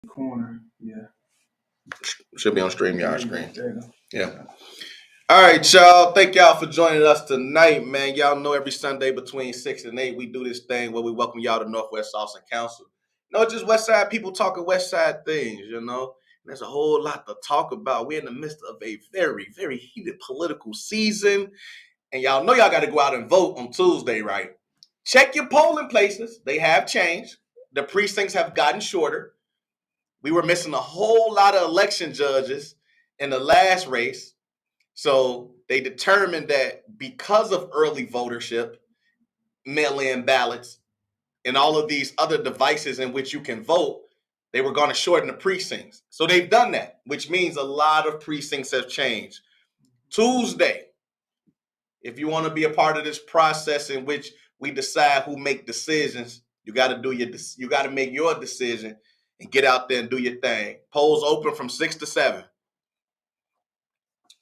corner. Yeah. Should be on StreamYard There you screen. go. Yeah. All right, y'all. Thank y'all for joining us tonight, man. Y'all know every Sunday between 6 and 8, we do this thing where we welcome y'all to Northwest Austin Council. No, just West Side people talking West Side things, you know. There's a whole lot to talk about. We're in the midst of a very, very heated political season. And y'all know y'all got to go out and vote on Tuesday, right? Check your polling places. They have changed. The precincts have gotten shorter. We were missing a whole lot of election judges in the last race. So they determined that because of early votership, mail-in ballots, and all of these other devices in which you can vote, they were going to shorten the precincts. So they've done that, which means a lot of precincts have changed. Tuesday, if you want to be a part of this process in which we decide who make decisions, you got to make your decision and get out there and do your thing. Polls open from 6 to 7.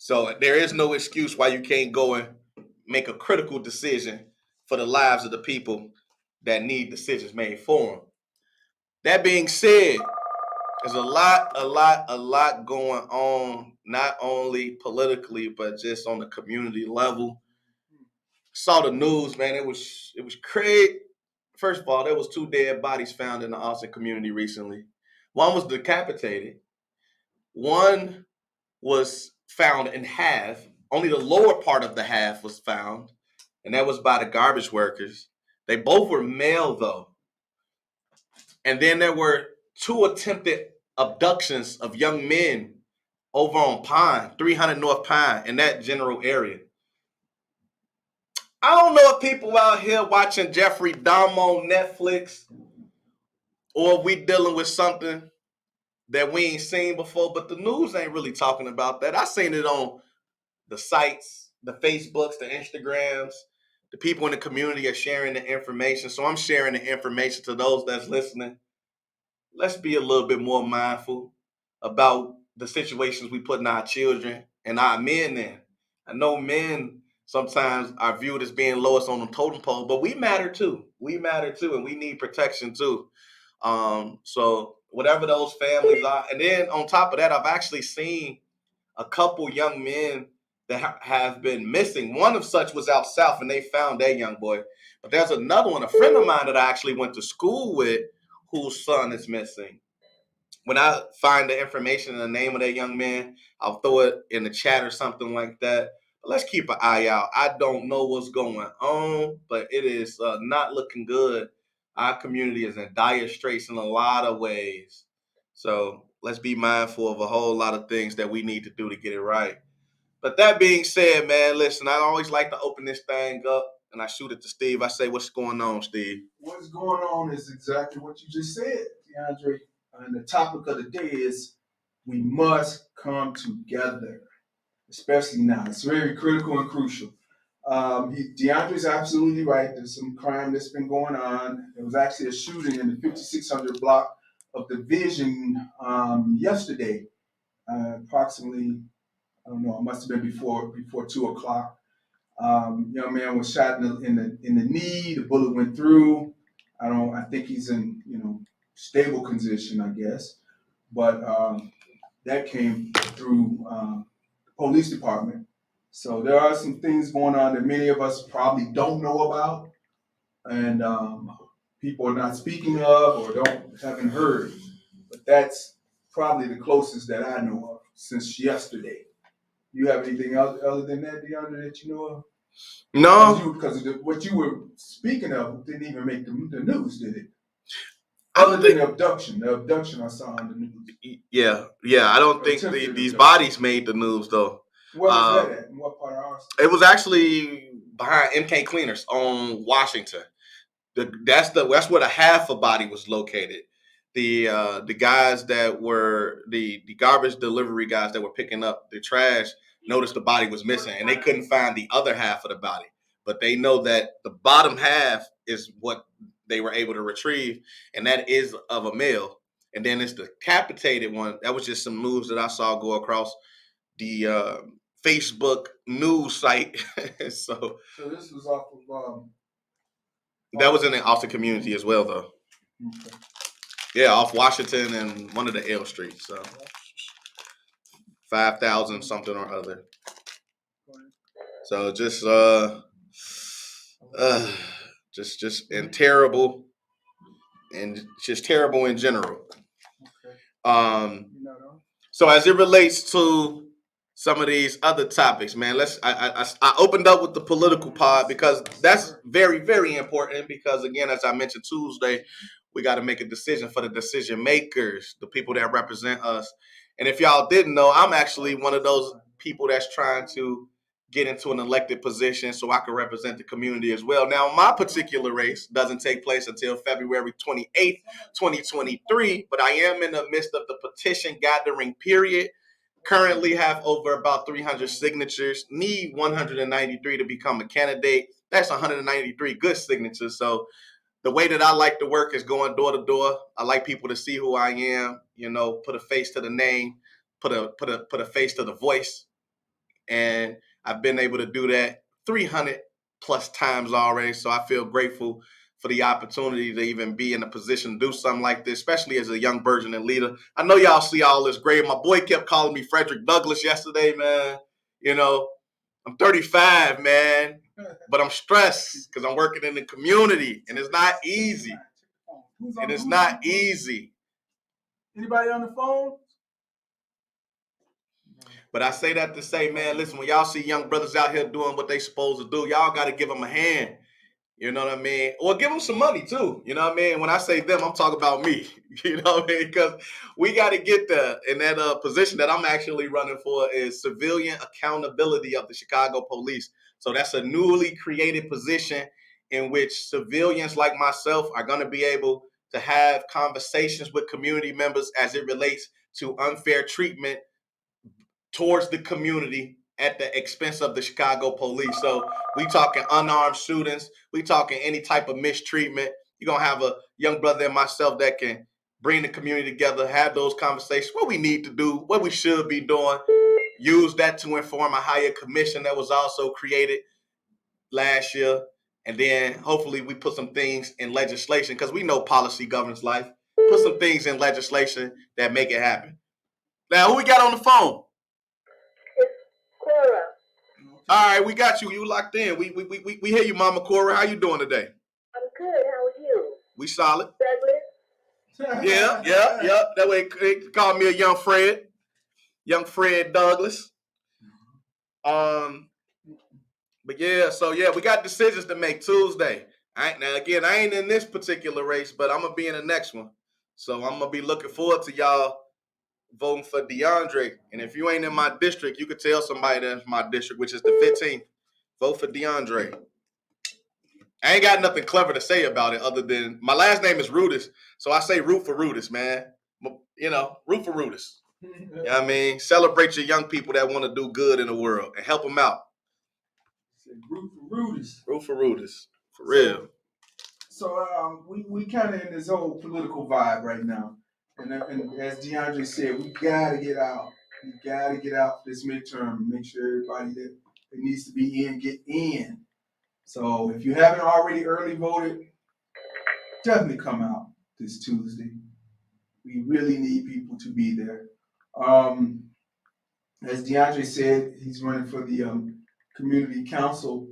So there is no excuse why you can't go and make a critical decision for the lives of the people that need decisions made for them. That being said, there's a lot going on, not only politically, but just on the community level. Saw the news, man. It was crazy. First of all, there was 2 dead bodies found in the Austin community recently. One was decapitated. One was found in half. Only the lower part of the half was found, and that was by the garbage workers. They both were male, though. And then there were 2 attempted abductions of young men over on Pine, 300 North Pine, in that general area. I don't know if people out here watching Jeffrey Dahmer on Netflix or if we dealing with something that we ain't seen before, but the news ain't really talking about that. I seen it on the sites, the Facebooks, the Instagrams. The people in the community are sharing the information. So I'm sharing the information to those that's listening. Let's be a little bit more mindful about the situations we put in our children and our men in. I know men sometimes are viewed as being lowest on the totem pole, but we matter too. We matter too, and we need protection too. So whatever those families are, and then on top of that, I've actually seen a couple young men that have been missing. One of such was out south, and they found that young boy. But there's another one, a friend of mine that I actually went to school with, whose son is missing. When I find the information and the name of that young man, I'll throw it in the chat or something like that. But let's keep an eye out. I don't know what's going on, but it is not looking good. Our community is in dire straits in a lot of ways. So let's be mindful of a whole lot of things that we need to do to get it right. But that being said, man, listen, I always like to open this thing up and I shoot it to Steve. I say, what's going on, Steve? What's going on is exactly what you just said, DeAndre. And the topic of the day is we must come together, especially now. It's very critical and crucial. DeAndre's absolutely right. There's some crime that's been going on. There was actually a shooting in the 5600 block of Division yesterday, approximately, I don't know, it must have been before 2 o'clock. Young man was shot in the knee. The bullet went through. I think he's in stable condition, I guess. But that came through the police department. So there are some things going on that many of us probably don't know about, and people are not speaking of or haven't heard. But that's probably the closest that I know of since yesterday. You have anything else other than that, DeAndre, that you know of? No. Because what you were speaking of didn't even make the news, did it? I Other don't than think. the abduction I saw on the news. Yeah. I don't think these bodies made the news though. Where was that at? In what part of Austin? It was actually behind MK Cleaners on Washington. That's where the half a body was located. The guys that were the garbage delivery guys that were picking up the trash noticed the body was missing and they couldn't find the other half of the body. But they know that the bottom half is what they were able to retrieve, and that is of a male. And then it's the decapitated one. That was just some news that I saw go across the Facebook news site. So this was off of that was in the Austin community as well, though. Okay. Yeah, off Washington and one of the L streets. So 5,000 something or other. So uh just and terrible and just terrible in general. Um, so as it relates to some of these other topics, man, I opened up with the political part because that's very, very important because again, as I mentioned Tuesday, we got to make a decision for the decision makers, the people that represent us. And if y'all didn't know, I'm actually one of those people that's trying to get into an elected position so I can represent the community as well. Now, my particular race doesn't take place until February 28th, 2023, but I am in the midst of the petition gathering period. Currently have over about 300 signatures, need 193 to become a candidate. That's 193 good signatures. So the way that I like to work is going door to door. I like people to see who I am, put a face to the name, put a face to the voice. And I've been able to do that 300 plus times already. So I feel grateful for the opportunity to even be in a position to do something like this, especially as a young burgeoning leader. I know y'all see all this great. My boy kept calling me Frederick Douglass yesterday, man. I'm 35, man, but I'm stressed because I'm working in the community, and it's not easy. And it's not easy. Anybody on the phone? But I say that to say, man, listen, when y'all see young brothers out here doing what they supposed to do, y'all got to give them a hand. You know what I mean? Or give them some money too. You know what I mean? When I say them, I'm talking about me. You know what I mean? Because we got to get there. And that position that I'm actually running for is civilian accountability of the Chicago police. So that's a newly created position in which civilians like myself are going to be able to have conversations with community members as it relates to unfair treatment towards the community at the expense of the Chicago police. So we talking unarmed shootings, we talking any type of mistreatment. You're gonna have a young brother and myself that can bring the community together, have those conversations, what we need to do, what we should be doing, use that to inform a higher commission that was also created last year. And then hopefully we put some things in legislation because we know policy governs life. Put some things in legislation that make it happen. Now, who we got on the phone? Cora. All right, we got you. You locked in. We hear you, Mama Cora. How you doing today? I'm good. How are you? We solid. Douglas? Yeah. That way they call me a young Fred Douglass. But yeah, we got decisions to make Tuesday. Now again, I ain't in this particular race, but I'm gonna be in the next one. So I'm gonna be looking forward to y'all voting for DeAndre. And if you ain't in my district, you could tell somebody that's my district, which is the 15th. Vote for DeAndre. I ain't got nothing clever to say about it other than my last name is Rudis, so I say root for Rudis, man. Root for Rudis. You know what I mean? Celebrate your young people that want to do good in the world and help them out. Root for Rudis. Root for Rudis. For real. So we kind of in this whole political vibe right now. And as DeAndre said, we got to get out. We got to get out this midterm and make sure everybody that needs to be in, get in. So if you haven't already early voted, definitely come out this Tuesday. We really need people to be there. As DeAndre said, he's running for the community council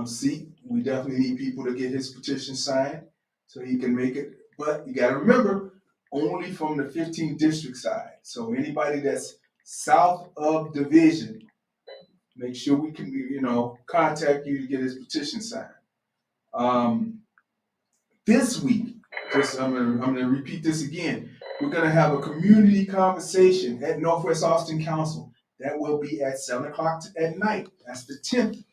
seat. We definitely need people to get his petition signed so he can make it. But you got to remember, only from the 15th district side. So anybody that's south of Division, make sure we can, contact you to get his petition signed. This week, I'm gonna repeat this again. We're gonna have a community conversation at Northwest Austin Council. That will be at 7 o'clock at night. That's the 10th.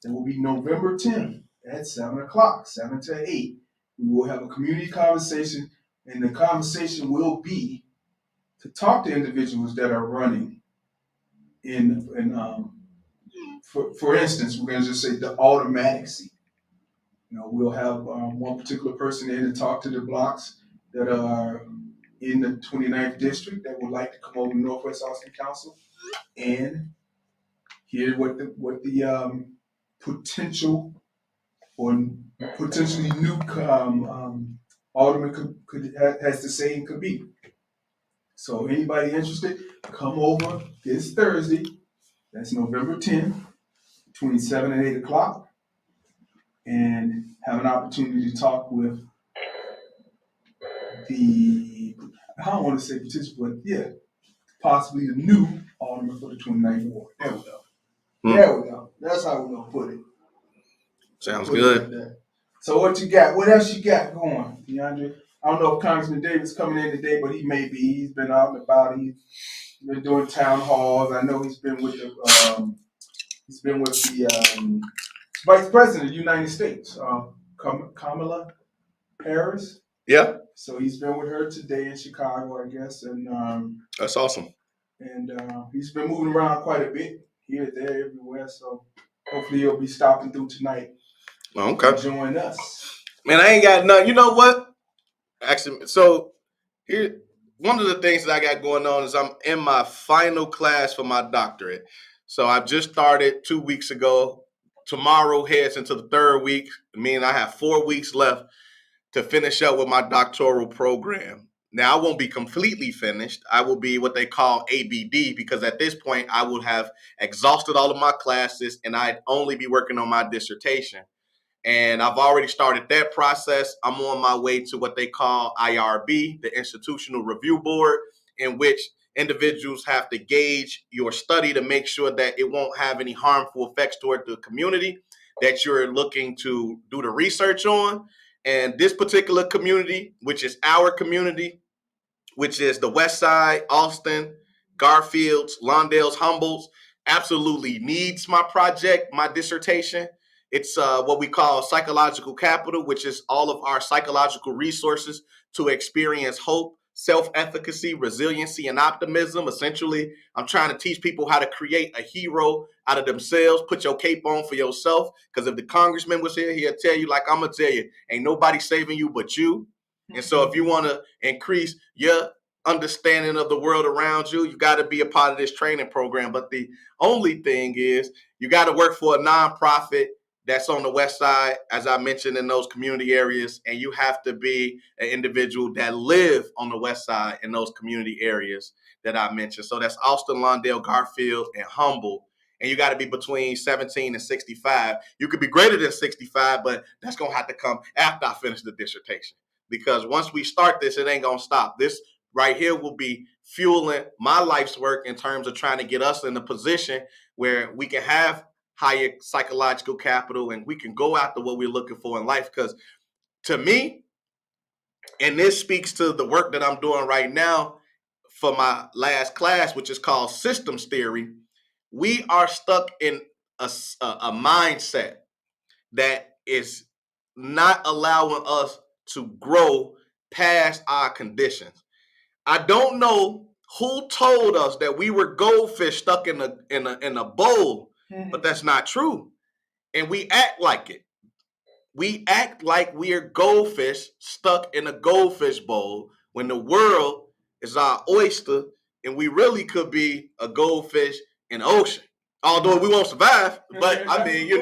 That will be November 10th at 7 o'clock, 7 to 8. We will have a community conversation, and the conversation will be to talk to individuals that are running for instance, we're gonna just say the automatic seat. We'll have one particular person in and talk to the blocks that are in the 29th district that would like to come over to Northwest Austin Council and hear what the potential or potentially new alderman has to say and could be. So anybody interested, come over this Thursday. That's November 10th, between 7 and 8 o'clock, and have an opportunity to talk with I don't want to say potential, but yeah, possibly the new alderman for the 29th ward. There we go. There we go. That's how we're gonna put it. Sounds Put it good. like that. So what you got? What else you got going, DeAndre? I don't know if Congressman Davis coming in today, but he may be. He's been out and about. He's been doing town halls. I know he's been with the Vice President of the United States, Kamala Harris. Yeah, So he's been with her today in Chicago, I guess, and that's awesome. he's been moving around quite a bit here, there, everywhere. So hopefully he'll be stopping through tonight. Okay. To join us. Man, I ain't got nothing. You know what? Actually, so here, one of the things that I got going on is I'm in my final class for my doctorate. So I just started 2 weeks ago. Tomorrow heads into the third week, meaning I have 4 weeks left to finish up with my doctoral program. Now, I won't be completely finished. I will be what they call ABD, because at this point, I will have exhausted all of my classes and I'd only be working on my dissertation. And I've already started that process. I'm on my way to what they call IRB, the Institutional Review Board, in which individuals have to gauge your study to make sure that it won't have any harmful effects toward the community that you're looking to do the research on. And this particular community, which is our community, which is the West Side, Austin, Garfields, Lawndales, Humboldt, absolutely needs my project, my dissertation. It's what we call psychological capital, which is all of our psychological resources to experience hope, self-efficacy, resiliency, and optimism. Essentially, I'm trying to teach people how to create a hero out of themselves. Put your cape on for yourself. Because if the congressman was here, he'll tell you, like I'm going to tell you, ain't nobody saving you but you. And so if you want to increase your understanding of the world around you, you got to be a part of this training program. But the only thing is you got to work for a nonprofit that's on the West Side, as I mentioned, in those community areas, and you have to be an individual that live on the West Side in those community areas that I mentioned. So that's Austin, Lawndale, Garfield, and Humboldt. And you got to be between 17 and 65. You could be greater than 65, but that's going to have to come after I finish the dissertation. Because once we start this, it ain't going to stop. This right here will be fueling my life's work in terms of trying to get us in a position where we can have higher psychological capital and we can go after what we're looking for in life. Because to me, and this speaks to the work that I'm doing right now for my last class, which is called systems theory, we are stuck in a mindset that is not allowing us to grow past our conditions. I don't know who told us that we were goldfish stuck in a bowl, but that's not true. And we act like it. We act like we're goldfish stuck in a goldfish bowl when the world is our oyster and we really could be a goldfish in the ocean. Although we won't survive, but I mean,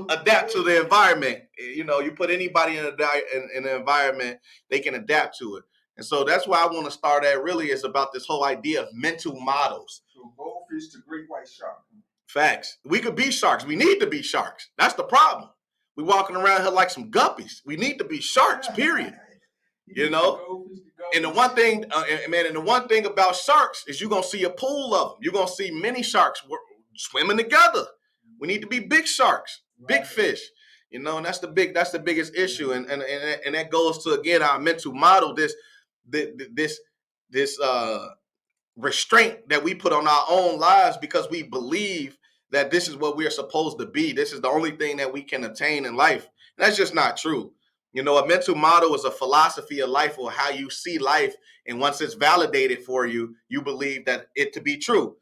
adapt to the environment. You put anybody in an environment, they can adapt to it. And so that's why I want to start at really is about this whole idea of mental models. So goldfish to great white shark. Facts. We could be sharks. We need to be sharks. That's the problem. We walking around here like some guppies. We need to be sharks, period. And the one thing, and the one thing about sharks is you're going to see a pool of them. You're going to see many sharks swimming together. We need to be big sharks, big fish. And that's the biggest issue. And that goes to, again, our mental model, this restraint that we put on our own lives because we believe that this is what we are supposed to be. This is the only thing that we can attain in life. And that's just not true. A mental model is a philosophy of life or how you see life. And once it's validated for you, you believe that it to be true.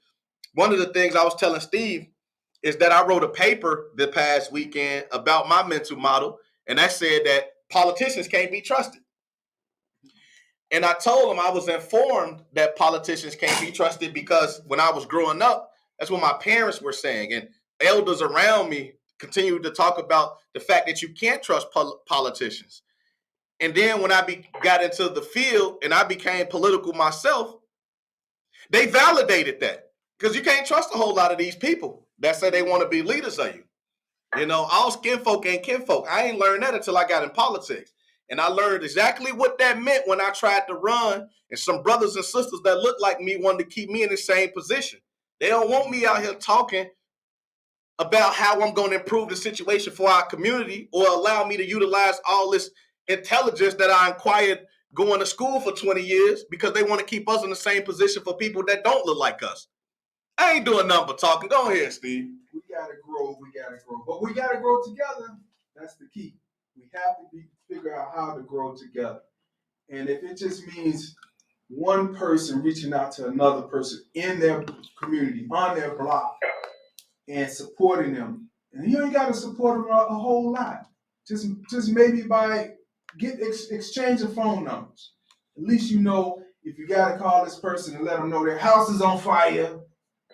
One of the things I was telling Steve is that I wrote a paper the past weekend about my mental model. And that said that politicians can't be trusted. And I told him I was informed that politicians can't be trusted because when I was growing up, that's what my parents were saying. And elders around me continued to talk about the fact that you can't trust politicians. And then when I got into the field and I became political myself, they validated that. Because you can't trust a whole lot of these people that say they want to be leaders of you. You know, all skin folk ain't kinfolk. I ain't learned that until I got in politics. And I learned exactly what that meant when I tried to run, and some brothers and sisters that look like me wanted to keep me in the same position. They don't want me out here talking about how I'm going to improve the situation for our community or allow me to utilize all this intelligence that I acquired going to school for 20 years because they want to keep us in the same position for people that don't look like us. I ain't doing nothing but talking. Go ahead, Steve. We gotta grow, but we gotta grow together. That's the key. We have to figure out how to grow together. And if it just means one person reaching out to another person in their community, on their block, and supporting them, and you ain't got to support them a whole lot. Just maybe by exchanging phone numbers. At least you know if you got to call this person and let them know their house is on fire,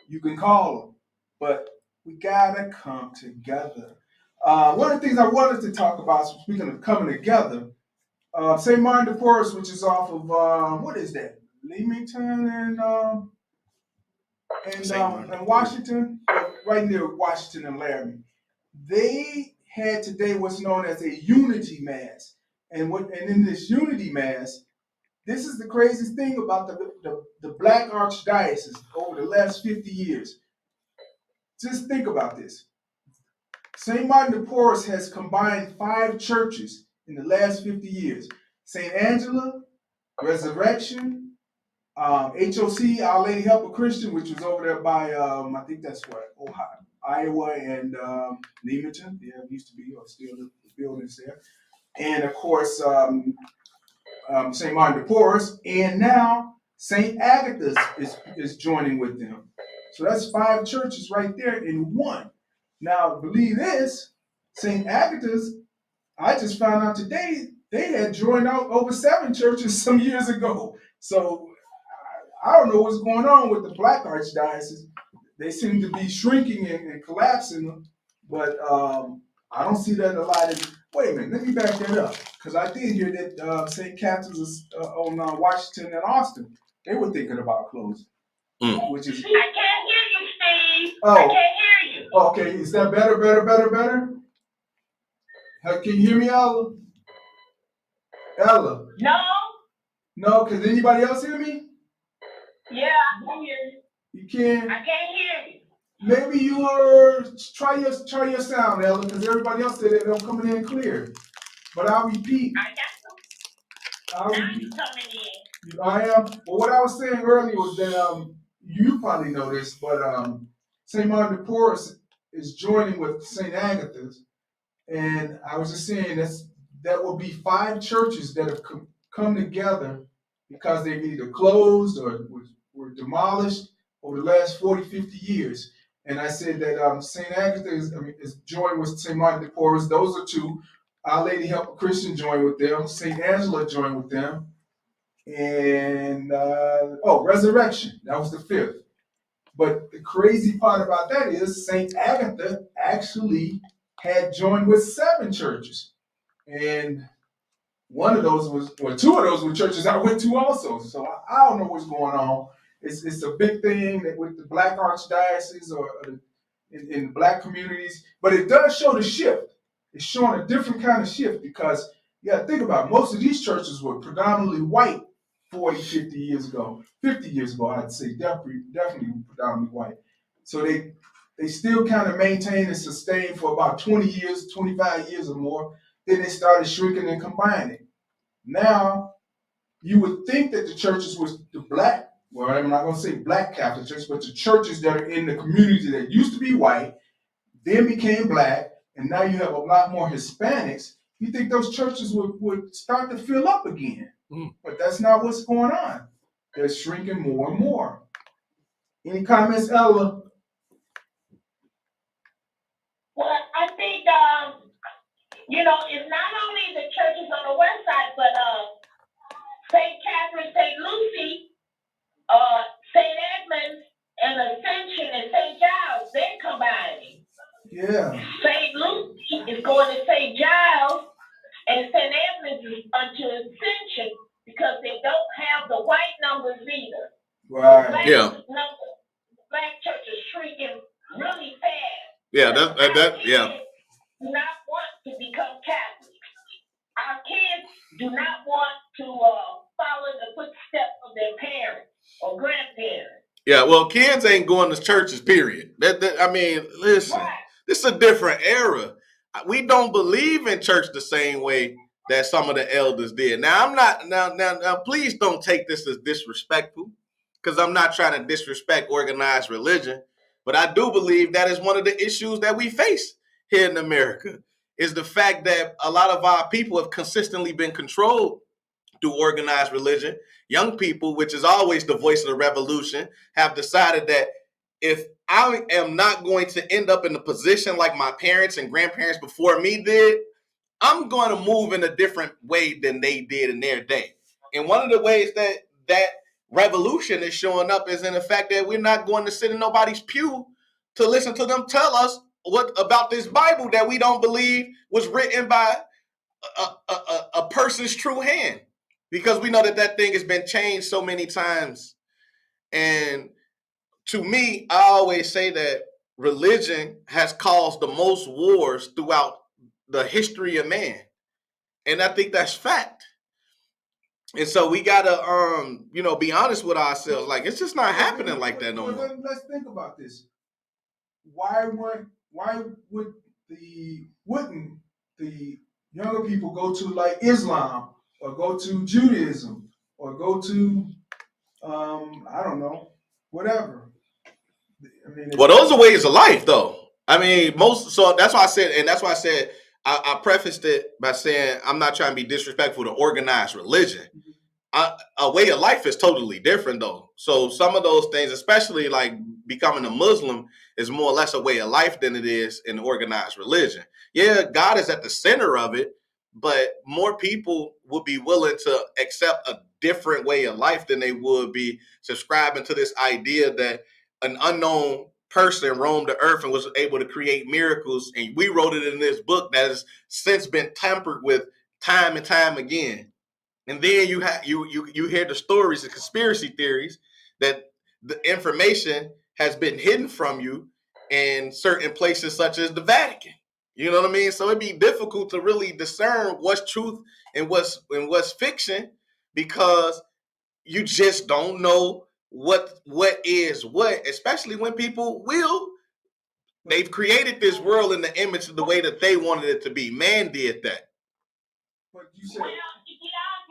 you can call them. But we gotta come together. One of the things I wanted to talk about, speaking of coming together, St. Martin de Porres, which is off of what is that? Leamington and Washington, right near Washington and Laramie. They had today what's known as a unity mass, and in this unity mass, this is the craziest thing about the Black Archdiocese over the last 50 years. Just think about this. St. Martin de Porres has combined 5 churches in the last 50 years. St. Angela, Resurrection, HOC, Our Lady Help a Christian, which was over there by, I think that's what, Ohio, Iowa and Leamington. Yeah, it used to be, or still the buildings there. And of course, St. Martin de Porres, and now St. Agatha's is joining with them. So that's 5 churches right there in one. Now, believe this, St. Agatha's, I just found out today, they had joined out over 7 churches some years ago. So I don't know what's going on with the Black Archdiocese. They seem to be shrinking and collapsing, but I don't see that a lot. Wait a minute, let me back that up, because I did hear that St. Catherine's is on Washington and Austin. They were thinking about closing, which is. I can't hear you, Steve. Oh. I can't hear you. Okay, is that better? Can you hear me, Ella? Ella? No, can anybody else hear me? Yeah, I can hear you. You can? I can't hear you. Maybe you try your sound, Ella, because everybody else said it don't coming in clear. But I'll repeat. I got some. Now you coming in. I am. Well, what I was saying earlier was that you probably know this, but St. Martin de Porres is joining with St. Agatha's, and I was just saying that will be 5 churches that have come together because they've either closed or were demolished over the last 40, 50 years. And I said that St. Agatha is joined with St. Martin de Porres. Those are 2. Our Lady Help a Christian joined with them. St. Angela joined with them. And, Resurrection. That was the 5th. But the crazy part about that is St. Agatha actually had joined with 7 churches. And 2 of those were churches I went to also. So I don't know what's going on. It's a big thing that with the Black Archdiocese or in Black communities, but it does show the shift. It's showing a different kind of shift because you got to think about it, most of these churches were predominantly white 40, 50 years ago. 50 years ago, I'd say definitely predominantly white. So they still kind of maintain and sustain for about 20 years, 25 years or more. Then they started shrinking and combining. Now, you would think that the churches was the Black, well, I'm not going to say Black Catholic church, but the churches that are in the community that used to be white, then became Black, and now you have a lot more Hispanics. You think those churches would start to fill up again. But that's not what's going on. They're shrinking more and more. Any comments, Ella? Well, I think, it's not only the churches on the west side, but St. Catherine, St. Lucy, St. Edmunds, and Ascension and St. Giles, they're combining. Yeah. St. Lucy is going to St. Giles, and St. Edmunds is Yeah. Black church is shrinking really fast. Yeah, yeah. Do not want to become Catholic. Our kids do not want to follow the footsteps of their parents or grandparents. Yeah, well, kids ain't going to churches, period. I mean, listen, Right. this is a different era. We don't believe in church the same way that some of the elders did. Now, I'm not, now please don't take this as disrespectful, because I'm not trying to disrespect organized religion, but I do believe that is one of the issues that we face here in America, is the fact that a lot of our people have consistently been controlled through organized religion. Young people, which is always the voice of the revolution, have decided that if I am not going to end up in a position like my parents and grandparents before me did, I'm going to move in a different way than they did in their day. And one of the ways that revolution is showing up is in the fact that we're not going to sit in nobody's pew to listen to them tell us what about this Bible that we don't believe was written by a person's true hand, because we know that thing has been changed so many times. And to me, I always say that religion has caused the most wars throughout the history of man, and I think that's fact. And so we gotta be honest with ourselves. Like, it's just not happening like that no more. Let's think about this. Wouldn't the younger people go to like Islam or go to Judaism or go to I don't know, whatever? I mean, well, those are ways of life, though. I mean, so that's why I said I prefaced it by saying I'm not trying to be disrespectful to organized religion. A way of life is totally different, though. So some of those things, especially like becoming a Muslim, is more or less a way of life than it is an organized religion. Yeah, God is at the center of it, but more people would be willing to accept a different way of life than they would be subscribing to this idea that an unknown person roamed the earth and was able to create miracles. And we wrote it in this book that has since been tampered with time and time again. And then you hear the stories, the conspiracy theories, that the information has been hidden from you in certain places such as the Vatican. You know what I mean? So it'd be difficult to really discern what's truth and what's fiction, because you just don't know what is what, especially when people they've created this world in the image of the way that they wanted it to be. Man did that. But you said,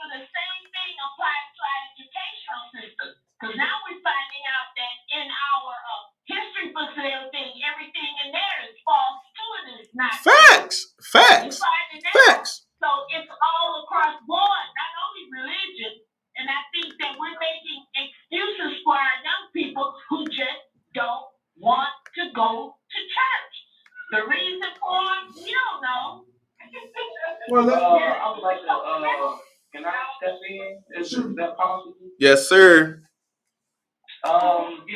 the same thing applies to our educational system. Because now we're finding out that in our history books and everything in there is false too, and it's not. Facts. So it's all across board, not only religion. And I think that we're making excuses for our young people who just don't want to go to church. The reason for it, you don't know. Well, I would like to, can I step in? Is that possible? Yes, sir. I'm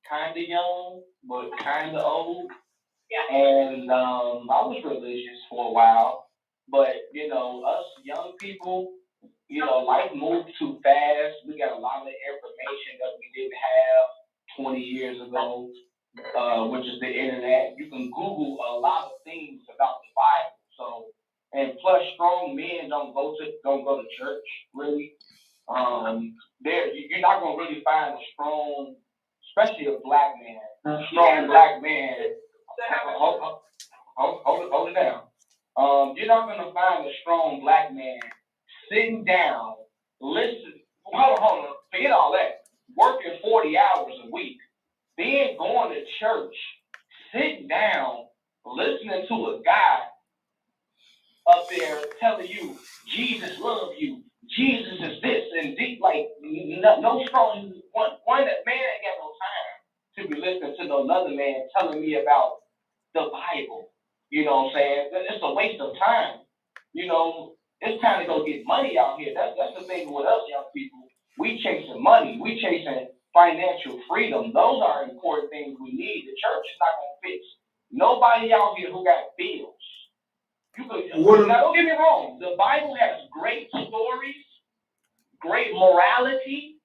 kind of young, but kind of old. Yeah. And I was religious for a while. But, us young people, life moved too fast. We got a lot of information that we didn't have 20 years ago, which is the internet. You can Google a lot of things about the Bible. So, and plus, strong men don't go to church really. You're not gonna really find a strong, especially a black man, strong black man. Hold it down. You're not gonna find a strong black man sitting down, listen. Hold on, forget all that. Working 40 hours a week, then going to church, sitting down, listening to a guy up there telling you Jesus loves you, Jesus is this and like no strong one that man ain't got no time to be listening to no another man telling me about the Bible. You know what I'm saying? It's a waste of time. It's time to go get money out here. That's the thing with us young people. We chasing money. We chasing financial freedom. Those are important things we need. The church is not gonna fix nobody out here who got bills. Now, don't get me wrong. The Bible has great stories, great morality,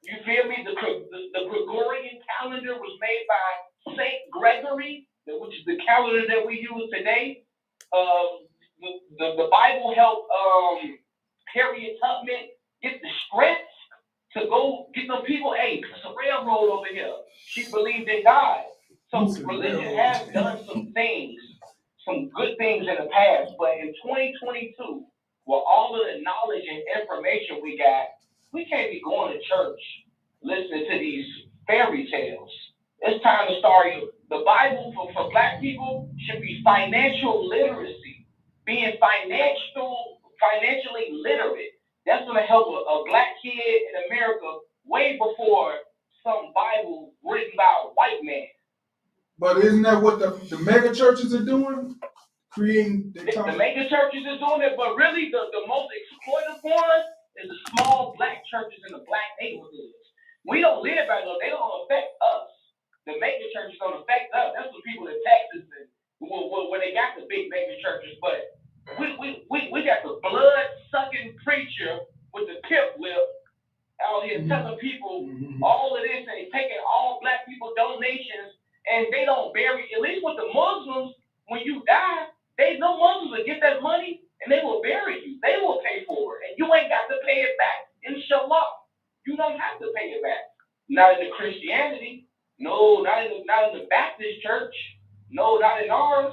You feel me? The Gregorian calendar was made by Saint Gregory, which is the calendar that we use today. The Bible helped Harriet Tubman get the strength to go get them people. Hey, it's a railroad over here. She believed in God. So religion has done some things, some good things in the past. But in 2022, with all of the knowledge and information we got, we can't be going to church listening to these fairy tales. It's time to start. The Bible for Black people should be financial literacy, being financially literate. That's going to help a Black kid in America way before some Bible written by a white man. But isn't that what the mega churches are doing? Creating the mega churches is doing it, but really the most exploitive one is the small Black churches in the Black neighborhoods. We don't live by them; they don't affect us. The mega churches don't affect us. That's the people in Texas and where they got the big mega churches. But we got the blood sucking preacher with the pimp lip out here telling people all of this and taking all Black people donations, and they don't bury. At least with the Muslims, when you die, no Muslims will get that money and they will bury you. They will pay for it, and you ain't got to pay it back. Inshallah, you don't have to pay it back. Not in the Christianity, no, not in the Baptist church, no, not in ours.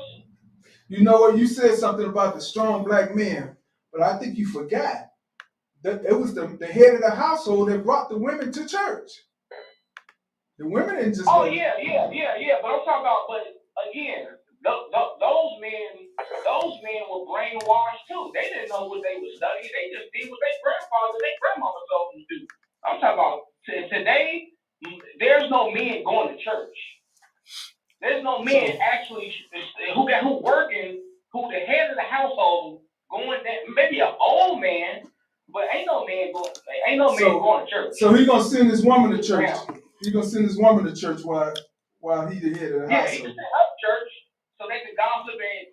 You know what? You said something about the strong Black men, but I think you forgot that it was the head of the household that brought the women to church. The women didn't just. Oh yeah. But I'm talking about. But again, those men were brainwashed too. They didn't know what they were studying. They just did what their grandfather and their grandmama told them to do. I'm talking about today. There's no men going to church. There's no men actually who working, who the head of the household going there. Maybe an old man, but ain't no man going to church. So he gonna send this woman to church. He's gonna send this woman to church while he the head of the household. Yeah, he can send her to church so they can gossip and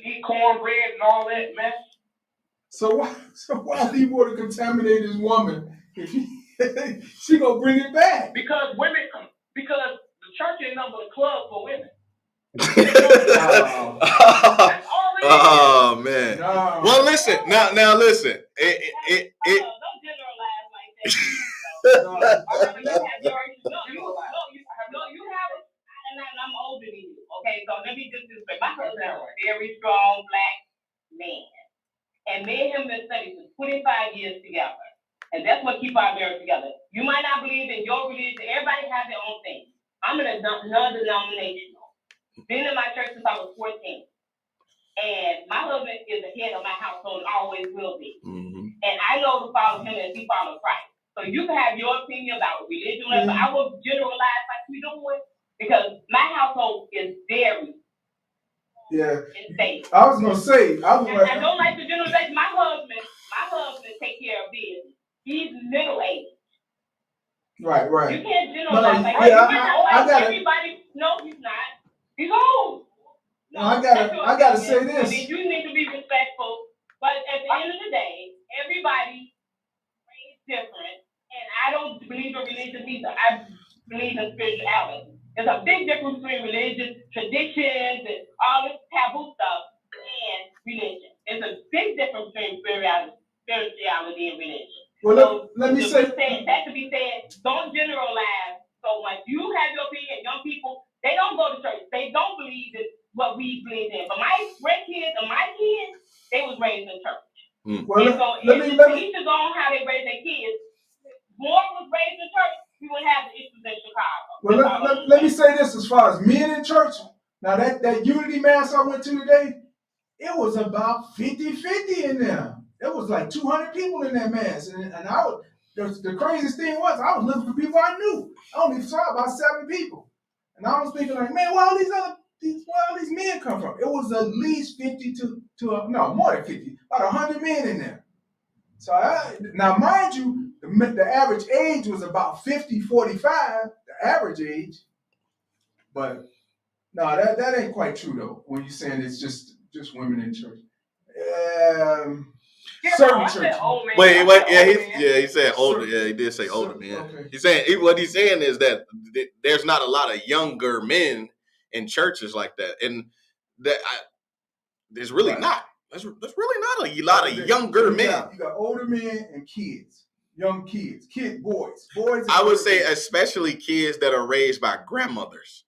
eat cornbread and all that mess. So why do you want to contaminate this woman if she gonna bring it back? Because the church ain't nothing but a club for women. Oh man. No. Well, listen. Now listen. Don't generalize like that. You have and I'm older than you. Okay, so let me just say, my husband is a very strong Black man, and me and him been studying for 25 years together, and that's what keeps our marriage together. You might not believe in your religion. Everybody has their own thing. I'm in a non-denominational. Been in my church since I was 14. And my husband is the head of my household and always will be. Mm-hmm. And I know to follow him as he follows Christ. So you can have your opinion about religion, but I will generalize like we doing because my household is very safe. I was gonna say I don't like to generalize. My husband take care of business. He's middle aged. Right. You can't generalize like that. Everybody. No, he's not. He's old. No, I gotta say this. I mean, you need to be respectful, but at the end of the day, everybody is different, and I don't believe in religion either. I believe in spirituality. There's a big difference between religion, traditions, and all this taboo stuff, and religion. There's a big difference between spirituality and religion. Well, let me say that to be said. Don't generalize so much. You have your opinion. Young people, they don't go to church. They don't believe in what we believe in. But my grandkids and my kids, they was raised in church. Well, let me each is on how they raise their kids. More was raised in church, we wouldn't have the issues in Chicago. Well, let me say this as far as men in church. Now that unity mass I went to today, it was about 50-50 in there. It was like 200 people in that mass, and I was the craziest thing was I was looking for people I knew. I only saw about 7 people, and I was thinking like, man, where all these men come from? It was at least 50 no more than 50, about 100 men in there. So now mind you, the average age was about 50-45, the average age, but no, that ain't quite true though. When you're saying it's just women in church. Certain I said churches. old man. Wait, I wait, said yeah, old man. he said older. Certain- Yeah, he did say older certain- men. okay. He's saying what he's saying is that there's not a lot of younger men in churches like that, and there's really Right. not. There's really not a lot of younger men. You got older men and kids, young kids, boys. And I would girls. say especially kids that are raised by grandmothers,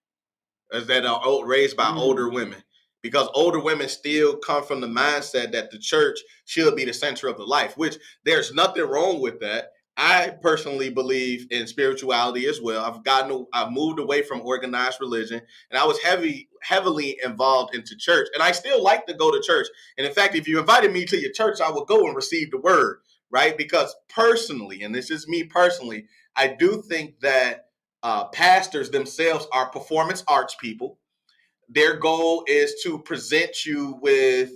that are raised by older women, because older women still come from the mindset that the church should be the center of the life, which there's nothing wrong with that. I personally believe in spirituality as well. I've moved away from organized religion, and I was heavily involved into church, and I still like to go to church. And in fact, if you invited me to your church, I would go and receive the word, right? Because personally, and this is me personally, I do think that pastors themselves are performance arts people. Their goal is to present you with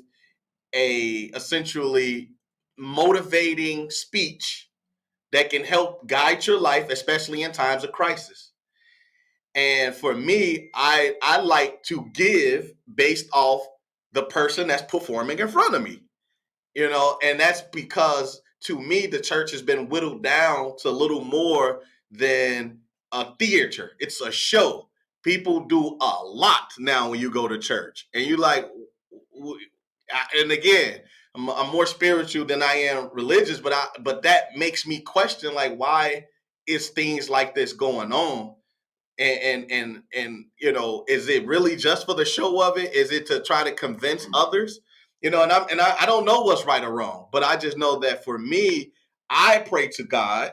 a essentially motivating speech that can help guide your life, especially in times of crisis. And for me, I like to give based off the person that's performing in front of me, and that's because to me, the church has been whittled down to a little more than a theater. It's a show. People do a lot now when you go to church, and you like, and again, I'm more spiritual than I am religious, but that makes me question, like, why is things like this going on? And is it really just for the show of it? Is it to try to convince others? And I don't know what's right or wrong, but I just know that for me, I pray to God.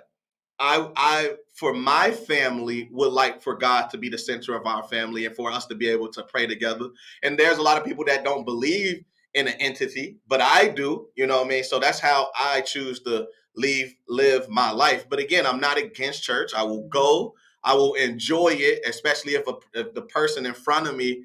I for my family would like for God to be the center of our family and for us to be able to pray together. And there's a lot of people that don't believe in an entity, but I do, you know what I mean? So that's how I choose to live my life. But again, I'm not against church. I will go. I will enjoy it, especially if the person in front of me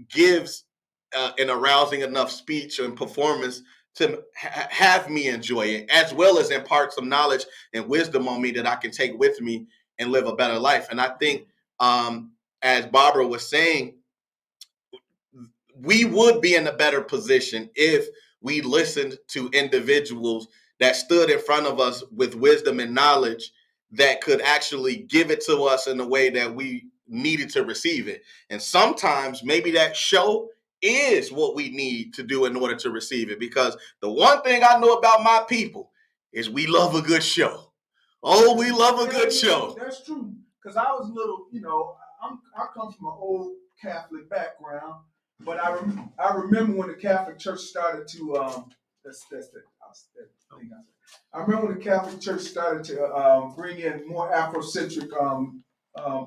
gives an arousing enough speech and performance to have me enjoy it, as well as impart some knowledge and wisdom on me that I can take with me and live a better life. And I think, as Barbara was saying, we would be in a better position if we listened to individuals that stood in front of us with wisdom and knowledge that could actually give it to us in the way that we needed to receive it. And sometimes maybe that show is what we need to do in order to receive it. Because the one thing I know about my people is we love a good show. Oh, we love a good show. That's true. Because I was a little, I come from an old Catholic background, but I remember when the Catholic Church started to I remember when the Catholic Church started to bring in more Afrocentric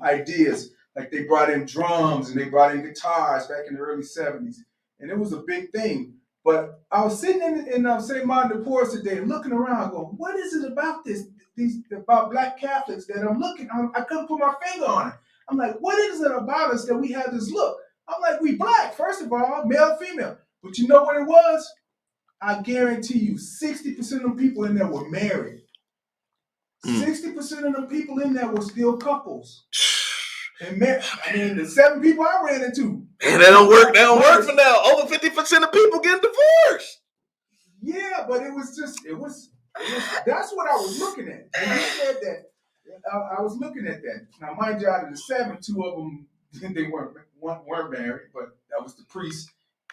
ideas. Like they brought in drums and they brought in guitars back in the early 70s. And it was a big thing. But I was sitting in St. Martin de Porres today looking around going, what is it about about Black Catholics that I couldn't put my finger on it. I'm like, what is it about us that we have this look? I'm like, we Black, first of all, male, female. But you know what it was? I guarantee you, 60% of the people in there were married. 60% of the people in there were still couples. And the 7 people I ran into. And they don't work for now. Over 50% of people getting divorced. Yeah, but it was that's what I was looking at. When you said that, I was looking at that. Now, mind you, out of the 7, 2 of them, they weren't married, but that was the priest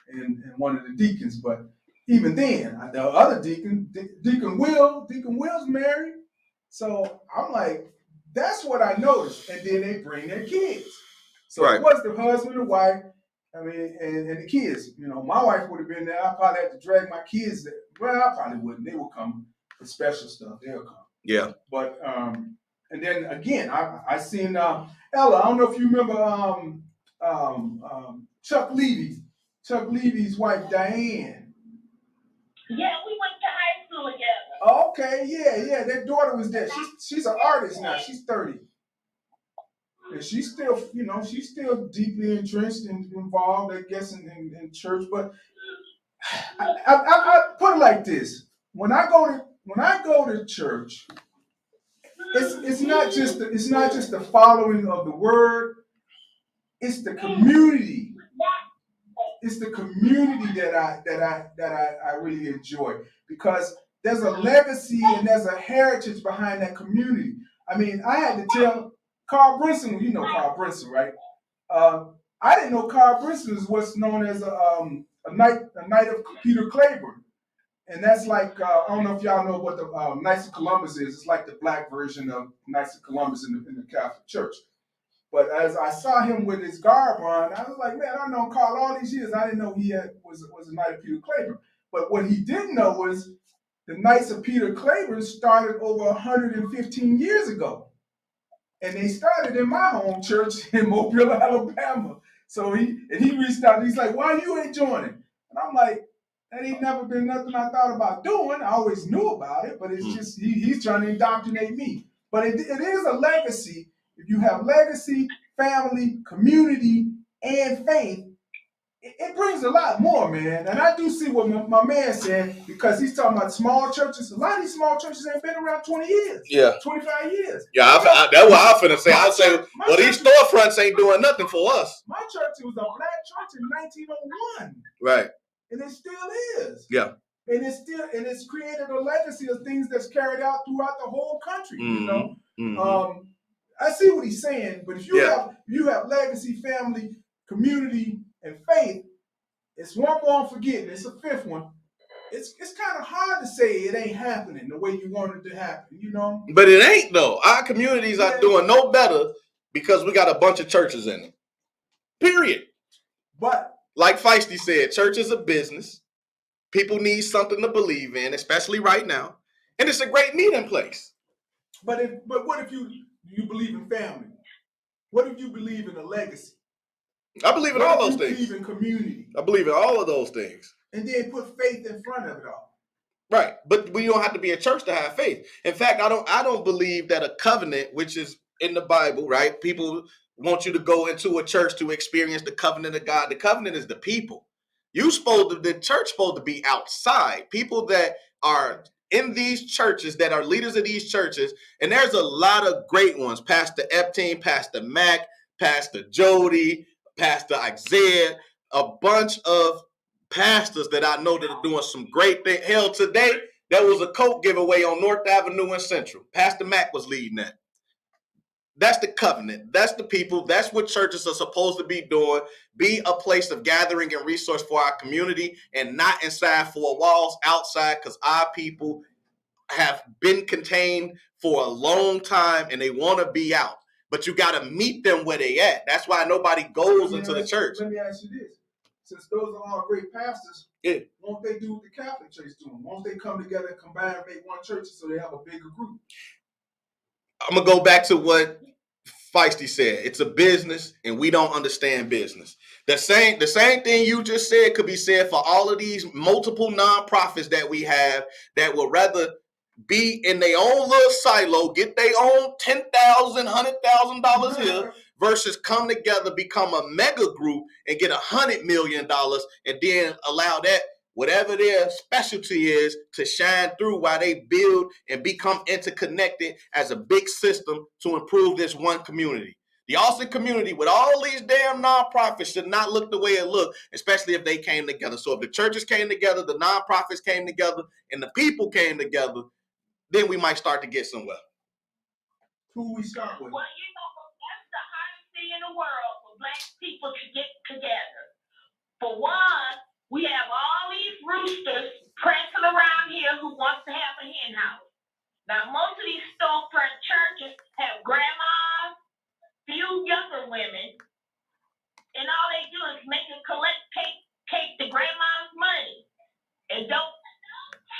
and one of the deacons. But even then, the other Deacon Will's married. So I'm like, that's what I noticed. And then they bring their kids. So It was the husband and wife, and the kids. My wife would have been there. I probably had to drag my kids there. Well, I probably wouldn't. They would come for special stuff. They'll come. Yeah. But and then again, I seen Ella. I don't know if you remember Chuck Levy's wife, Diane. Yeah, we went to high school together. Okay, yeah. Their daughter was there. She's an artist now. She's 30. And she's still deeply entrenched and involved, I guess, in church. But I put it like this: when I go to church, it's not just the following of the word; it's the community. it's the community that I really enjoy, because there's a legacy and there's a heritage behind that community. I mean, I had to tell Carl Brinson, you know Carl Brinson, right? I didn't know Carl Brinson is what's known as a knight of Peter Claiborne. And that's like, I don't know if y'all know what the Knights of Columbus is. It's like the black version of Knights of Columbus in the Catholic Church. But as I saw him with his garb on, I was like, man, I've known Carl all these years. I didn't know he was a Knight of Peter Claiborne. But what he didn't know was the Knights of Peter Claiborne started over 115 years ago. And they started in my home church in Mobile, Alabama. So he reached out. He's like, why you ain't joining? And I'm like, that ain't never been nothing I thought about doing. I always knew about it, but it's just he's trying to indoctrinate me. But it is a legacy. If you have legacy, family, community, and faith, it brings a lot more, man. And I do see what my man said, because he's talking about small churches. A lot of these small churches ain't been around 20 years. Yeah. 25 years. Yeah, that's what I'm finna say. I'll say, well, these storefronts ain't doing nothing for us. My church was a black church in 1901. Right. And it still is. Yeah. And it's created a legacy of things that's carried out throughout the whole country, you know? Mm-hmm. I see what he's saying, but if you have legacy, family, community, and faith, it's one more I'm forgetting. It's a fifth one. It's kind of hard to say it ain't happening the way you want it to happen, you know? But it ain't, though. Our communities are doing no better because we got a bunch of churches in them. Period. But like Feisty said, church is a business. People need something to believe in, especially right now. And it's a great meeting place. But what if you believe in family? What if you believe in a legacy? I believe in all those things. Believe in community. I believe in all of those things. And then put faith in front of it all. Right. But we don't have to be a church to have faith. In fact, I don't believe that a covenant, which is in the Bible, right? People want you to go into a church to experience the covenant of God. The covenant is the people. The church supposed to be outside. People that are in these churches, that are leaders of these churches, and there's a lot of great ones. Pastor Epstein, Pastor Mac, Pastor Jody, Pastor Isaiah, a bunch of pastors that I know that are doing some great things. Hell, today, there was a coat giveaway on North Avenue and Central. Pastor Mac was leading that. That's the covenant. That's the people. That's what churches are supposed to be doing. Be a place of gathering and resource for our community, and not inside four walls, outside, because our people have been contained for a long time and they want to be out. But you got to meet them where they at. That's why nobody goes into the church. Let me ask you this. Since those are all great pastors, won't they do what the Catholic Church doing? Won't they come together and combine and make one church so they have a bigger group? I'm going to go back to what Feisty said. It's a business and we don't understand business. The same thing you just said could be said for all of these multiple nonprofits that we have that would rather be in their own little silo, get their own $10,000, $100,000 here, versus come together, become a mega group and get $100 million, and then allow that, whatever their specialty is, to shine through while they build and become interconnected as a big system to improve this one community. The Austin community, with all these damn nonprofits, should not look the way it looked, especially if they came together. So if the churches came together, the nonprofits came together, and the people came together, then we might start to get somewhere. Who we start with? Well, that's the hardest thing in the world for Black people to get together. For one, we have all these roosters prancing around here who wants to have a hen house. Now, most of these storefront churches have grandmas, few younger women, and all they do is take the grandma's money and don't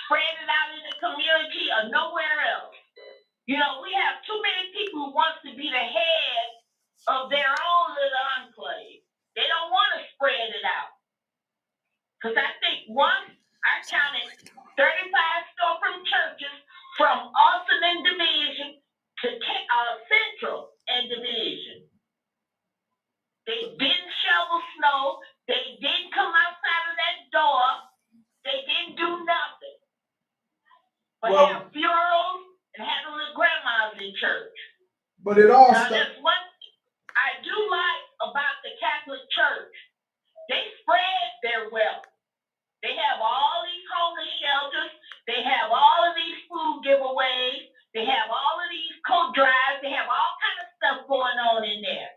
spread it out in the community or nowhere else. You know, we have too many people who want to be the head of their own little enclave. They don't want to spread it out. Because I think I counted 35 storefront churches from Austin and Division to Central and Division. They didn't shovel snow. They didn't come outside of that door. They didn't do nothing. But have funerals and have the little grandmas in church. But it all now, there's one thing I do like about the Catholic Church. They spread very well. They have all these homeless shelters. They have all of these food giveaways. They have all of these coat drives. They have all kind of stuff going on in there.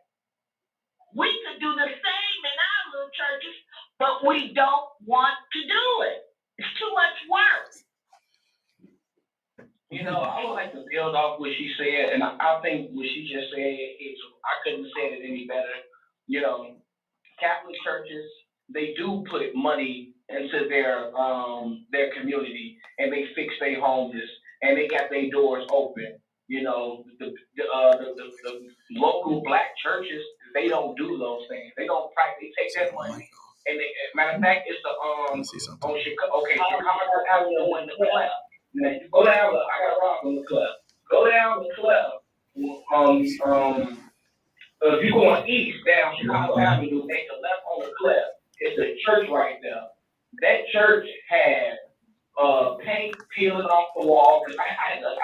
We could do the same in our little churches, but we don't want to do it. It's too much work. You know, I would like to build off what she said, and I think what she just said is, I couldn't have said it any better. You know, Catholic churches, they do put money into their community, and they fix their homeless, and they got their doors open. You know, the local black churches, they don't do those things. They don't practice. They take that money, and they, matter of fact, it's the on Chicago. Okay, Chicago Avenue in the club. Now you go down. I got robbed on the club. Go down the club. If you going east down Chicago Avenue, take the left on the cliff. It's a church right there. That church had paint peeling off the wall because I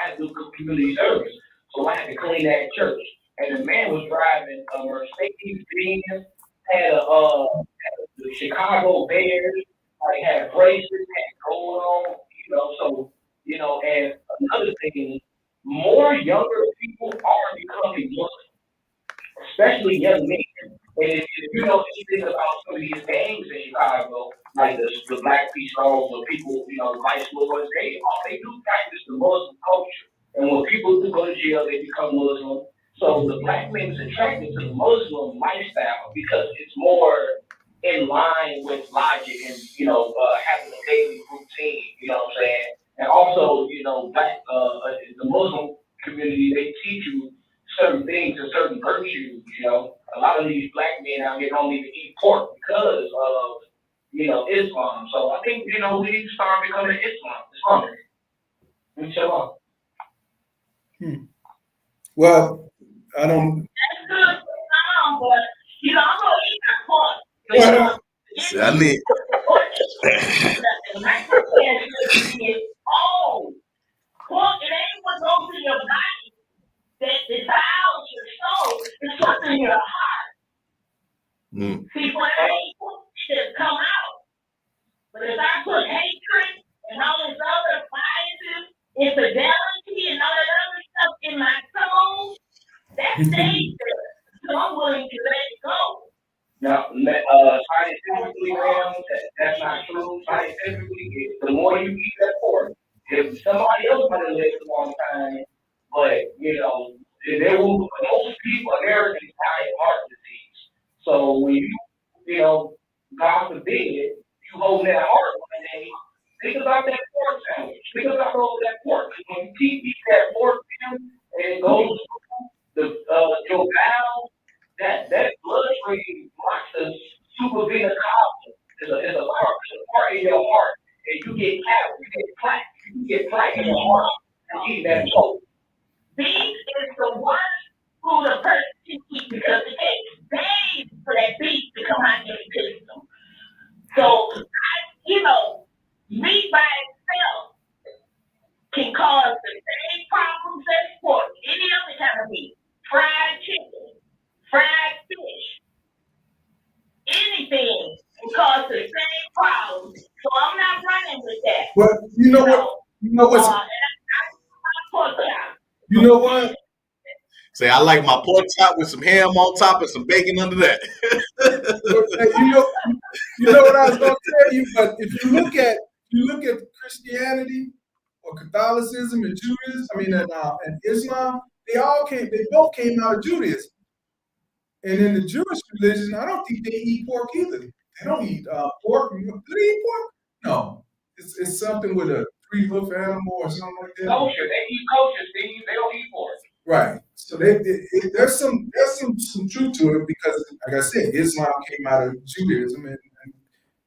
had to do community service, so I had to clean that church. And the man was driving a Mercedes Benz, had the Chicago Bears, like had bracelets, had gold on, you know. So you know, and another thing, more younger people are becoming Muslim, especially young men. And if you know anything about some of these gangs in Chicago, like the Black Peace Girls or people, you know, vice lords, they do practice the Muslim culture. And when people do go to jail, they become Muslim. So the black man is attracted to the Muslim lifestyle because it's more in line with logic and, you know, having a daily routine, you know what I'm saying? And also, you know, the Muslim community, they teach you certain things and certain virtues, you know. A lot of these black men out here don't even eat pork because of, you know, Islam. So I think, you know, we need to start becoming Islamic. Inshallah. Well, I don't. That's good, but you know, I'm gonna eat my pork. You know, See, I need. Oh, pork, it ain't what goes in your body that defiles your soul. It's what's in your heart. See, when I eat pork, it come out. But if I put hatred and all this other biases, infidelity, and all that other stuff in my soul, that stays there. So I'm willing to let it go. Now, scientifically, ma'am, that's not true. Scientifically, the more you eat that pork, if somebody else might have lived a long time, but, you know, most people, Americans die of heart disease. So when you know, God forbid, you hold that heart one day, think about that pork sandwich. Think about all that pork. When you keep eating that pork, and it goes through your bowels, that blood stream blocks the supravena cava. It's a part in your heart, and you get plaque. You get plaque in your heart from eating that pork. Beef is the worst food a person can eat because it takes days for that beef to come out of your system. So, you know, meat by itself can cause the same problems as pork, any other kind of meat, fried chicken, fried fish, anything can cause the same problems. So I'm not running with that. But you know what? You know what's? You know what? Say, I like my pork chop with some ham on top and some bacon under that. You know what I was going to tell you. But if you look at Christianity or Catholicism and Judaism, and Islam, they both came out of Judaism. And in the Jewish religion, I don't think they eat pork either. They don't eat pork. Do they eat pork? No. It's something with a 3-hoof animal or something like that. Kosher. They eat kosher, Steve. They don't eat pork. Right. So there's some truth to it because, like I said, Islam came out of Judaism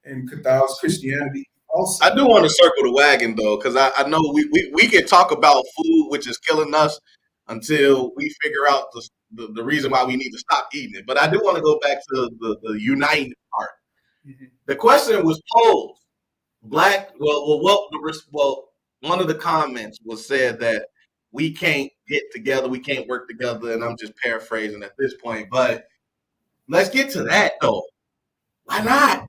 and Catholic Christianity also. I do want to circle the wagon though, because I know we can talk about food, which is killing us, until we figure out the reason why we need to stop eating it. But I do want to go back to the uniting part. Mm-hmm. The question was posed. One of the comments was said that we can't get together, we can't work together, and I'm just paraphrasing at this point. But let's get to that though. Why not?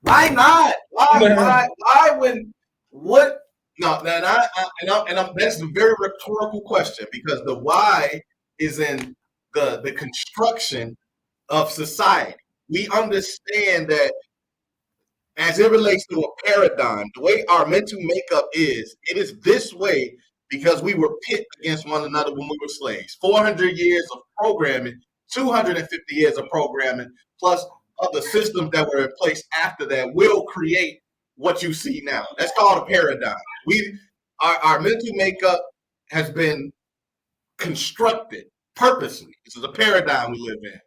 Why not? Why when what? No, that's a very rhetorical question because the why is in the construction of society. We understand that as it relates to a paradigm, the way our mental makeup is, it is this way because we were pit against one another when we were slaves. 400 years of programming, 250 years of programming, plus other systems that were in place after that will create what you see now. That's called a paradigm. Our mental makeup has been constructed purposely. This is a paradigm we live in.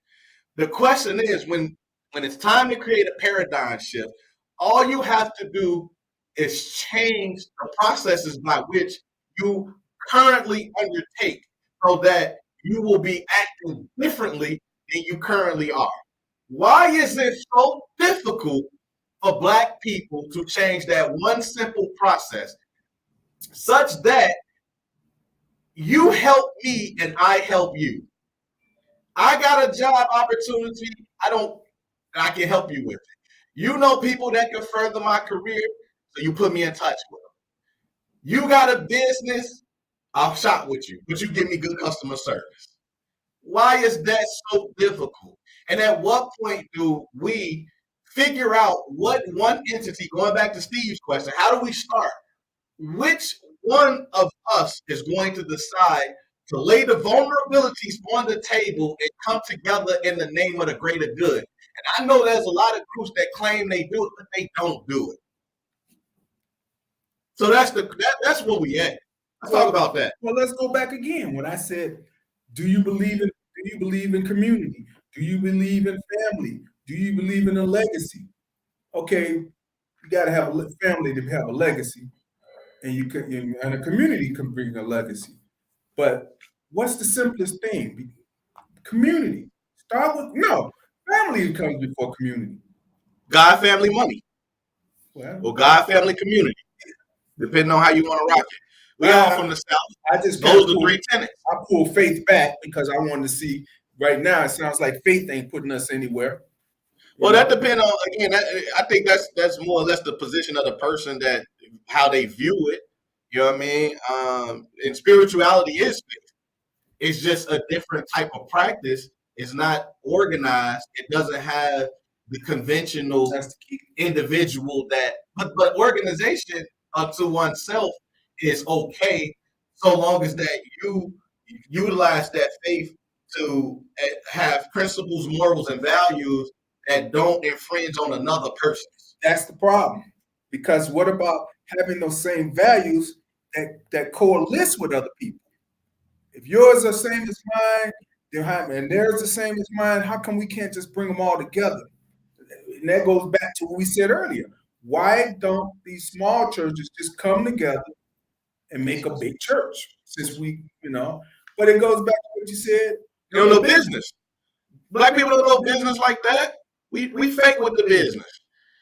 The question is when it's time to create a paradigm shift, all you have to do is change the processes by which you currently undertake so that you will be acting differently than you currently are. Why is it so difficult for Black people to change that one simple process such that you help me and I help you? I got a job opportunity. I can help you with it. You know people that can further my career, so you put me in touch with them. You got a business, I'll shop with you, but you give me good customer service. Why is that so difficult? And at what point do we figure out what one entity, going back to Steve's question, how do we start? Which one of us is going to decide to lay the vulnerabilities on the table and come together in the name of the greater good? And I know there's a lot of groups that claim they do it, but they don't do it. So that's where we at. Let's talk about that. Well, let's go back again. When I said, do you believe in community? Do you believe in family? Do you believe in a legacy? Okay, you got to have a family to have a legacy, and a community can bring a legacy. But what's the simplest thing? Community. Family comes before community. God, family, money. Or God, family, community. Depending on how you want to rock it. We all from the South. Those are three tenets. I pull faith back because I wanted to see. Right now, it sounds like faith ain't putting us anywhere. Well, that depends on, again, I think that's more or less the position of the person, that how they view it. You know what I mean? And spirituality is faith. It's just a different type of practice. It's not organized. It doesn't have the conventional individual but organization unto oneself is okay so long as that you utilize that faith to have principles, morals, and values that don't infringe on another person. That's the problem. Because what about having those same values that coalesce with other people? If yours are the same as mine, and theirs the same as mine, how come we can't just bring them all together? And that goes back to what we said earlier. Why don't these small churches just come together and make a big church? Since but it goes back to what you said. They don't know business. Black people don't know business like that. We fake with the business.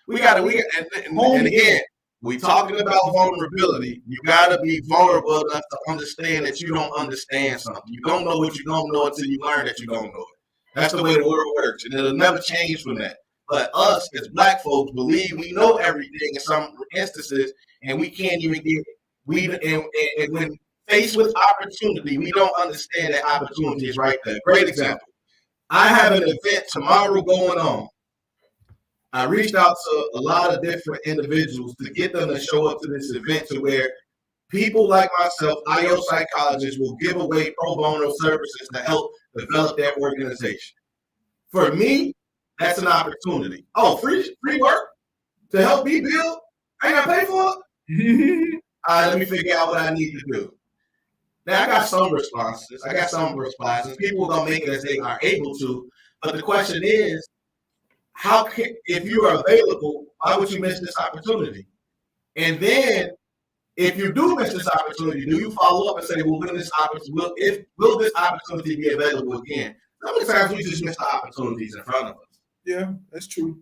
And again, we talking about vulnerability. You gotta be vulnerable enough to understand that you don't understand something. You don't know what you don't know until you learn that you don't know it. That's the way the world works, and it'll never change from that. But us as Black folks believe we know everything in some instances, and we can't even get it. And when faced with opportunity, we don't understand that opportunity is right there. Great example. I have an event tomorrow going on. I reached out to a lot of different individuals to get them to show up to this event to where people like myself, IO psychologists, will give away pro bono services to help develop their organization. For me, that's an opportunity. Oh, free work to help me build? I ain't gotta pay for it? All right, let me figure out what I need to do. Now, I got some responses. People are gonna make it as they are able to. But the question is, if you are available, why would you miss this opportunity? And then, if you do miss this opportunity, do you follow up and say, well, will this opportunity be available again? How many times we just miss the opportunities in front of us? Yeah, that's true.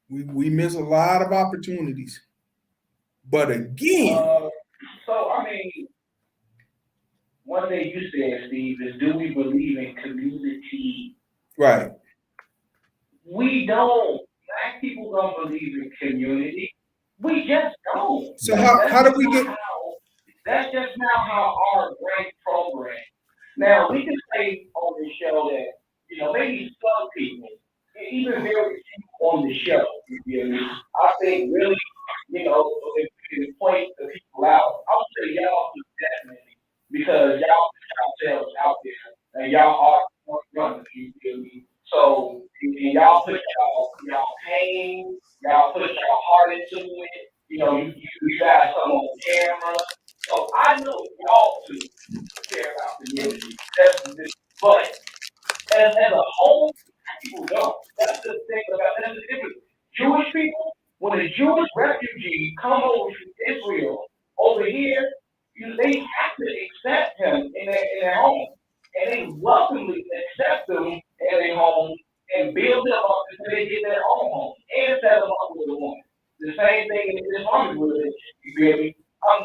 We miss a lot of opportunities. But again, one thing you said, Steve, is do we believe in community? Right. We don't. black people don't believe in community. We just don't. So how do we get? That's just not how our great program. Now we can say on the show that maybe some people, even very few on the show, you feel me? I think really, if we can point the people out, I would say y'all do definitely because y'all put yourselves out there and y'all are front runners, you feel me? So and y'all put y'all pain, y'all put your heart into it. You got some on camera. So I know y'all do care about the community. But as a whole, people don't. That's the thing that's the difference. Jewish people, when a Jewish refugee come over to Israel over here, they have to accept him in their home. And they welcomely accept them in their home and build them up until they get their own home and set them up with a woman. The same thing in the Islamic religion. You feel me?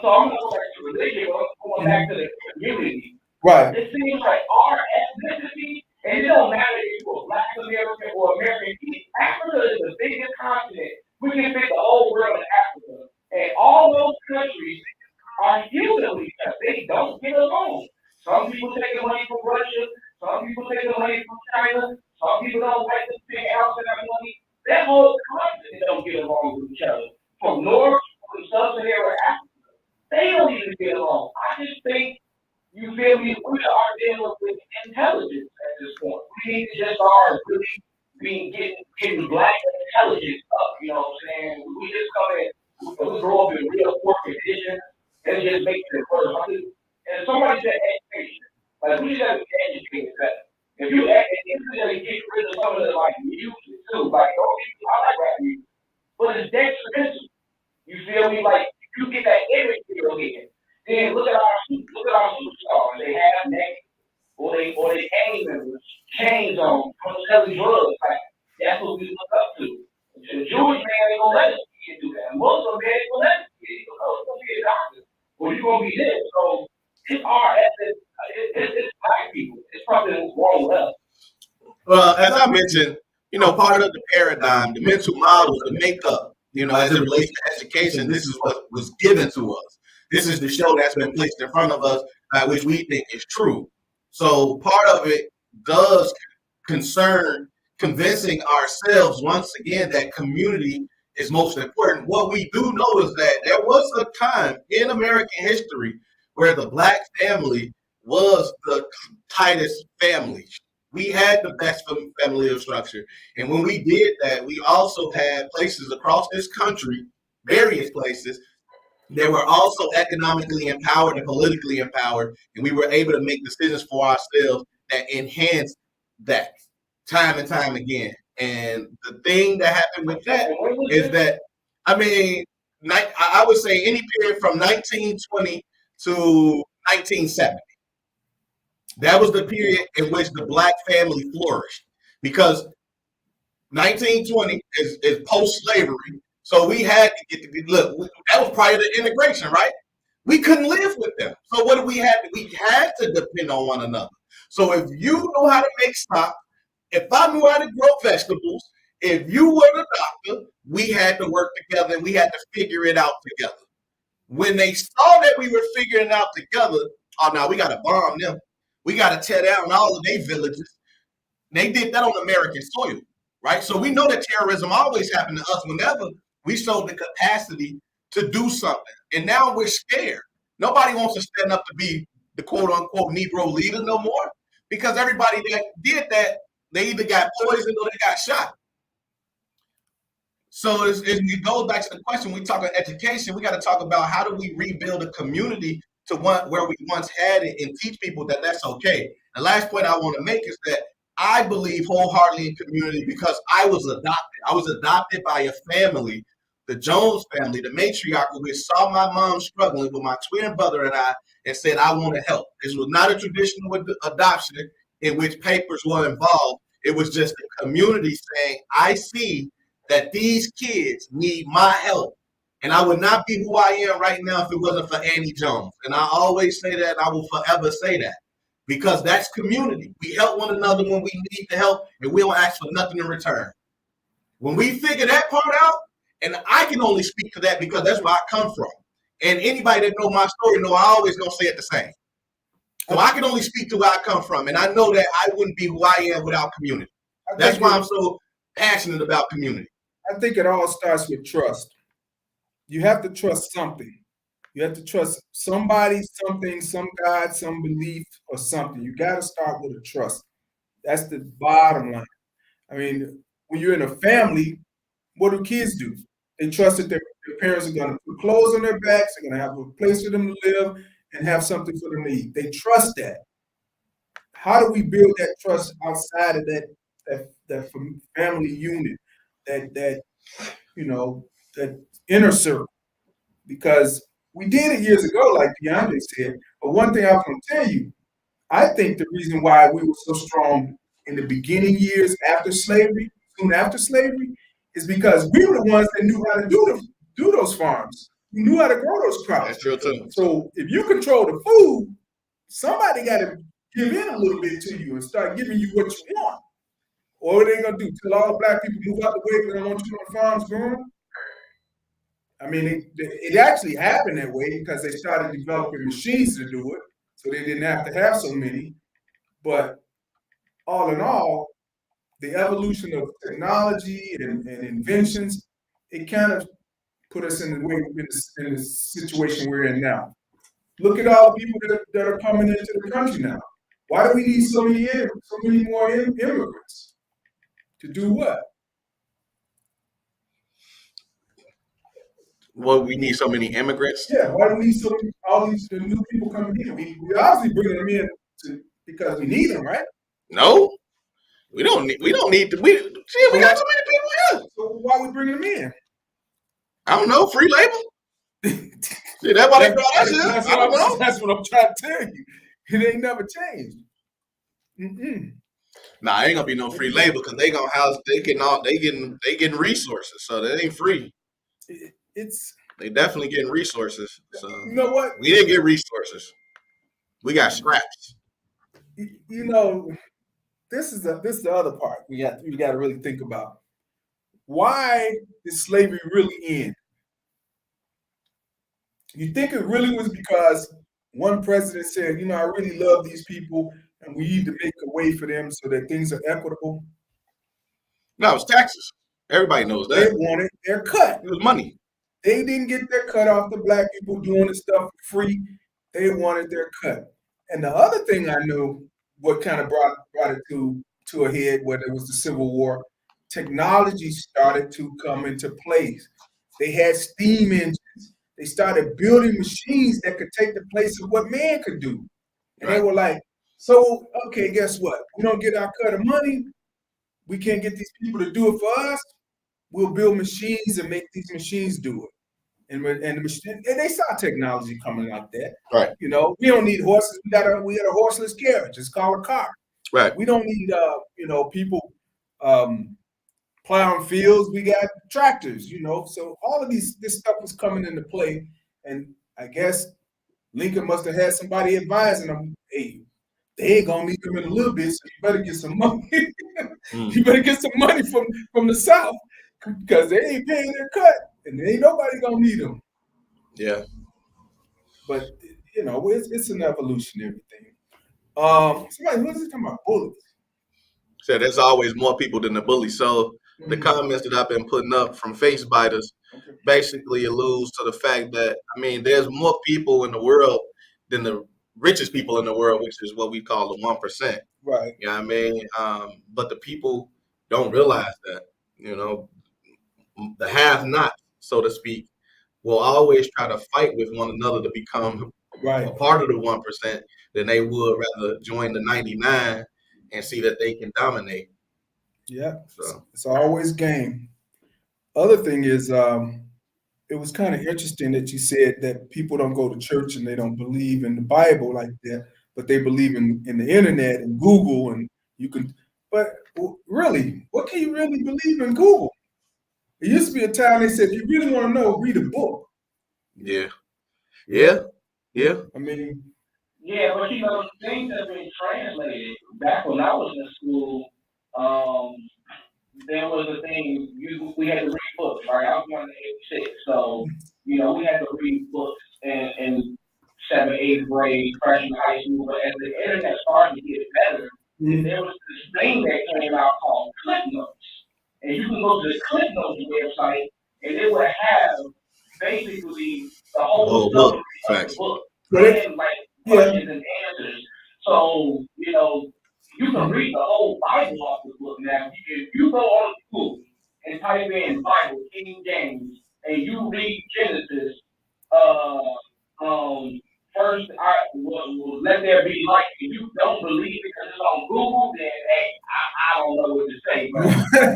So I'm not going back to religion, but I'm going back to the community. Right. It seems like our ethnicity, and it don't matter if you're a Black American or American, Africa is the biggest continent. We can fit the whole world in Africa. And all those countries are usually they don't get along. Some people take the money from Russia, some people take the money from China, some people don't like to pay outside that money. That whole continent don't get along with each other. From North to Sub-Saharan Africa, they don't even get along. I just think you feel me? We are dealing with intelligence at this point. We need to just start really getting black intelligence up. You know what I'm saying? We just come in, we grow up in real poor conditions, and it just makes it worse. And somebody said education. Like we just have to be educated better. If you get rid of some of the like music too, like I like rap music, but it's detrimental. You feel me? Like if you get that image again. Then look at our superstars. They have names, or they gang members, chains on from selling drugs. Like that's what we look up to. The Jewish man ain't gonna let us do that. Muslim man ain't gonna let us do it. You're gonna be a doctor, or you're gonna be this. So it's our ethic. It's black people. It's something that's wrong with us. Well, as I mentioned, part of the paradigm, the mental model, the makeup, as it relates to education, this is what was given to us. This is the show that's been placed in front of us, which we think is true. So part of it does concern convincing ourselves once again that community is most important. What we do know is that there was a time in American history where the Black family was the tightest family. We had the best family structure. And when we did that, we also had places across this country, various places, they were also economically empowered and politically empowered, and we were able to make decisions for ourselves that enhanced that time and time again. And the thing that happened with that is that, I would say any period from 1920 to 1970. That was the period in which the Black family flourished, because 1920 is post-slavery. So we had to get to look. That was prior to integration, right? We couldn't live with them. So what did we have? We had to depend on one another. So if you know how to make stock, if I knew how to grow vegetables, if you were the doctor, we had to work together and we had to figure it out together. When they saw that we were figuring it out together, oh no, we got to bomb them. We got to tear down all of their villages. They did that on American soil, right? So we know that terrorism always happened to us whenever we showed the capacity to do something. And now we're scared. Nobody wants to stand up to be the quote unquote Negro leader no more, because everybody that did that, they either got poisoned or they got shot. So it goes back to the question, we talk about education, we got to talk about how do we rebuild a community to where we once had it and teach people that that's okay. The last point I want to make is that I believe wholeheartedly in community because I was adopted. I was adopted by a family, the Jones family, the matriarch, which saw my mom struggling with my twin brother and I, and said, I want to help. This was not a traditional adoption in which papers were involved. It was just a community saying, I see that these kids need my help. And I would not be who I am right now if it wasn't for Annie Jones. And I always say that, and I will forever say that. Because that's community. We help one another when we need the help, and we don't ask for nothing in return. When we figure that part out, and I can only speak to that because that's where I come from. And anybody that know my story know I always gonna say it the same. So I can only speak to where I come from, and I know that I wouldn't be who I am without community. That's why I'm so passionate about community. I think it all starts with trust. You have to trust something. You have to trust somebody, something, some God, some belief, or something. You got to start with a trust. That's the bottom line. I mean, when you're in a family, what do kids do? They trust that their parents are going to put clothes on their backs, they're going to have a place for them to live, and have something for them to eat. They trust that. How do we build that trust outside of that family unit, that inner circle? Because we did it years ago, like DeAndre said. But one thing I was going to tell you, I think the reason why we were so strong in the beginning years after slavery, soon after slavery, is because we were the ones that knew how to do those farms. We knew how to grow those crops. That's true too. So if you control the food, somebody got to give in a little bit to you and start giving you what you want. Or what are they going to do? Tell all the black people move out the way because they don't want you on farms growing? I mean, it actually happened that way because they started developing machines to do it, so they didn't have to have so many. But all in all, the evolution of technology and inventions, it kind of put us in the situation we're in now. Look at all the people that are coming into the country now. Why do we need so many more immigrants? To do what? Well, we need so many immigrants. Yeah, why do we need all these new people coming in? We obviously bringing them in because we need them, right? No, we don't need. We don't need to. We got so many people here. So why are we bringing them in? I don't know. Free labor. See, that's why they brought us here. I don't know. That's what I'm trying to tell you. It ain't never changed. Nah, ain't gonna be no free labor because they gonna house. They getting resources, so that ain't free. They definitely getting resources. So you know what? We didn't get resources. We got scraps. You know, this is the other part we got to really think about. Why did slavery really end? You think it really was because one president said, I really love these people and we need to make a way for them so that things are equitable? No, it's taxes. Everybody knows that. They wanted their cut. It was money. They didn't get their cut off the black people doing the stuff for free. They wanted their cut. And the other thing I know, what kind of brought it to a head, whether it was the Civil War, technology started to come into place. They had steam engines. They started building machines that could take the place of what man could do. And They were like, so, okay, guess what? We don't get our cut of money. We can't get these people to do it for us. We'll build machines and make these machines do it. And they saw technology coming like that. Right. We don't need horses. We got a horseless carriage. It's called a car. Right. We don't need people plowing fields. We got tractors. So all of this stuff was coming into play, and I guess Lincoln must have had somebody advising them. Hey, they ain't gonna need them in a little bit, so you better get some money. You better get some money from the South because they ain't paying their cut, and ain't nobody gonna need them. Yeah. But it's an evolutionary thing. Somebody was talking about bullies. So there's always more people than the bullies. So the comments that I've been putting up from face biters basically alludes to the fact that there's more people in the world than the richest people in the world, which is what we call the 1%. Right. You know what I mean? But the people don't realize that, the have-not, so to speak, will always try to fight with one another to become a part of the 1%, than they would rather join the 99 and see that they can dominate. Yeah. So it's always game. Other thing is, it was kind of interesting that you said that people don't go to church and they don't believe in the Bible like that, but they believe in the internet and Google, and you can. But really, what can you really believe in Google? It used to be a time they said, if you really want to know, read a book. Yeah. I mean. Yeah, but things have been translated. Back when I was in school, there was a thing, you grade, freshman high school, but as the internet started to get better, there was this thing that came out called Clip Notes. And you can go to the Clip Notes website, and it would have basically the whole book. summary of Facts. the book. Right. And like questions and answers. So, you know, you can read the whole Bible off the book now. If you go on Google and type in Bible, King James, and you read Genesis, first, will let there be light. If you don't believe it because it's on Google, then hey, I don't know what to say. But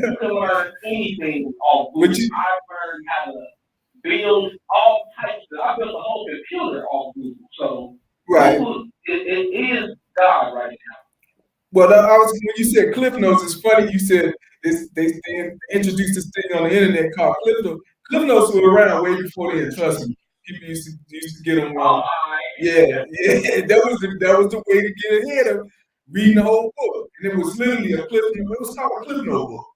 you can learn anything off Google. I've learned how to build all types of. I built a whole computer off Google. So Right. Google it is God right now. Well, when you said Cliff Notes, it's funny you said they introduced this thing on the internet called Cliff Notes. Cliff Notes were around way before then, trust me. People used to get them. Yeah. That was the way to get ahead of reading the whole book. And it was literally a Cliff Note. It was called a Cliff Note book.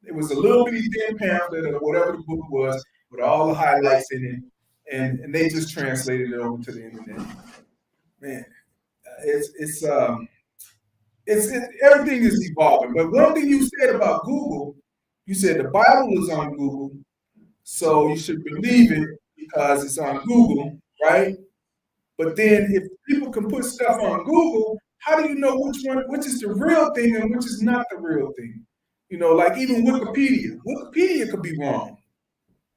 It was a little bitty thin pamphlet or whatever the book was with all the highlights in it, and they just translated it over to the internet. Man, it's everything is evolving. But one thing you said about Google, you said the Bible is on Google, so you should believe it because it's on Google, right? But then if people can put stuff on Google, how do you know which is the real thing and which is not the real thing? You know, like even Wikipedia. Wikipedia could be wrong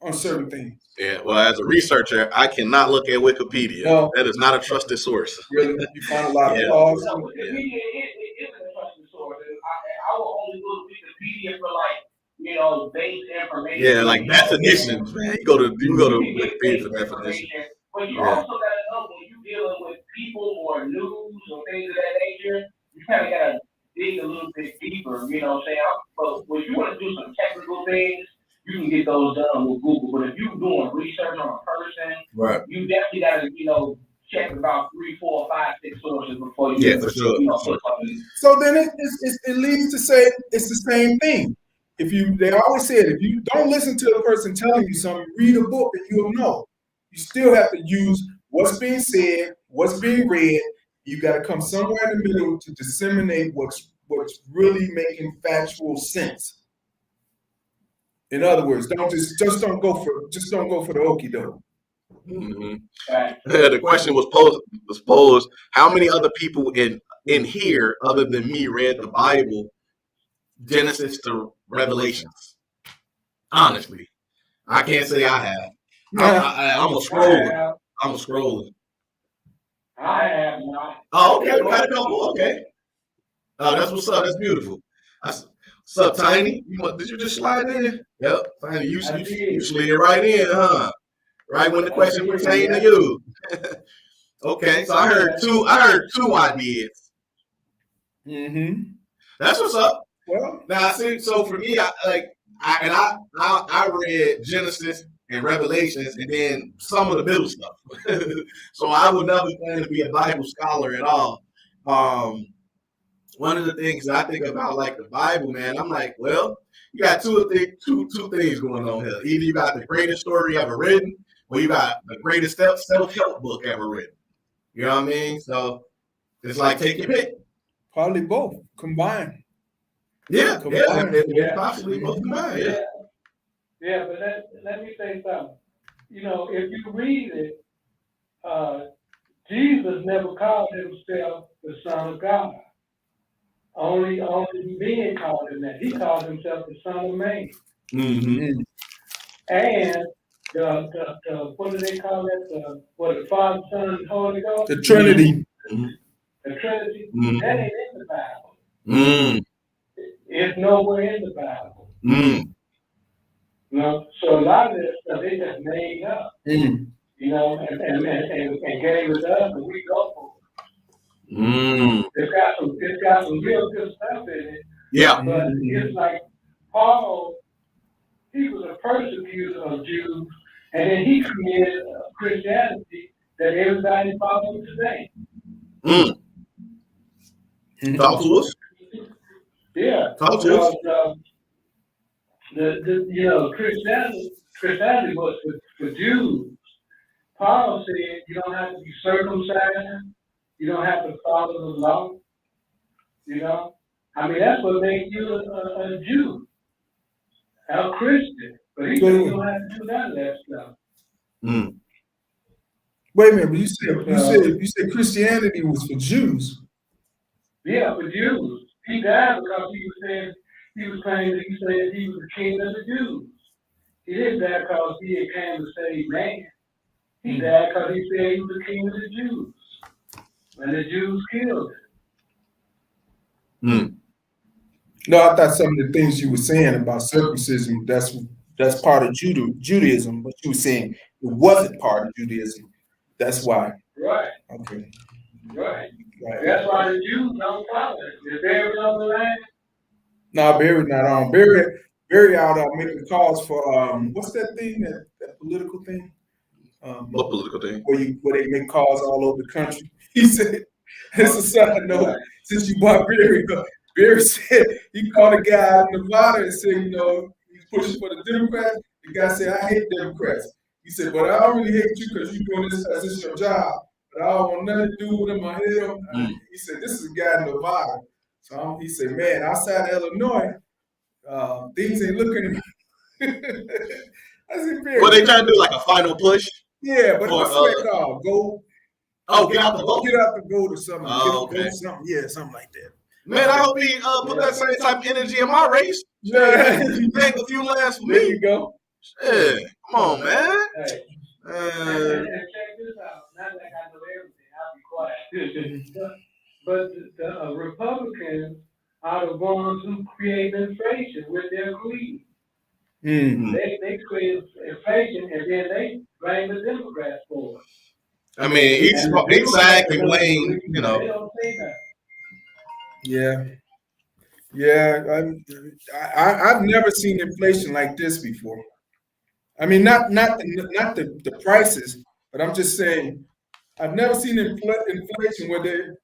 on certain things. Yeah, well, as a researcher, I cannot look at Wikipedia. No. That is not a trusted source. Really, you find a lot of flaws. Wikipedia is a trusted source, and I will only look Wikipedia for like base information. Yeah, like definitions, man. You go to Wikipedia for definitions. But you also gotta know when you're dealing with people or news or things of that nature, you kind of gotta dig a little bit deeper. You know what I'm saying? But when you want to do some technical things, you can get those done with Google. But if you're doing research on a person, right, you definitely gotta check about 3, 4, 5, 6 sources before you for sure. put something. So then it leads to say it's the same thing. They always said if you don't listen to a person telling you something, read a book and you'll know. You still have to use what's being said, what's being read. You got to come somewhere in the middle to disseminate what's really making factual sense. In other words, don't go for the okie doke. Mm-hmm. The question was posed: how many other people in here other than me read the Bible, Genesis to Revelations? Honestly, I can't say I have. I'm a scrolling. I have not. Oh, okay, we got a couple. Okay. Oh, that's what's up. That's beautiful. What's up, Tiny? Did you just slide in? Yep, Tiny. You slid right in, huh? Right when the question pertained to you. Okay, so I heard two ideas. Mm-hmm. That's what's up. Well, now see, so for me, I read Genesis and Revelations, and then some of the middle stuff. So I would never plan to be a Bible scholar at all. One of the things that I think about, like the Bible, man, I'm like, well, you got two things going on here. Either you got the greatest story ever written, or you got the greatest self-help book ever written. You know what I mean? So it's like take your pick. Probably both combined. Yeah, possibly both combined. Yeah, but let me say something. If you read it, Jesus never called himself the Son of God. Only being called him that. He called himself the Son of Man. Mm-hmm. And the what do they call that? The Father, Son, and Holy Ghost? The Trinity. Mm-hmm. The Trinity. Mm-hmm. That ain't in the Bible. Mm-hmm. It's nowhere in the Bible. Mm-hmm. So a lot of this stuff they just made up. Mm-hmm. And gave it up, and we go for it. Mm. It's got some real good stuff in it. Yeah. But it's like Paul, he was a persecutor of Jews, and then he created a Christianity that everybody follows today. Mm. Talk to us. Yeah. Talk to us. Christianity was for Jews. Paul said you don't have to be circumcised, You don't have to follow the law. You know, I mean, that's what makes you a Jew, a Christian. But he said you don't have to do none of that stuff. Mm. Wait a minute, but you said Christianity was for Jews. Yeah, for Jews. He died because he was claiming that he said he was the king of the Jews. He didn't die because he had came to save man. He died because he said he was the king of the Jews. And the Jews killed him. Mm. No, I thought some of the things you were saying about circumcision, that's part of Judaism, but you were saying it wasn't part of Judaism. That's why. Right, Okay. right. Right. That's why the Jews don't follow it. They're buried on the land. No, Barry not on. Barry out making calls for what's that thing, that political thing? What political thing? Where they make calls all over the country. He said, it's a side note, since you brought Barry up. Barry said he called a guy in Nevada and said, he's pushing for the Democrats. The guy said, I hate Democrats. He said, but I don't really hate you because you're doing this as it's your job. But I don't want nothing to do with him or him. He said, this is a guy in Nevada. So he said, man, outside of Illinois, things ain't looking. I said, Barry, Well, they trying to do like a final push. yeah, but what's that called? Go. Get out the vote. Get out the vote or something. Okay. Something. Yeah, something like that. Man, I hope he put that same type of energy in my race. Yeah. Take a few lands for There me. you go. Yeah, come on, man. Hey, and check this out. Not like I know everything. I'll be quiet. But the Republicans are the ones who create inflation with their greed. Mm. They create inflation and then they blame the Democrats for it. I mean, each side can blame, They don't say that. Yeah. I've never seen inflation like this before. I mean, not the prices, but I'm just saying I've never seen inflation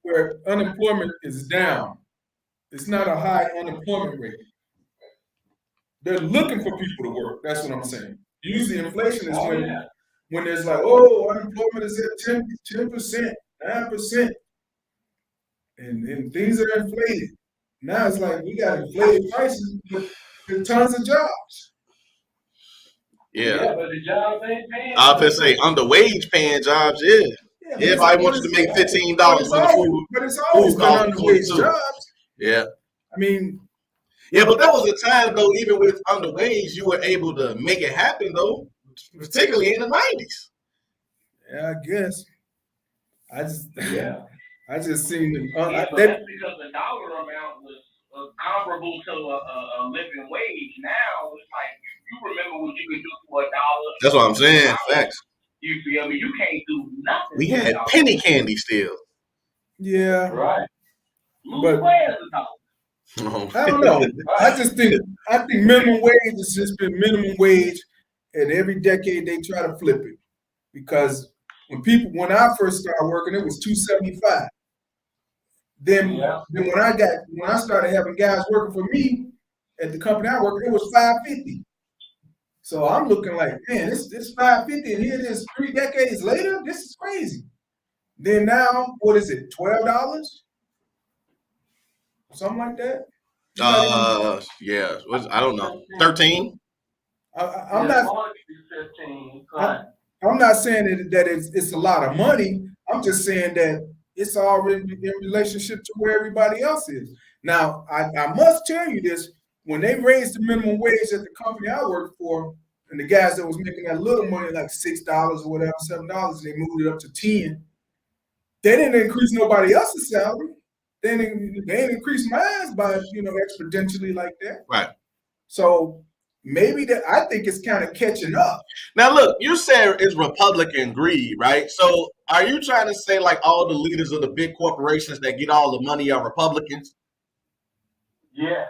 where unemployment is down. It's not a high unemployment rate. They're looking for people to work. That's what I'm saying. Usually inflation is when there's like, unemployment is at 10%, 9%, and things are inflated. Now it's like we got inflated prices with tons of jobs. Yeah, but the jobs ain't paying. I was gonna say underwage paying jobs. Yeah, everybody wants you to make $15 for the food. But it's always been underwage jobs. Yeah. I mean, yeah, but there was a time though, even with underwage, you were able to make it happen though, particularly in the 90s. Yeah, I guess. I just seen them. But that's because the dollar amount was comparable to a living wage. Now it's like you remember what you could do for $1. That's what I'm saying. Facts. You feel me? You can't do nothing. We had penny candy still. Yeah. Right. But where's the dollar? I don't know. I think minimum wage has just been minimum wage, and every decade they try to flip it. Because when I first started working, it was $2.75. Then when I started having guys working for me at the company I work, it was $5.50. So I'm looking like, man, it's $5.50, and here it is 3 decades later. This is crazy. Then now, what is it? $12? Something like that. Yeah. I don't know. 13. I'm not saying that it's a lot of money. I'm just saying that it's already in relationship to where everybody else is. Now, I must tell you this: when they raised the minimum wage at the company I worked for, and the guys that was making that little money, like $6 or whatever, $7, they moved it up to $10. They didn't increase nobody else's salary. They didn't increase mine by exponentially like that. Right. So maybe I think it's kind of catching up. Now look, you said it's Republican greed, right? So are you trying to say like all the leaders of the big corporations that get all the money are Republicans? Yes.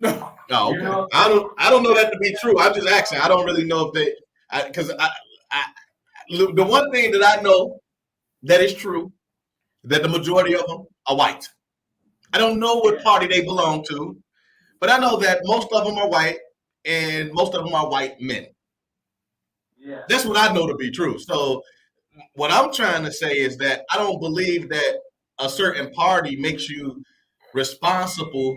Oh, okay. I don't know that to be true. I'm just asking. I don't really know if because the one thing that I know that is true, that the majority of them are white. I don't know what party they belong to, but I know that most of them are white and most of them are white men. Yeah. That's what I know to be true. So what I'm trying to say is that I don't believe that a certain party makes you responsible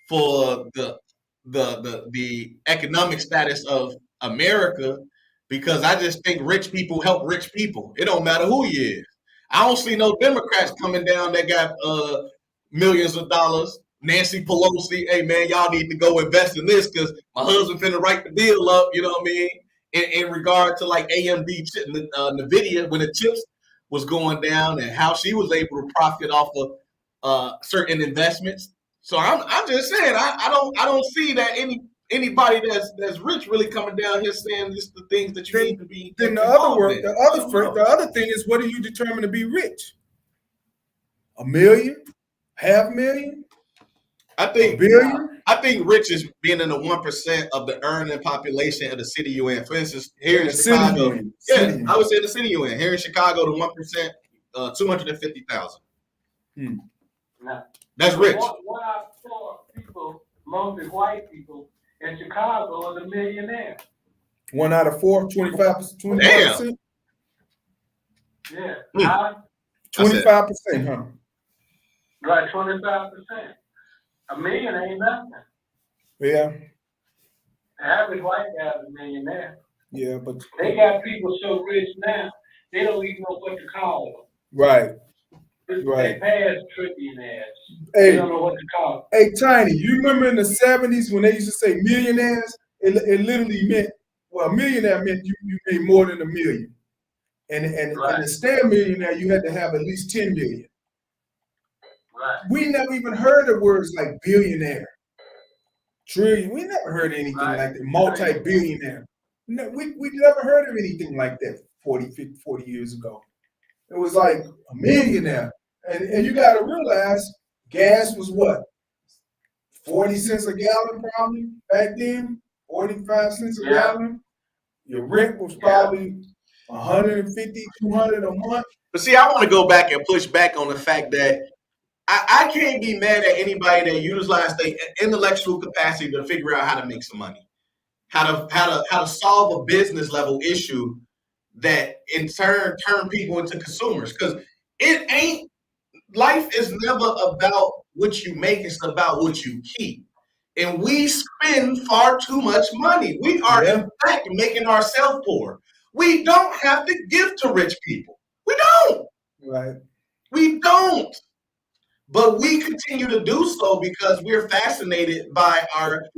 for the economic status of America, because I just think rich people help rich people. It don't matter who you is. I don't see no Democrats coming down that got millions of dollars. Nancy Pelosi, hey man, y'all need to go invest in this because my husband finna write the bill up. You know what I mean? In regard to like AMD, Nvidia, when the chips was going down and how she was able to profit off of certain investments. So I'm just saying I don't see that anybody that's rich really coming down here saying this the things that you need to be. Then the other thing is, what do you determine to be rich? $1 million, $500,000, $1 billion? I think rich is being in the 1% of the earning population of the city you in. For instance, here in Chicago, I would say the city you in. Here in Chicago, the 1%, 250,000. That's rich. One out of 4 people, mostly white people in Chicago, is a millionaire. 1 out of 4, 25%. Damn. Yeah. 25%, huh? Right, 25%. $1 million ain't nothing. Yeah, The average white guy is a millionaire. yeah, but They got people so rich now, they don't even know what to call right. them. Right. They pass trillionaires. Hey, They don't know what to call hey, Tiny, you remember in the 70s when they used to say millionaires? It literally meant, well, a millionaire meant you made more than $1 million. And to stay a millionaire, you had to have at least 10 million. Right. We never even heard of words like billionaire, trillion. We never heard anything like that. Multi-billionaire. No, we never heard of anything like that 40 years ago. It was like a millionaire. And you got to realize gas was what? 40 cents a gallon probably back then, 45 cents a gallon. Your rent was probably 150, 200 a month. But see, I want to go back and push back on the fact that I can't be mad at anybody that utilizes their intellectual capacity to figure out how to make some money, how to solve a business level issue that in turn people into consumers. Because it ain't, life is never about what you make, it's about what you keep. And we spend far too much money. We are in fact making ourselves poor. We don't have to give to rich people. We don't. Right. We don't. But we continue to do so because we're fascinated by our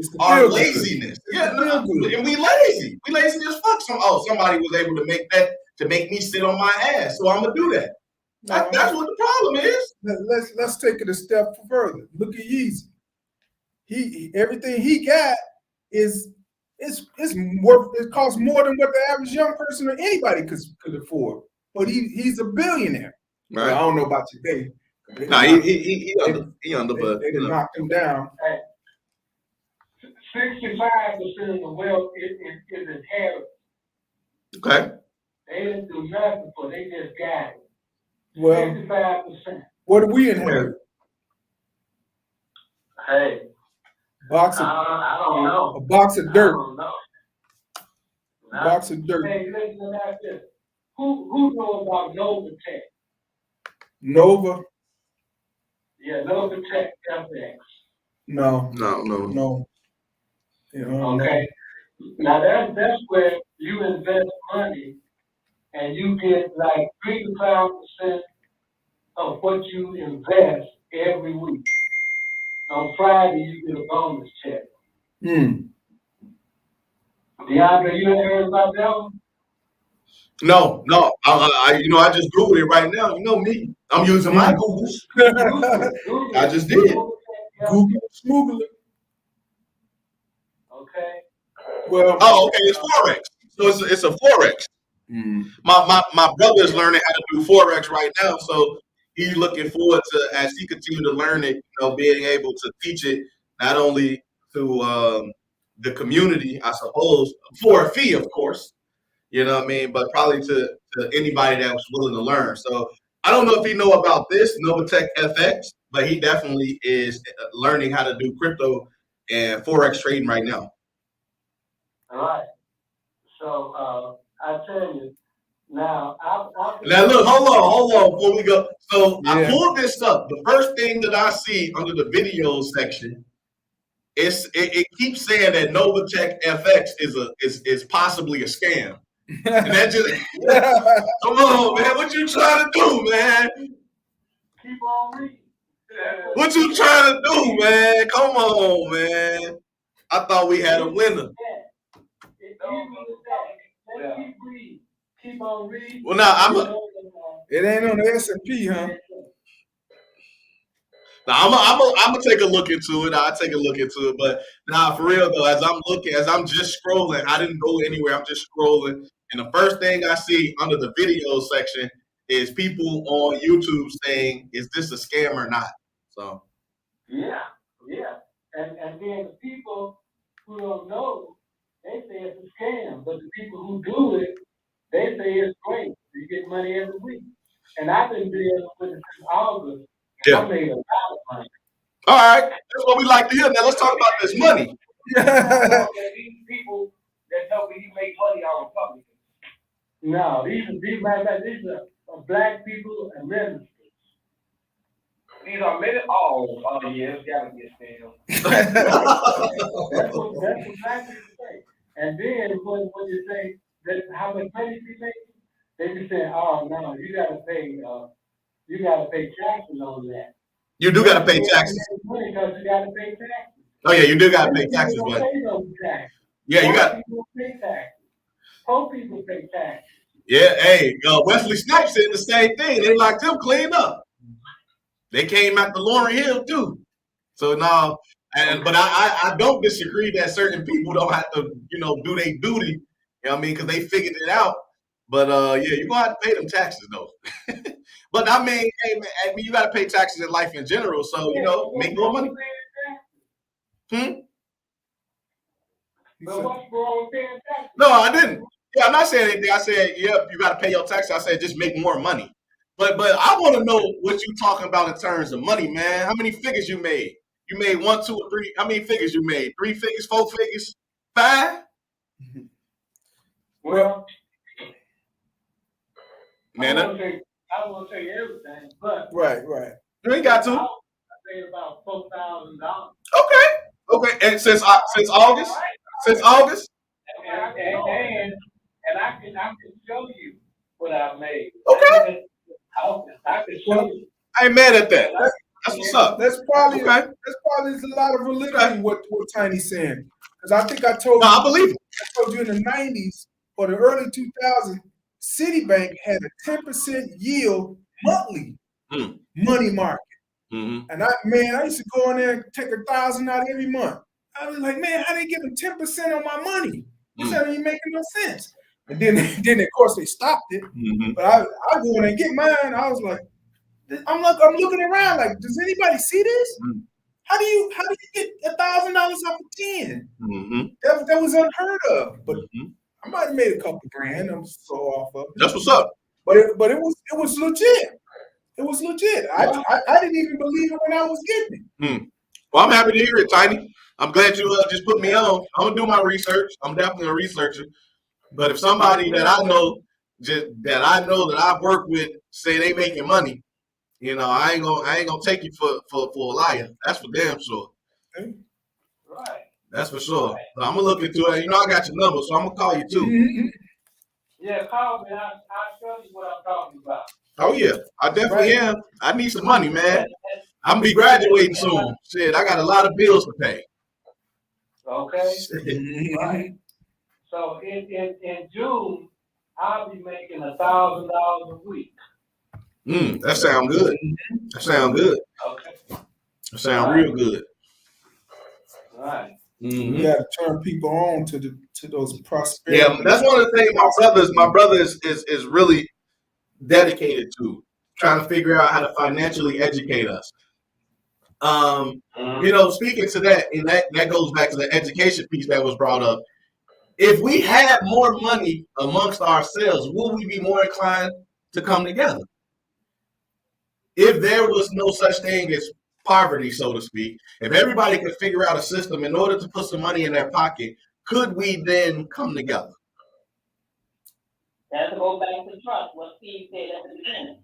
laziness. Yeah, no, and we lazy. We lazy as fuck. Somebody was able to make that to make me sit on my ass, so I'm gonna do that. That's what the problem is. Let's take it a step further. Look at Yeezy. He everything he got is worth. It costs more than what the average young person or anybody could afford. But he's a billionaire. Right. Well, I don't know about today. No, he under, but they knocked him down. 65% of the wealth is inherited. Okay. They didn't do nothing for it. They just got it. Well, 65%. what do we inherit? Hey, I don't know. A box of dirt. I don't know. A box of dirt. Hey, listen at this. Who knows about Novatech? Nova? Yeah, Novatech FX. No. Okay. Now that's where you invest money and you get like 3 to 5% of what you invest every week. On Friday, you get a bonus check. DeAndre, you ever heard about that one? No. I just Googled it right now. You know me. I'm using my Googles. Google. I just did. Google it. Okay. Well. Oh, okay. It's Forex. So it's a Forex. My brother is learning how to do Forex right now, so he's looking forward to, as he continues to learn it, being able to teach it not only to the community, I suppose, for a fee, of course, you know what I mean, but probably to anybody that was willing to learn. So I don't know if he know about this Novatech FX, but he definitely is learning how to do crypto and Forex trading right now. All right. So I tell you, Now, Now look, hold on before we go. So I Yeah. pulled this up. The first thing that I see under the video section it keeps saying that Novatech FX is possibly a scam. And that just come on, man. What you trying to do, man? keep on reading. What you trying to do, man? Come on, man. I thought we had a winner. Let's keep reading. Keep on reading. Well, now It ain't on the S&P, huh? I'm gonna take a look into it. I'll take a look into it. But nah, for real though, as I'm just scrolling, I didn't go anywhere. I'm just scrolling, and the first thing I see under the video section is people on YouTube saying, "Is this a scam or not?" So Yeah. And then the people who don't know, they say it's a scam. But the people who do it, they say it's great. You get money every week. And I've been dealing with it since August. Yeah. I made a lot of money. all right, that's what we like to hear. Now let's talk about this money. These people that tell me he make money are Republicans. No, these are black people and ministers. These are many. Oh yeah, it's gotta be a scam. That's what black people say. And then when you say that how much money you make, they be saying, "Oh no, you gotta pay taxes on that." You do gotta pay taxes. Money because you gotta pay taxes. Oh yeah, you do gotta pay taxes, People but don't pay no taxes. yeah, you got. White people pay taxes. Poor people pay taxes. Yeah, hey, Wesley Snipes said the same thing. They locked him clean up. They came after Lauryn Hill too. So now, but I don't disagree that certain people don't have to, do their duty. You know what I mean? Because they figured it out. But yeah, you're gonna have to pay them taxes though. But I mean, hey man, you gotta pay taxes in life in general. So make more money. But what's wrong with paying taxes? No, I didn't. Yeah, I'm not saying anything. I said, yep, you got to pay your taxes. I said, just make more money. But I want to know what you talking about in terms of money, man. How many figures you made? You made 1, 2, or 3. How many figures you made? 3 figures, 4 figures, 5? Well, Man, I won't tell you everything, but Right. you ain't got to. I paid about $4,000. Okay. And since August? Since August? And I can show you what I made. Okay. I can show you. I ain't mad at that. That's what's up. That's probably Okay. there's a lot of validity in what Tiny's saying. Because I think I told No, you I believe it. in the 90s or the early 2000s, Citibank had a 10% yield monthly money market. Mm-hmm. And I used to go in there and take $1,000 out every month. I was like, man, how they give them 10% on my money? This ain't making no sense. And then of course they stopped it. Mm-hmm. But I go in and get mine. I was like, I'm looking around like, does anybody see this? Mm-hmm. How do you get $1,000 off of 10? Mm-hmm. That was unheard of. But I might have made a couple grand. I'm so off of it. That's what's up. But it was legit. It was legit. I didn't even believe it when I was getting it. Well, I'm happy to hear it, Tiny. I'm glad you just put me on. I'm gonna do my research. I'm definitely a researcher. But if somebody that I know that I've worked with say they making money, I ain't gonna take you for a liar. That's for damn sure. Right. That's for sure. But I'm gonna look into it. I got your number, so I'm gonna call you too. Yeah, call me. I'll show you what I'm talking about. Oh yeah, I definitely am. I need some money, man. I'm gonna be graduating soon. Shit, I got a lot of bills to pay. Okay. Right. So in June, I'll be making $1,000 a week. That sound good. That sound good. Okay. That sound real good. Right. You got to turn people on to those prosperity. Yeah, that's one of the things my brother is really dedicated to, trying to figure out how to financially educate us. Speaking to that, and that goes back to the education piece that was brought up. If we had more money amongst ourselves, would we be more inclined to come together? If there was no such thing as poverty, so to speak, if everybody could figure out a system in order to put some money in their pocket, could we then come together? That's to go back to trust, what Steve said at the beginning.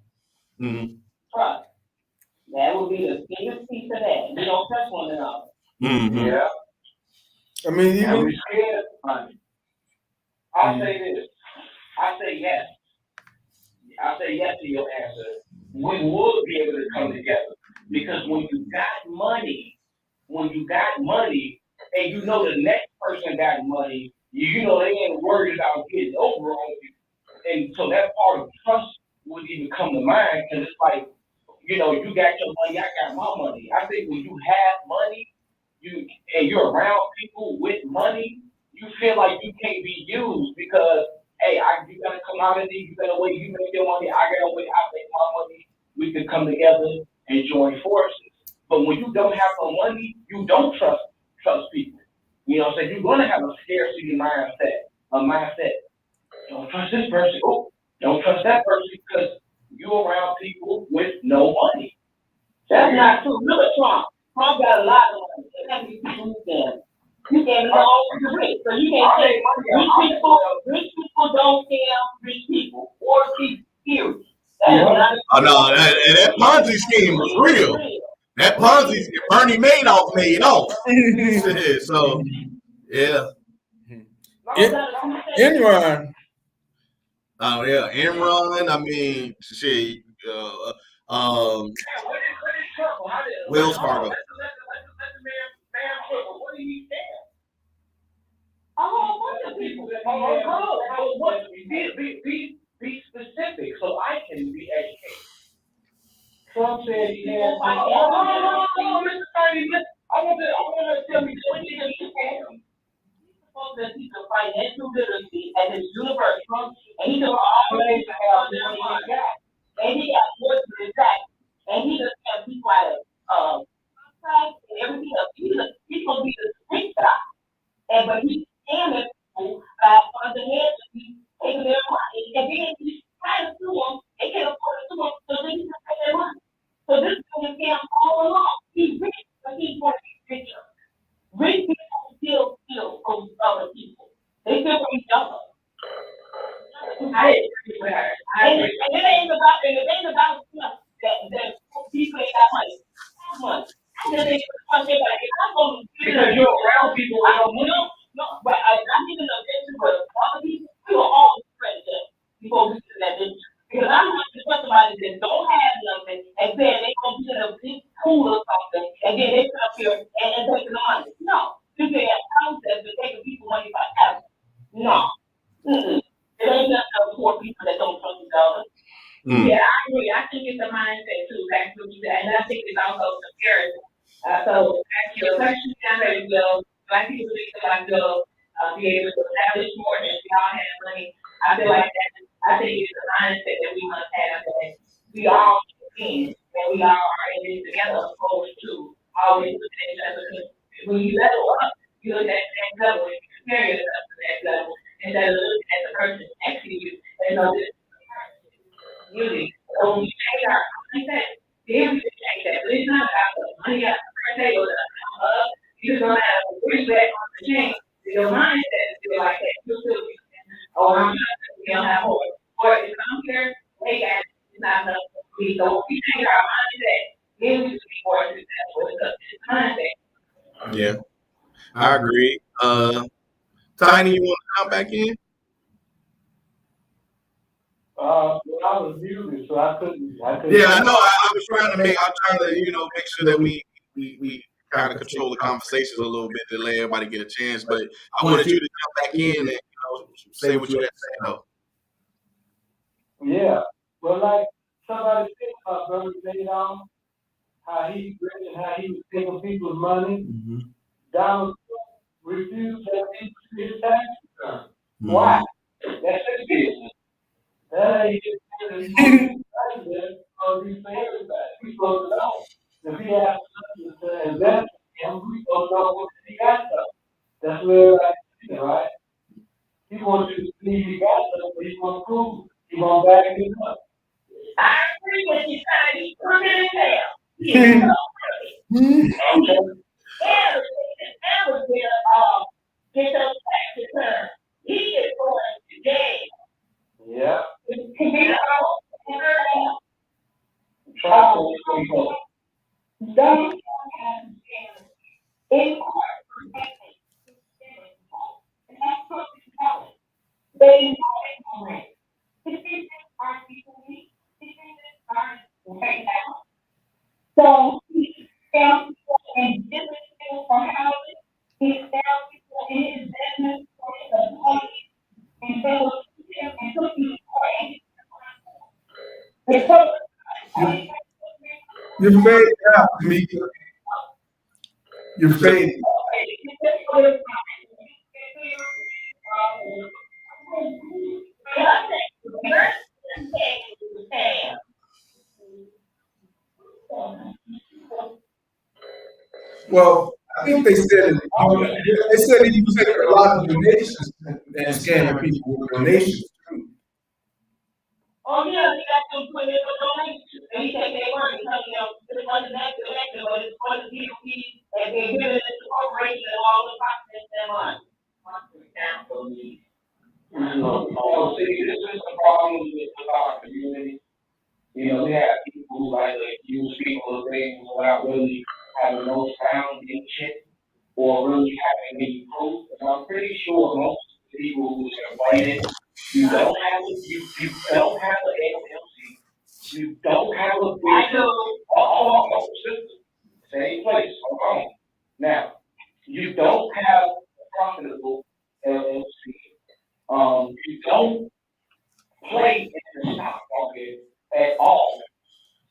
Mm-hmm. Trust. That would be the biggest piece of that. We don't trust one another. Mm-hmm. Yeah. I mean, And even we scared of money. I say this. I say yes. I say yes to your answer. We would be able to come together. Because when you got money, and you know the next person got money, you know they ain't worried about getting over on you. And so that part of trust would even come to mind because it's like, you know, you got your money, I got my money. I think when you have money, you're around people with money, you feel like you can't be used because you got a commodity, you got a way you make your money, I got a way I make my money. We can come together and join forces. But when you don't have no money, you don't trust people. You know what I'm saying? You're gonna have a scarcity mindset, don't trust this person. Oh, don't trust that person because you're around people with no money. That's not true. Look at Trump. Trump got a lot of money. And that means people who can. You can belong to the rich. So you can't say rich people don't scam rich people or people, period. Oh no, that Ponzi scheme was real. That Ponzi, Bernie Madoff made off. So, yeah. Enron. Oh yeah, Enron. I mean, shit. Wells Fargo. Let the man what did he stand? A whole bunch of people. Be specific so I can be educated. Trump said he had. I want to tell me what he did. that he's a financial literacy at his university, and he took all the way to have the money he got. And he got more than his tax. And he just have people out of contract and everything else. He's gonna be the street guy. But he's scamming people by the head to be taking their money. And then he's trying to sue them. They can't afford to sue them, so they can take their money. So this is gonna scam all along. He's rich, but he's going to be richer. Rich people still steal from other people. They steal from each other. I agree with her. And it ain't about stuff that people ain't got money. Have money. I just ain't gonna trust everybody. If I'm gonna because you're around people with no money. No, but I'm giving a venture, but other people, we will all be friends before we do that venture. Because I'm not to trust somebody that don't have nothing and say they gonna be in a big pool or something, and then they come up here and take the money. No. You say that concept of taking people money by having. No. It ain't just poor people that don't trust each other. Yeah, I agree. I think it's a mindset too, back to what you said, and I think it's also comparison. So back to your question, I know will black people need to be able to establish more than we all have money. I feel like that. I think it's a mindset that we must have that we all can, and we all are in this together, opposed to always looking at each other. When you level up, you look at that level, and you compare yourself to that level instead of looking at the person next to you and know this. Really. So when we change our mindset, then we can change that. But it's not about the money out per se or the you're gonna have to bring back on the change. Your mindset is still like that. You still I'm not we don't have more. Or if I'm here, hey guys, it's not enough for me. So if we change our mindset, then we should be more successful. It's mindset. Yeah, I agree. Tiny, you want to come back in? I was muted, so I couldn't. Yeah, I know. I was trying to make make sure that we kind of control the conversations a little bit to let everybody get a chance. But I wanted you to jump back in and say what you had to say, though. Yeah. Well, like somebody said about Bernie Madoff, how he was taking people's money. Mm-hmm. Donald Trump refused to have people see his tax return. Mm-hmm. Why? That's his business. That ain't his business. Because he's for everybody. We supposed to know. If he has something to invest in, we supposed to know what he got stuff. That's where everybody's right? He wants you to believe he got stuff, but he won't prove it. He won't back it up. I agree with you, Tiny. Come in and tell. Yeah. Ever get those tax returns. He is going to jail. You're fading out, Tamika. You're fading. Well, I think they said he was taking a lot of donations and scamming people with donations too. Oh, yeah, they got to put in for donations. They take their money, this money back to the but it's for the DOP, and they give it to the corporation and all the profits their money. See, this is the problem with our community. You know, we have people who like to use people of things without really having no foundation or really having any proof. And I'm pretty sure most of the people who's invited, you don't have you don't have an LLC, you don't have a business. Oh, sister, same place, alone. Now, you don't have a profitable LLC. You don't play in the stock market at all.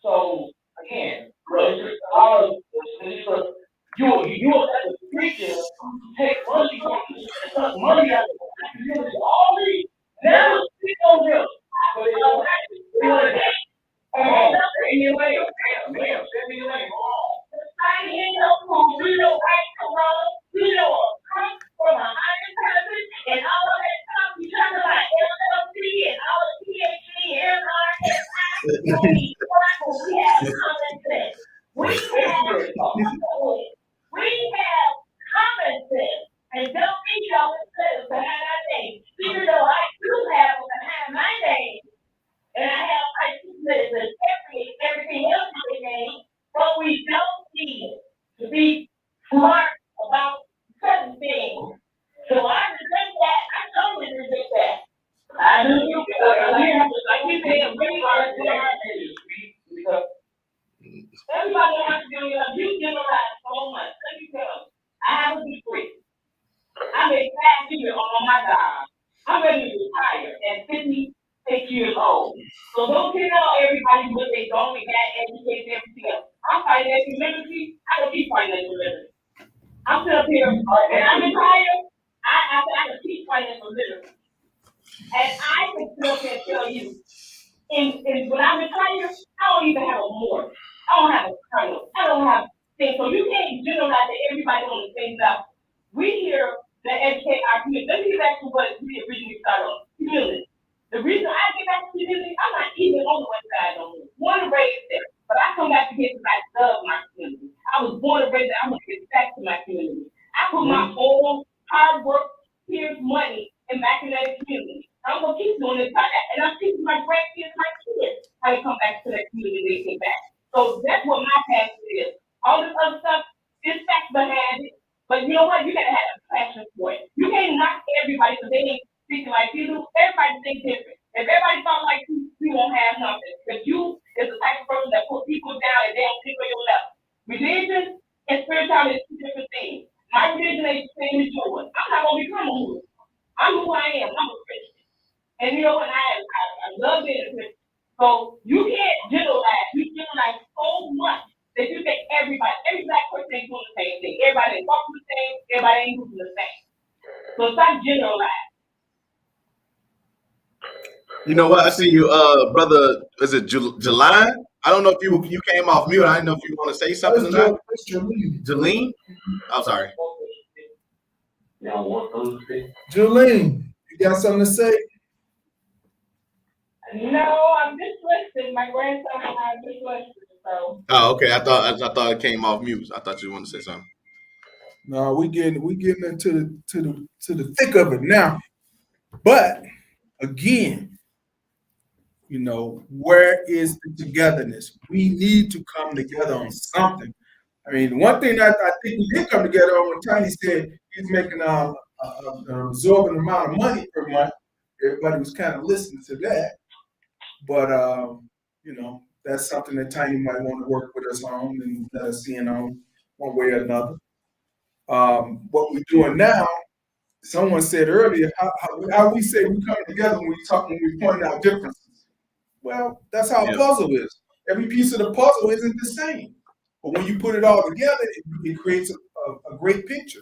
So again, there's just a lot of you as a preacher take money from money out of the community already. Now speak on them. But they don't have to do it. Come on, send me a lane, ma'am, send me a lane. I ain't no fool, we know right from wrong, we know a crunk from a higher person, and all of that stuff, you talking about LLC and all the PhD, MRSI, we have common sense. We have common sense, and don't be y'all sense behind our name, even though I do have it behind my name, and I have my citizen everything else in the name, but we don't need to be smart about certain things. So I resent that. I totally resent that. I do. We have to, like we say, everybody has to do it. You generalize so much. Let me tell you, I have a degree. I'm a class teacher on my job. I'm ready to retire at 56 years old. So don't tell everybody what they don't and got education and everything else. I'm financial literacy. I don't teach financial literacy. I'm still up here, and I'm retired. I can teach financial literacy. And I can still can tell you, in when I'm retired, I don't even have a mortgage. I don't have a title. I don't have things. So you can't generalize that everybody on the same level. We here to educate our community. Let me get back to what we originally started on, community. The reason I get back to community, I'm not even on the west side no more. Born and raised there. But I come back to get because I love my community. I was born and raised there. I'm going to get back to my community. I put my own hard work, tears, money, and back in that community. I'm going to keep doing this like that. And I'm teaching my grandkids, my kids, how to come back to that community they get back. So that's what my passion is. All this other stuff, there's facts behind it. But you know what? You got to have a passion for it. You can't knock everybody because they ain't speaking like you do. Everybody thinks different. If everybody thought like you won't have nothing. If you is the type of person that put people down and they don't think on your level. Religion and spirituality is two different things. My religion ain't the same as yours. I'm not gonna become a Muslim. I'm who I am. I'm a Christian. And you know what? I love being a Christian. So you can't generalize. You generalize so much that you think every black person ain't doing the same thing. Everybody ain't walking the same. Everybody ain't moving the same. So stop generalizing. You know what? I see you, brother. Is it Jelline? I don't know if you came off mute. I didn't know if you want to say something or not. Jelene? I'm sorry. Julene, you got something to say? No, I'm just listening. My grandson and I just listening. So. Oh, okay. I thought it came off mute. I thought you wanted to say something. No, we getting into the thick of it now. But again, you know, where is the togetherness? We need to come together on something. I mean, one thing that I think we did come together on when Tiny said he's making an absorbent amount of money per month. Everybody was kind of listening to that. But, you know, that's something that Tiny might want to work with us on and let us in on one way or another. What we're doing now, someone said earlier, how we say we come together when we point out differences. Well, that's how a puzzle is. Every piece of the puzzle isn't the same. But when you put it all together, it creates a great picture.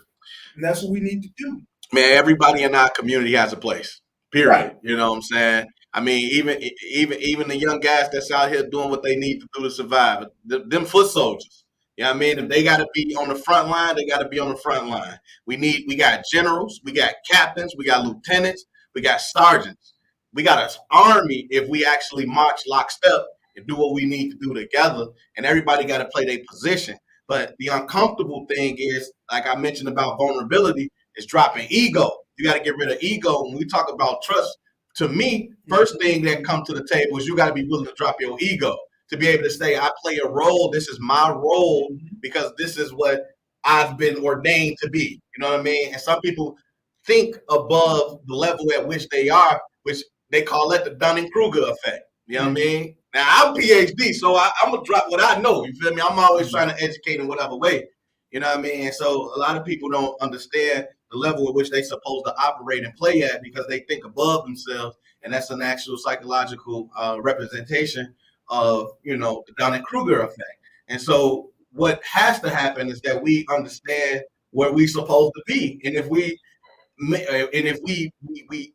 And that's what we need to do. Man, everybody in our community has a place. Period. Right. You know what I'm saying? I mean, even the young guys that's out here doing what they need to do to survive, them foot soldiers. You know what I mean? If they got to be on the front line, they got to be on the front line. We got generals, we got captains, we got lieutenants, we got sergeants. We got an army if we actually march lockstep and do what we need to do together. And everybody got to play their position. But the uncomfortable thing is, like I mentioned about vulnerability, is dropping ego. You got to get rid of ego. When we talk about trust, to me, first thing that comes to the table is you got to be willing to drop your ego to be able to say, I play a role. This is my role because this is what I've been ordained to be. You know what I mean? And some people think above the level at which they are, which they call it the Dunning-Kruger effect. You know what I mean? Now, I'm PhD, so I'm going to drop what I know. You feel me? I'm always trying to educate in whatever way. You know what I mean? And so a lot of people don't understand the level at which they're supposed to operate and play at because they think above themselves. And that's an actual psychological representation of, the Dunning-Kruger effect. And so what has to happen is that we understand where we're supposed to be. And if we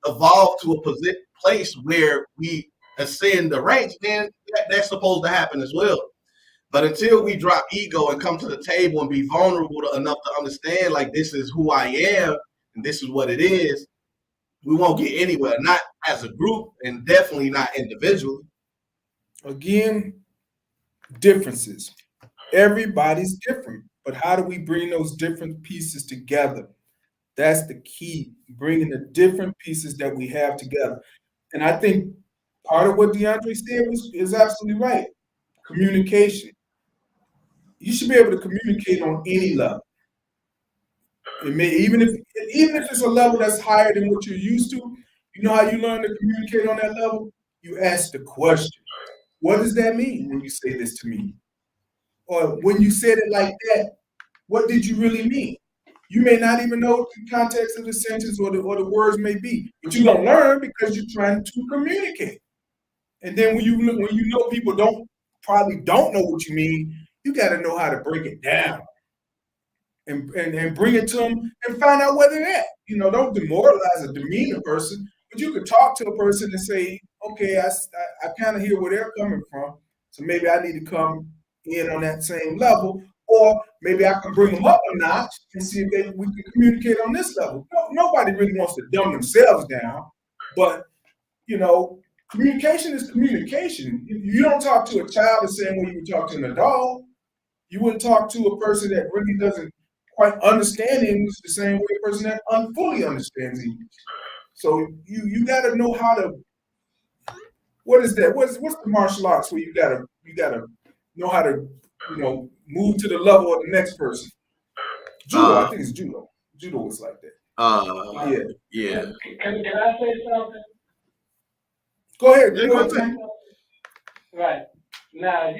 evolve to a place where we ascend the ranks, then that's supposed to happen as well. But until we drop ego and come to the table and be vulnerable enough to understand, like, this is who I am and this is what it is, we won't get anywhere, not as a group and definitely not individually. Again, differences. Everybody's different, but how do we bring those different pieces together? That's the key, bringing the different pieces that we have together. And I think part of what DeAndre said is absolutely right. Communication. You should be able to communicate on any level. Even if it's a level that's higher than what you're used to, you know how you learn to communicate on that level? You ask the question, what does that mean when you say this to me? Or when you said it like that, what did you really mean? You may not even know what the context of the sentence or the words may be, but you don't learn because you're trying to communicate. And then when you know people probably don't know what you mean, you got to know how to break it down and bring it to them and find out where they're at. Don't demoralize or demean a person, but you could talk to a person and say, okay, I kind of hear where they're coming from, so maybe I need to come in on that same level, or maybe I can bring them up a notch and see if we can communicate on this level. Nobody really wants to dumb themselves down, but communication is communication. You don't talk to a child the same way you would talk to an adult. You wouldn't talk to a person that really doesn't quite understand English the same way a person that fully understands English. So you got to know how to. What is that? What's the martial arts where you gotta know how to move to the level of the next person? Judo, I think it's judo. Judo is like that. Yeah. Can I say something? Go ahead. Right. Now,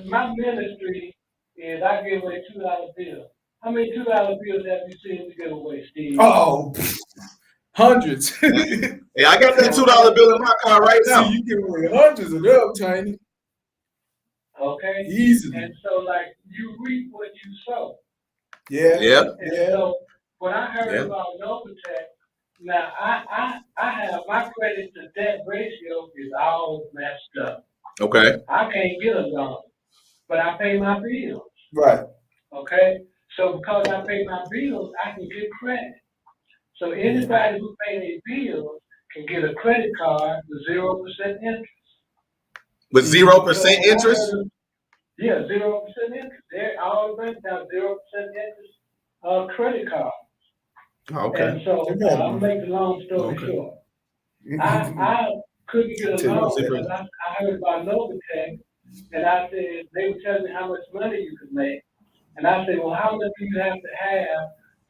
my ministry is I give away $2 bills. How many $2 bills have you seen me give away, Steve? Oh, hundreds. Yeah, I got that $2 bill in my car right now. See, you give away hundreds of them, Tiny. Okay. Easily. And so, like, you reap what you sow. Yeah. And so, when I heard about Novotech, now I have my credit to debt ratio is all messed up. Okay. I can't get a loan, but I pay my bills. Right. Okay. So because I pay my bills, I can get credit. So anybody who pay their bills can get a credit card with 0% interest. With 0% interest? Yeah, 0% interest. They're all banks have 0% interest credit card. Okay. And so I'll make the long story short. I couldn't get a loan because I heard about Novotech, and I said they were telling me how much money you could make, and I said, well, how much do you have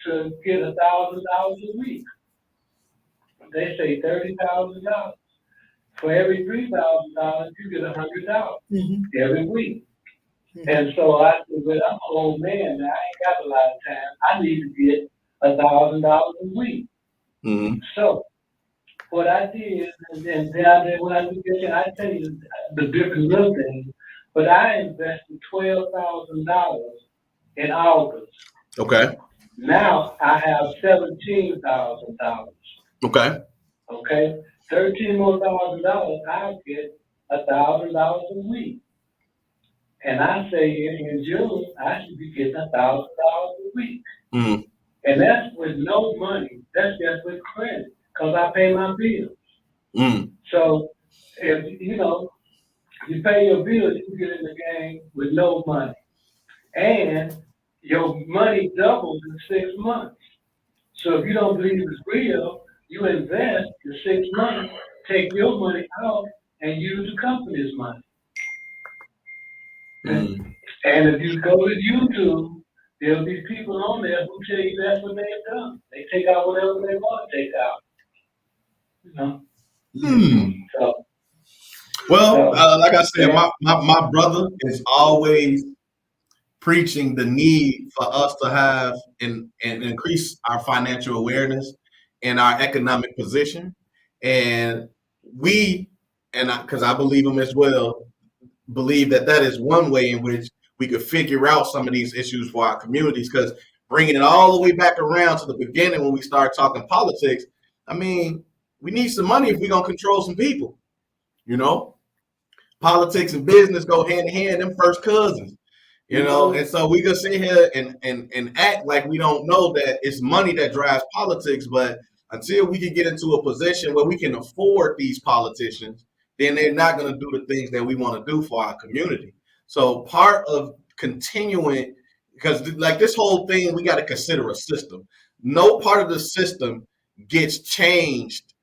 to get $1,000 a week? They say $30,000. For every $3,000, you get $100 every week. And so I said, well, I'm an old man now. I ain't got a lot of time. I need to get $1,000 a week. Mm-hmm. So what I did, and down there when I look at it, I tell you the different little things. but I invested $12,000 in August. Okay. Now I have $17,000. Okay. Okay, $13,000 more, I'll get $1,000 a week. And I say in June, I should be getting $1,000 a week. Mm. And that's with no money. That's just with credit, because I pay my bills. Mm. So if you pay your bills, you get in the game with no money. And your money doubles in 6 months. So if you don't believe it's real, you invest in 6 months, take your money out, and use the company's money. Mm. And if you go to YouTube, there'll be people on there who tell you that's what they've done. They take out whatever they want to take out. You know? Hmm. So, Well, like I said, yeah. my brother is always preaching the need for us to have and increase our financial awareness and our economic position. And we, and because I believe him as well, believe that that is one way in which we could figure out some of these issues for our communities. Because bringing it all the way back around to the beginning when we start talking politics, I mean, we need some money if we're going to control some people, you know? Politics and business go hand in hand, them first cousins. You know, and so we can sit here and act like we don't know that it's money that drives politics, but until we can get into a position where we can afford these politicians, then they're not going to do the things that we want to do for our community. So part of continuing, because like this whole thing, we got to consider a system. No part of the system gets changed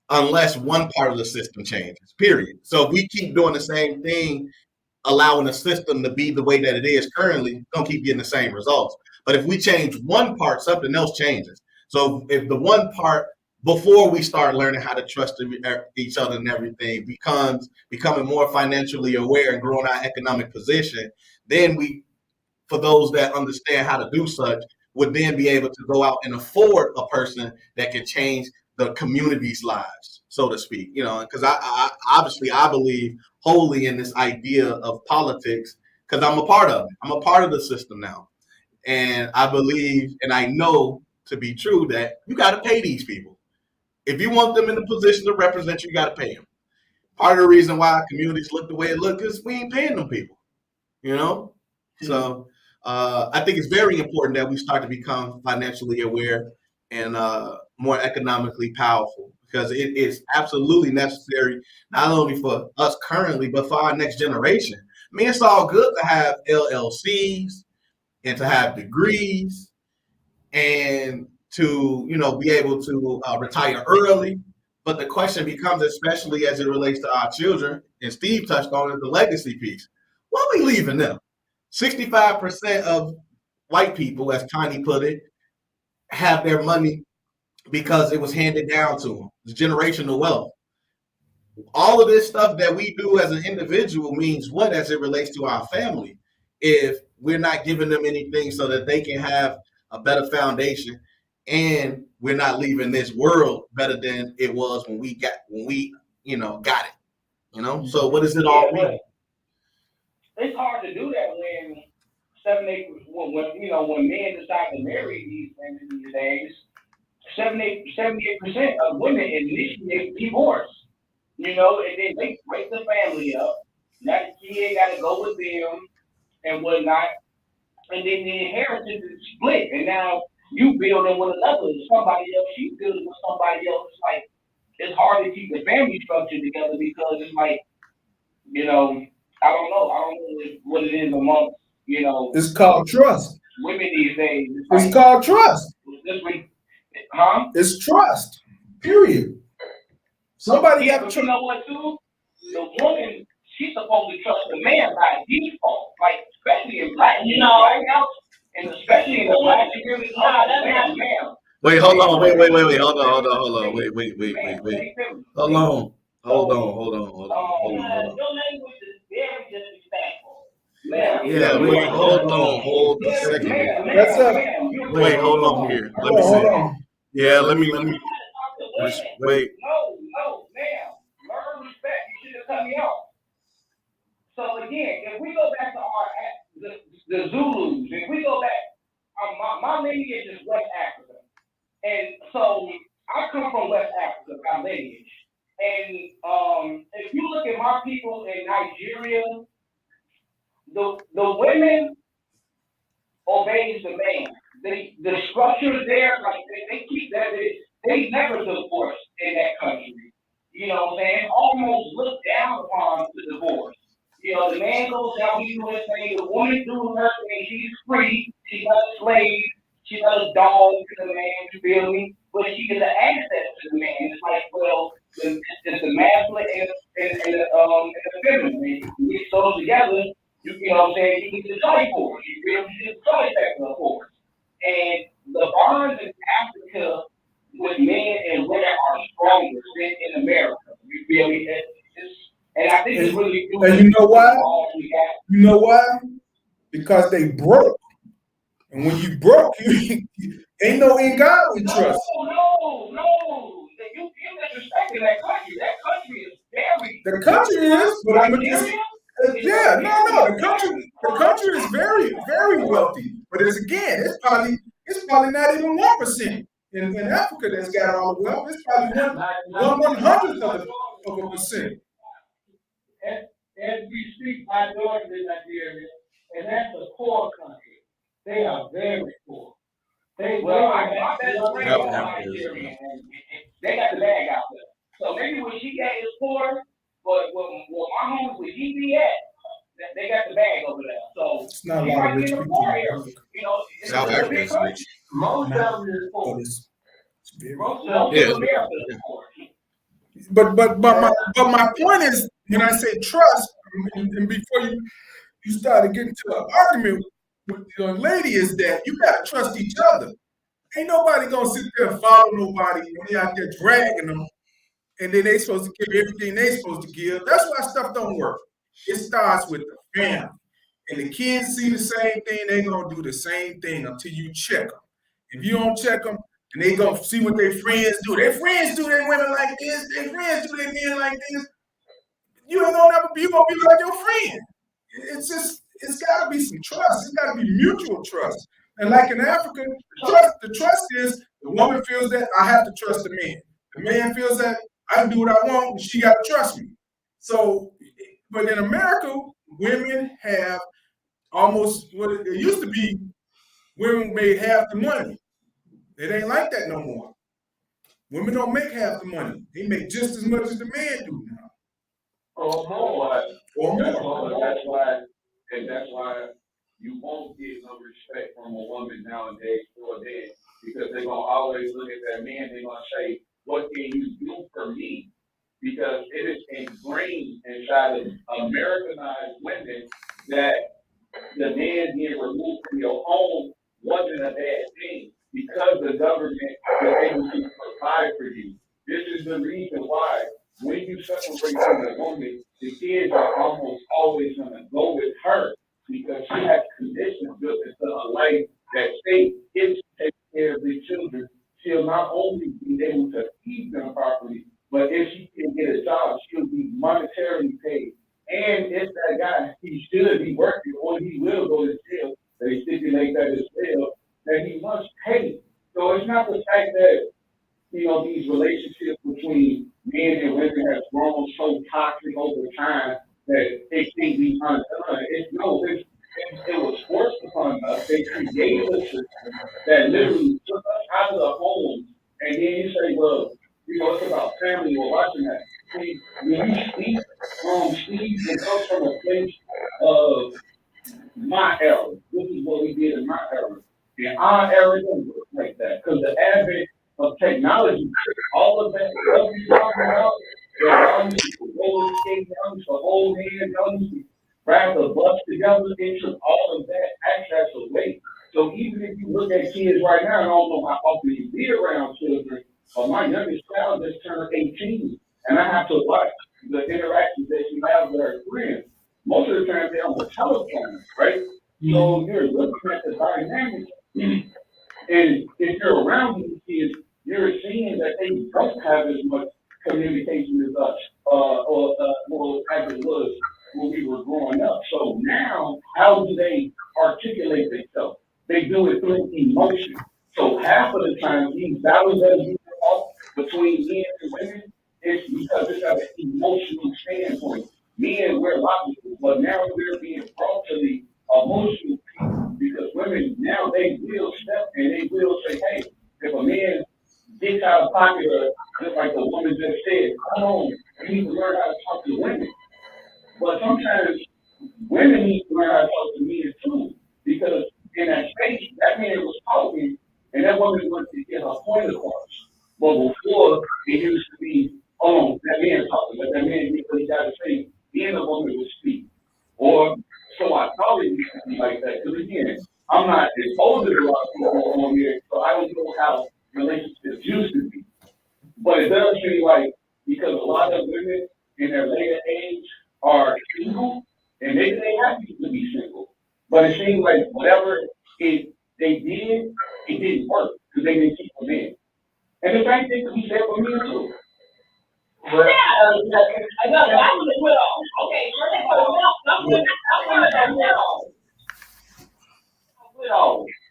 unless one part of the system changes, period. So if we keep doing the same thing, allowing the system to be the way that it is currently, gonna keep getting the same results. But if we change one part, something else changes. So if the one part before we start learning how to trust each other and everything becoming more financially aware and growing our economic position, then we, for those that understand how to do such, would then be able to go out and afford a person that can change the community's lives, so to speak. You know, because I obviously I believe wholly in this idea of politics because I'm a part of it. I'm a part of the system now, and I believe and I know to be true that you got to pay these people if you want them in a position to represent you. You got to pay them. Part of the reason why communities look the way it looks is we ain't paying them people. You know, so I think it's very important that we start to become financially aware and more economically powerful because it is absolutely necessary not only for us currently but for our next generation. I mean, it's all good to have LLCs and to have degrees and to be able to retire early. But the question becomes, especially as it relates to our children, and Steve touched on it, the legacy piece. What are we leaving them? 65% of white people, as Tiny put it, have their money because it was handed down to them. It's generational wealth. All of this stuff that we do as an individual means what as it relates to our family if we're not giving them anything so that they can have a better foundation and we're not leaving this world better than it was when we got it. So what does it all mean? It's hard to do that when 78 when men decide to marry these women these days, 78% of women initiate divorce. And then they break the family up. Now the kid got to go with them and whatnot, and then the inheritance is split. And now you building with somebody else. She's building with somebody else. It's like it's hard to keep the family structure together because it's like, I don't know what it is amongst, It's called trust. women these days. It's called trust. It's trust. Period. Somebody got to trust. You know what, too? The woman, she's supposed to trust the man by default, like especially in black, right now, and especially in the black community. Wait, hold on. Wait. Hold on. Wait. Hold on. Your language is very disrespectful. Yeah, wait, hold a second. That's up. Wait, hold on here. Let me see. Yeah, let me. Wait. No, ma'am. Learn respect. You should have cut me off. So again, if we go back to the Zulus, if we go back, my lineage is West Africa. And so I come from West Africa by lineage. And if you look at my people in Nigeria, the women obeys the man. The structure there, like they keep that. They never divorce in that country. You know what I'm saying? Almost looked down upon to divorce. You know, the man goes out, he's doing his thing, the woman doing her thing, she's free, she's not a slave, she's not a dog to the man, you feel me? But she is an asset to the man. It's like, well, it's the masculine and the feminine. You get those together, you know what I'm saying, you get the joy for it. You feel me? You get the joy factor for it. And the bonds in Africa with men and women are stronger than in America. You feel me? And I think it's really good. And you know why? You know why? Because they broke. And when you broke, you ain't no in God we trust. No. You disrespecting that country. That country is very. The country is, but I mean, yeah, no. The country is very, very wealthy. But it's probably not even 1% in Africa that's got all the wealth. It's probably 1/100th of a percent. As we speak, my daughter's in Nigeria, and that's a poor country. They are very poor. My best friend is Nigerian, and they got the bag out there. So maybe when she got is poor, but my homies with he be at, they got the bag over there. So it's not a lot of rich people. You know, South Africa is rich. Most of them is poor. Most of America is poor. But my point is, when I say trust, and before you started getting to an argument with the young lady, is that you gotta trust each other. Ain't nobody gonna sit there and follow nobody when they out there dragging them, and then they supposed to give everything they supposed to give. That's why stuff don't work. It starts with the family, and the kids see the same thing. They gonna do the same thing until you check them. If you don't check them, and they gonna see what their friends do. Their friends do their women like this. Their friends do their men like this. You ain't gonna never be. You gonna be like your friend. It's gotta be some trust. It's gotta be mutual trust. And like in Africa, the trust is the woman feels that I have to trust the man. The man feels that I can do what I want, and she got to trust me. So, but in America, women have almost what it used to be. Women made half the money. It ain't like that no more. Women don't make half the money. They make just as much as the man do now. Or more. That's why you won't get no respect from a woman nowadays for a man, because they're gonna always look at that man. They're gonna say, "What can you do for me?" Because it is ingrained inside of Americanized women that the man being removed from your home wasn't a bad thing, because the government was able to provide for you. This is the reason why when you separate from the woman, the kids are almost always going to go with her, because she has conditions built into her life that state if she takes care of the children, she'll not only be able to feed them properly, but if she can get a job, she'll be monetarily paid. And if that guy, he should be working, or he will go to jail, they stipulate that as well, that he must pay. So it's not the fact that, these relationships between men and women have grown so toxic over time that it can't be undone. It was forced upon us. They created a system that literally took us out of the home. And then you say, well, it's about family. We're watching that. When you speak, Steve, it comes from a place of my era. This is what we did in my era. In our era, it doesn't look like that, because the advent of technology, all of that stuff you're talking about, y'all used to roller skate, y'all used to hold hands, y'all used to grab the bus together, it took all of that access away. So even if you look at kids right now, I don't know how often you be around children, but my youngest child just turned 18, and I have to watch the interactions that she has with her friends. Most of the time they're on the telephone, right? So you're looking at the dynamics, and if you're around these kids, you're seeing that they don't have as much communication as us, or as it was when we were growing up. So now, how do they articulate themselves? They do it through emotion. So half of the time, these battles that we off between men and women, it's because it's at an emotional standpoint. Men, we're logical, but now we're being brought to the emotional piece because women now they will step and they will say, hey, if a man gets out of pocket, or just like the woman just said, come on, you need to learn how to talk to women. But sometimes women need to learn how to talk to men too, because in that space, that man was talking, and that woman wanted to get her point across. But before, it used to be, oh, that man talking, let that man get what he got to say, then the woman would speak. Or, so I thought it used to be like that, because again, I'm not as old as a lot of people on here, so I don't know how relationships used to be. But it does seem like, because a lot of women in their later age are single, and they happy to be single. But it seems like whatever they did, it didn't work because they didn't keep them in. And the same thing can be said for me too. Yeah, I know, I was a widow. Okay, I'm a widow.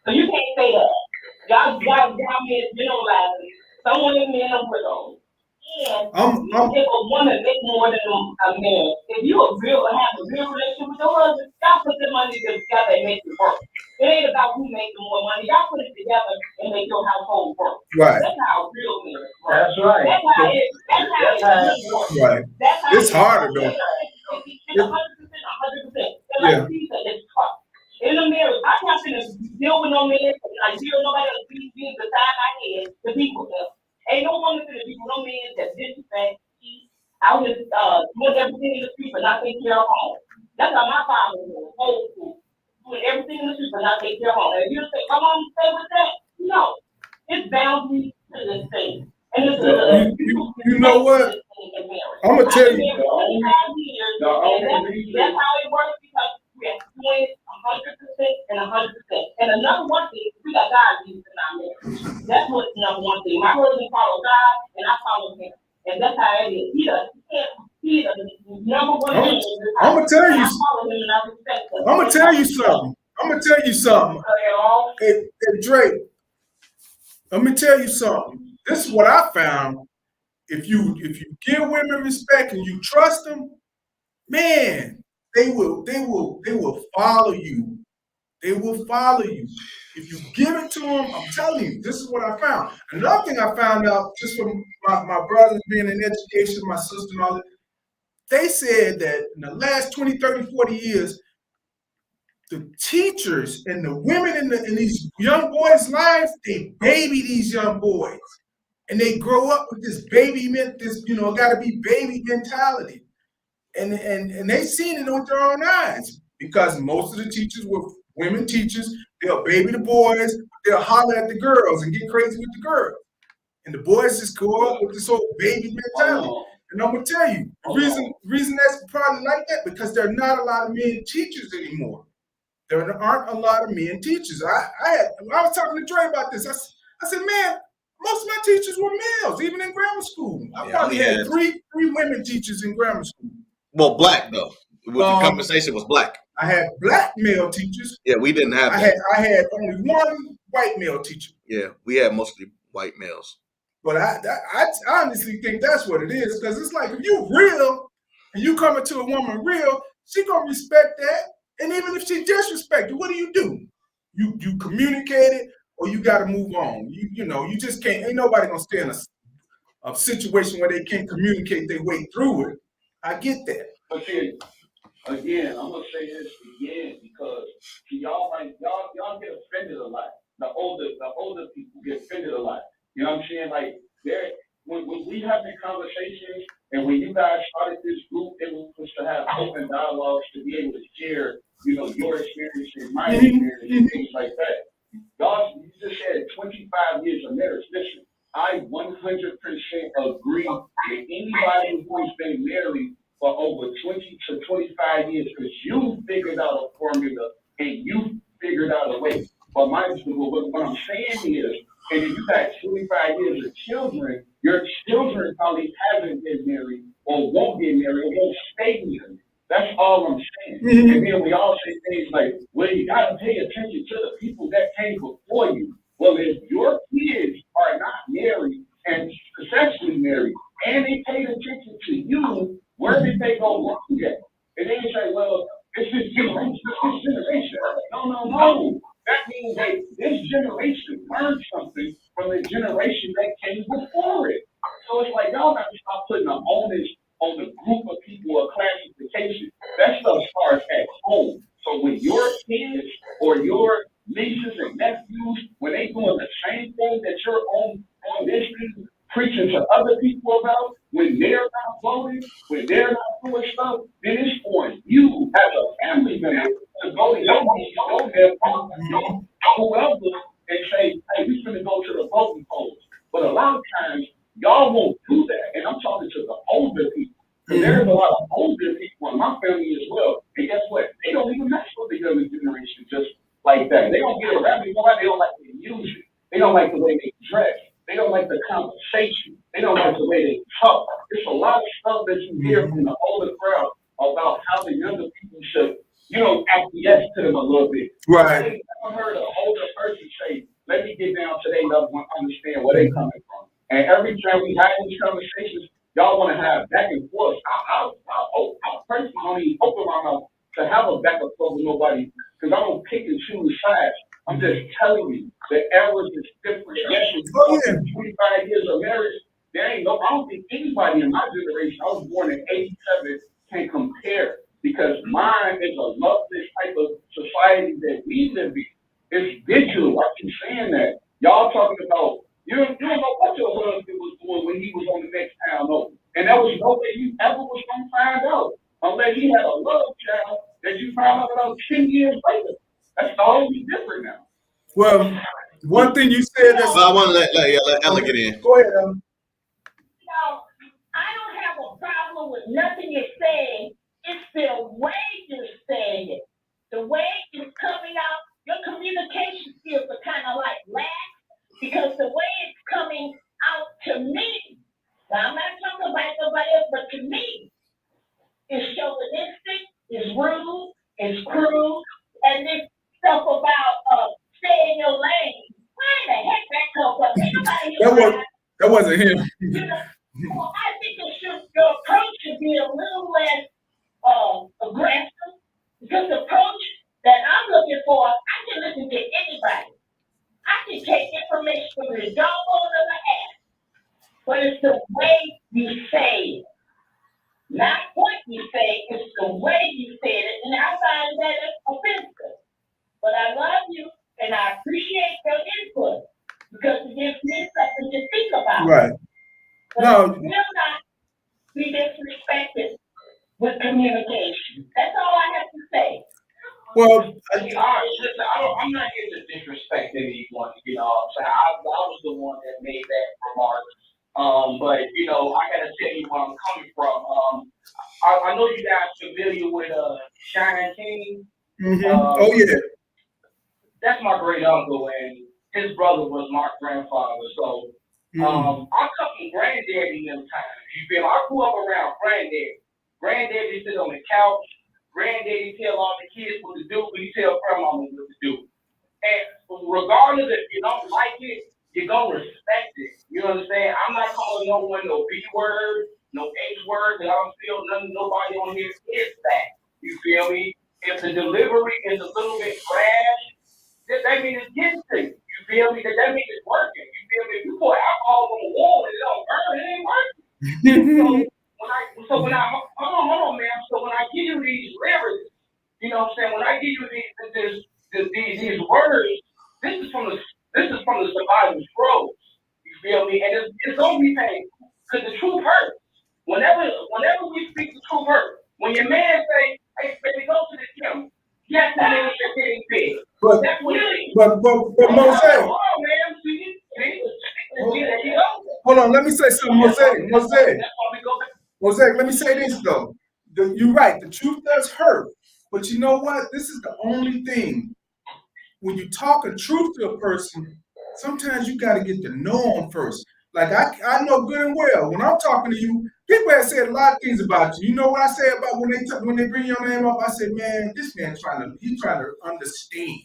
So you can't say that. Y'all generalizing. Some women men are widows. And if a woman make more than a man, if you have a real relationship with your husband, y'all put the money together and make it work. It ain't about who makes the more money. Y'all put it together and make your household work. Right. That's how real men work. That's right. That's how it works. Right. That's how It's harder though. It's 100%. Like she said, it's tough. In the marriage, I'm not gonna deal with no man. Like, you don't know nobody else being beside my head. The people there. Ain't no woman gonna be with no man that disrespect. I was doing everything in the street but not taking care of home. That's how my father was. Old school. Doing everything in the street but not taking care of home. And if you say, come on, stay with that. No. It's boundaries to this thing. And it's you know what? I'm gonna tell you. That's how it works because we are doing 100% and 100%. And another one thing, we got God in our marriage. That's what's number one thing. My husband follows God and I follow him. And that's how it is. He is the number one thing. I'm gonna tell you. I'm gonna tell you something. Hey, Drake. Let me tell you something. This is what I found. If you give women respect and you trust them, man, they will follow you. They will follow you. If you give it to them, I'm telling you, this is what I found. Another thing I found out just from my brothers being in education, my sister and all that, they said that in the last 20, 30, 40 years, the teachers and the women in these young boys' lives, they baby these young boys. And they grow up with this gotta be baby mentality. And they seen it with their own eyes because most of the teachers were women teachers. They'll baby the boys, they'll holler at the girls and get crazy with the girls. And the boys just grow up with this whole baby mentality. And I'm gonna tell you, the reason that's probably like that, because there are not a lot of men teachers anymore. There aren't a lot of men teachers. I was talking to Dre about this. I said, man, most of my teachers were males, even in grammar school. I probably had three women teachers in grammar school. Well, black though. The conversation was black. I had black male teachers. Yeah, we didn't have that. I had only one white male teacher. Yeah, we had mostly white males. But I honestly think that's what it is, because it's like if you real and you coming to a woman real, she gonna respect that. And even if she disrespect you, what do? You communicate it, or you got to move on. You just can't. Ain't nobody gonna stay in a situation where they can't communicate their way through it. I get that. But see, again, I'm gonna say this again because y'all get offended a lot. The older people get offended a lot. You know what I'm saying? Like when we having conversations, and when you guys started this group, it was to have open dialogues to be able to share, your experience and my experience and things like that. Y'all, you just said 25 years of marriage. Listen, I 100% agree with anybody who's been married for over 20 to 25 years, because you figured out a formula and you figured out a way. But what I'm saying is, and if you got 25 years of children, your children probably haven't been married or won't get married or won't stay married. That's all Mhm. And then we all say things like, well, you gotta pay attention to the people that came before you. Well, if your kids are not married and successfully married, and they paid attention to you, where did they go wrong at? And then you say, well, it's this generation, it's this generation. No. That means that this generation learned something from the generation that came before it. So it's like, y'all got to stop putting the onus on the group of people or classification. That stuff starts at home. So when your kids or your nieces and nephews, when they doing the same thing that you're on this street preaching to other people about, when they're not voting, when they're not doing stuff, then it's for you as a family member to go to your niece, your nephew, whoever, and say, hey, we finna go to the voting polls. But a lot of times, y'all won't do that. And I'm talking to the older people. Because there's a lot of older people in my family as well. And guess what? They don't even mess with the younger generation just like that. They don't get around. You know why? They don't like the music. They don't like the way they dress. They don't like the conversation. They don't like the way they talk. There's a lot of stuff that you hear from the older crowd about how the younger people should, acquiesce to them a little bit. Right. I heard an older person say, let me get down to their level and understand where they're coming from. And every time we have these conversations, y'all want to have back and forth. I personally don't even open my mouth to have a back and forth with nobody because I don't pick and choose sides. I'm just telling you the errors is different. Yes, Oh, yeah. 25 years of marriage, I don't think anybody in my generation, I was born in 87, can compare because mine is a loveless type of society that we live in. It's digital. I keep saying that. Y'all talking about, you don't know what your husband was doing when he was on the next town over. And there was no way you ever was going to find out unless he had a love child that you found out about 10 years later. That's totally different now. Well, one thing you said that's. Well, I want to let Ella get in. Go ahead, I don't have a problem with nothing you're saying. It's the way you're saying it. The way it's coming out, your communication skills are kind of like lax because the way it's coming out to me, now I'm not talking about nobody else, but to me, it's chauvinistic, it's rude, it's crude, and this stuff about stay in your lane. Where the heck that come from? Anybody That wasn't him. Well, I think your approach should be a little less aggressive because the approach that I'm looking for, I can listen to anybody. I can take information from the doggone of the ass, but it's the way you say it. Not what you say, it's the way you say it, and I find that offensive. But I love you, and I appreciate your input, because it gives me something to think about. Right. But No. it will not be disrespected with communication. That's all I have to say. Well, Listen, I'm not here to disrespect anyone, you know what I'm saying? I was the one that made that remark. But, I gotta tell you where I'm coming from. I know you guys familiar with Shine King. oh yeah. That's my great uncle, and his brother was my grandfather. So I come from granddaddy them times. You feel me? I grew up around granddaddy. Granddaddy sit on the couch. Granddaddy tell all the kids what to do, but he tell grandmama what to do. And regardless if you don't like it, you're gonna respect it. You understand? I'm not calling no one no B word, no H word, and I don't feel nobody on here is that. You feel me? If the delivery is a little bit trash, that means it's getting to you. You feel me? That means it's working. You feel me? If you put alcohol on the wall and it don't burn, it ain't working. So when I hold on, man. So when I give you these lyrics, you know what I'm saying? When I give you these words, this is from the survival scrolls. You feel me? And it's gonna be painful because the truth hurts. Whenever we speak the truth hurts. When your man say, "Hey, baby, go to the gym," yes, that nigga is getting big. But That's what it is. Mose. Hold on, man. See, there you go. Hold on, let me say something, Mose. That's why we go back. Mose, let me say this though. You're right, the truth does hurt. But you know what? This is the only thing. When you talk a truth to a person, sometimes you got to get to know them first. Like I know good and well when I'm talking to you, people have said a lot of things about you. You know what I say about when they bring your name up? I said, man, this man's he's trying to understand.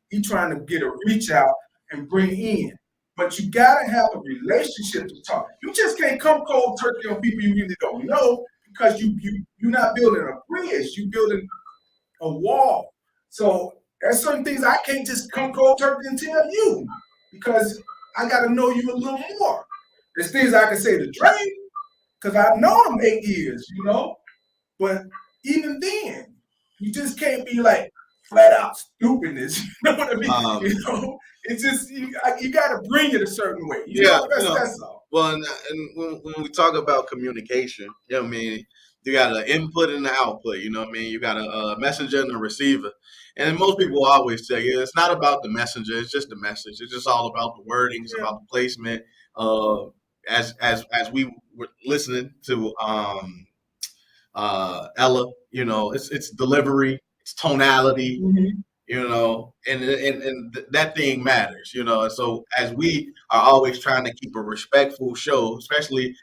He's trying to get a reach out and bring in. But you gotta have a relationship to talk. You just can't come cold turkey on people you really don't know because you're not building a bridge. You're building a wall. So there's certain things I can't just come cold turkey and tell you because I got to know you a little more. There's things I can say to Drake because I've known him 8 years, you know. But even then, you just can't be like flat out stupidness. You know what I mean? You know, it's just you got to bring it a certain way. You know, that's all. Well, and when we talk about communication, you know what I mean, you got an input and an output. You know what I mean? You got a messenger and a receiver. And most people always say it's not about the messenger; it's just the message. It's just all about the wording. It's about the placement. As we were listening to Ella, you know, it's delivery, it's tonality. Mm-hmm. You know, and that thing matters, you know. And so as we are always trying to keep a respectful show, especially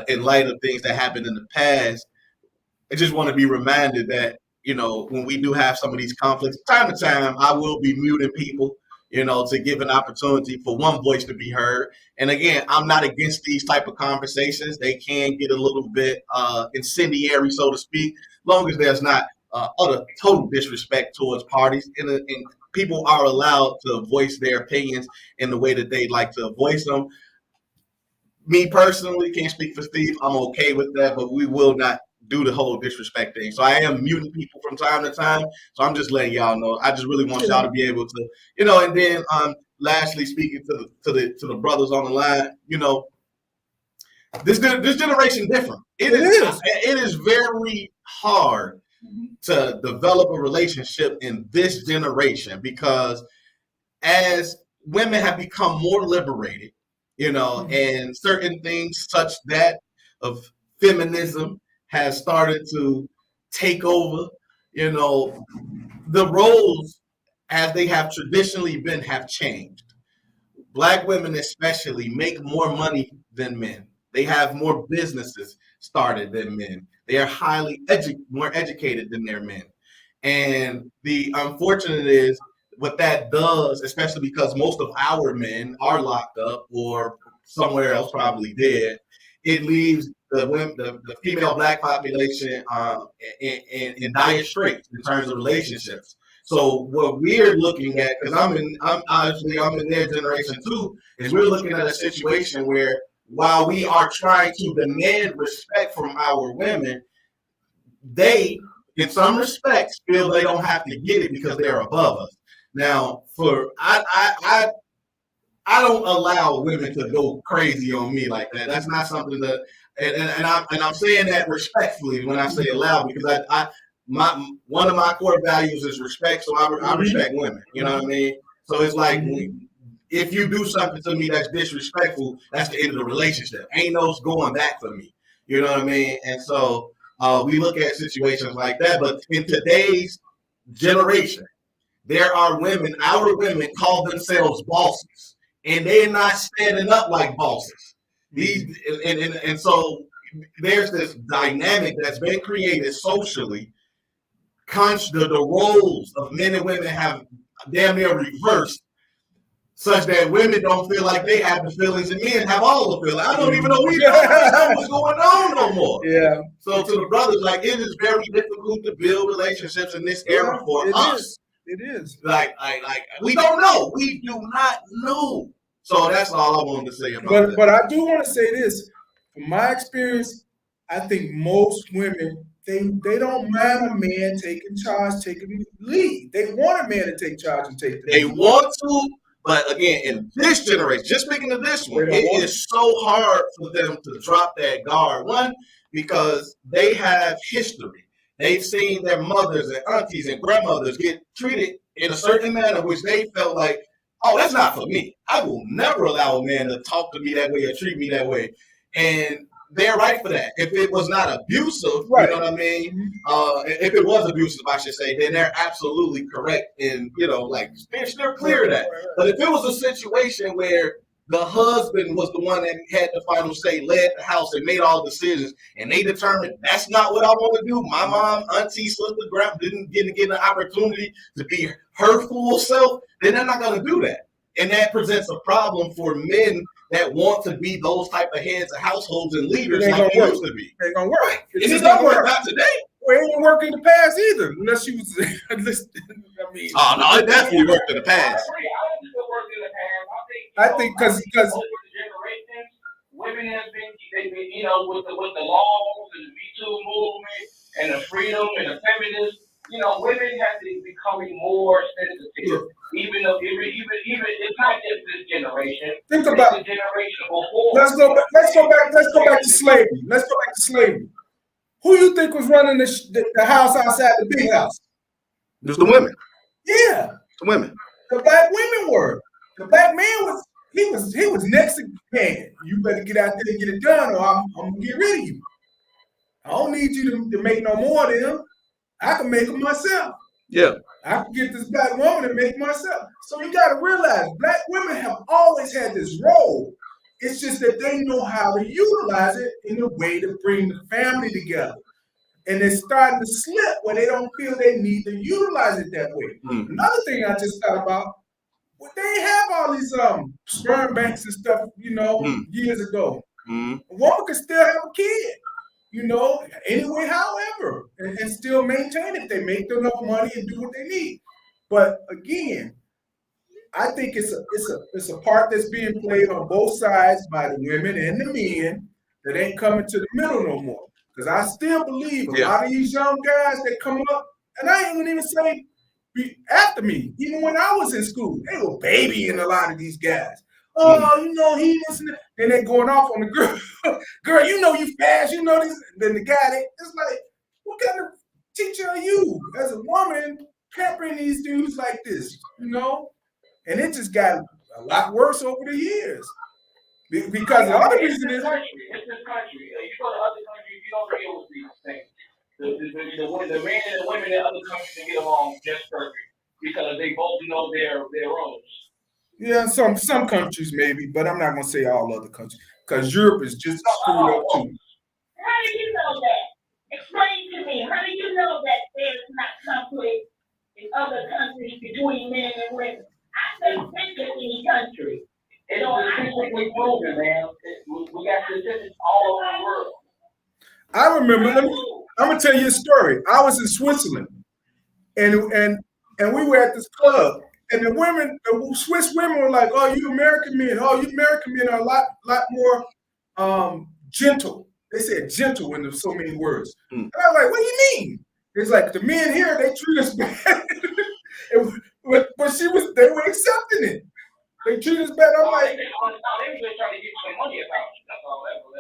in light of things that happened in the past, I just want to be reminded that, you know, when we do have some of these conflicts, time to time, I will be muting people, you know, to give an opportunity for one voice to be heard. And again, I'm not against these type of conversations. They can get a little bit incendiary, so to speak, long as there's not utter total disrespect towards parties, and people are allowed to voice their opinions in the way that they like to voice them. Me personally, can't speak for Steve. I'm okay with that, but we will not do the whole disrespect thing. So I am muting people from time to time. So I'm just letting y'all know. I just really want y'all to be able to, you know. And then, lastly, speaking to the brothers on the line, you know, this generation different. It is very hard to develop a relationship in this generation because as women have become more liberated, you know, and certain things such that of feminism has started to take over, you know, the roles as they have traditionally been have changed. Black women especially make more money than men. They have more businesses started than men. They are more educated than their men. And the unfortunate is what that does, especially because most of our men are locked up or somewhere else probably dead, it leaves the female Black population in dire straits in terms of relationships. So what we're looking at, because I'm in their generation too, is we're looking at a situation where while we are trying to demand respect from our women, they, in some respects, feel they don't have to get it because they're above us. Now, I don't allow women to go crazy on me like that. That's not something that, and I'm saying that respectfully when I say allow, because one of my core values is respect. So I respect women. You know what I mean? So it's like, if you do something to me that's disrespectful, that's the end of the relationship. Ain't no going back for me. You know what I mean? And so we look at situations like that. But in today's generation, there are women, our women call themselves bosses, and they're not standing up like bosses. And so there's this dynamic that's been created socially. The roles of men and women have damn near reversed, such that women don't feel like they have the feelings and men have all the feelings. I don't even know what's going on no more. Yeah. So to the brothers, like, it is very difficult to build relationships in this era for us. It is. Like we don't know. We do not know. So that's all I wanted to say about that. But I do want to say this. From my experience, I think most women, they don't mind a man taking charge, taking the lead. They want a man to take charge and take the lead. They want to, but again, in this generation, just speaking of this one, it is so hard for them to drop that guard. One, because they have history. They've seen their mothers and aunties and grandmothers get treated in a certain manner, which they felt like, oh, that's not for me. I will never allow a man to talk to me that way or treat me that way. And they're right for that. If it was not abusive, right, you know what I mean? If it was abusive, I should say, then they're absolutely correct in, you know, like, they're clear of that. But if it was a situation where the husband was the one that had the final say, led the house, and made all the decisions, and they determined that's not what I want to do. My mom, auntie, sister, grandma didn't get an opportunity to be her full self, then they're not going to do that. And that presents a problem for men that want to be those type of heads of households and leaders It ain't like they gonna work. used to be. Ain't gonna work. And it's not working out today. Well, it ain't work in the past either, unless you was. I mean, Oh no, it definitely worked in the I past. agree. I don't think it worked in the past. I think because over the generations, women have been, they've been, you know, with the laws and the Me Too movement and the freedom and the feminists, you know, women have been becoming more sensitive. Even though, even it's not just this generation. think about. It's the generation before. Let's go back to slavery. Who you think was running the house outside the big house? Just the women. Yeah, The women. the black women were. The black man was next to man. You better get out there and get it done, or I'm gonna get rid of you. I don't need you to make no more of them. I can make them myself. Yeah. I can get this black woman and make myself. So you got to realize black women have always had this role. It's just that they know how to utilize it in a way to bring the family together. And they're starting to slip where they don't feel they need to utilize it that way. Mm. Another thing I just thought about, well, they have all these sperm banks and stuff, years ago. Mm. A woman can still have a kid, anyway, however, and still maintain it. They make enough money and do what they need. But again, I think it's a part that's being played on both sides by the women and the men that ain't coming to the middle no more. Because I still believe a lot of these young guys that come up, and I ain't gonna even say after me, even when I was in school, they were babying a lot of these guys. Oh, he listening, and they going off on the girl. Girl, you fast, this. Then the guy, it's like, what kind of teacher are you as a woman pampering these dudes like this, And it just got a lot worse over the years. Because the other reason is, it's this country. You go to other countries, you don't deal with these things. The men and the women in other countries can get along just perfect because they both know their roles. yeah, some countries maybe, but I'm not gonna say all other countries because Europe is just screwed up too. How do you know that? Explain to me. How do you know that there's not conflict in other countries between men and women? I've never been to any country. It's statistically proven, man. We got statistics all over the world. I remember. I'm gonna tell you a story. I was in Switzerland, and we were at this club, and the Swiss women were like, "Oh, you American men. Oh, you American men are a lot more gentle." They said gentle in so many words. And I was like, "What do you mean?" It's like the men here they treat us bad, but they were accepting it. They treat us bad. I'm like, they were just trying to get some money about you. That's all that was.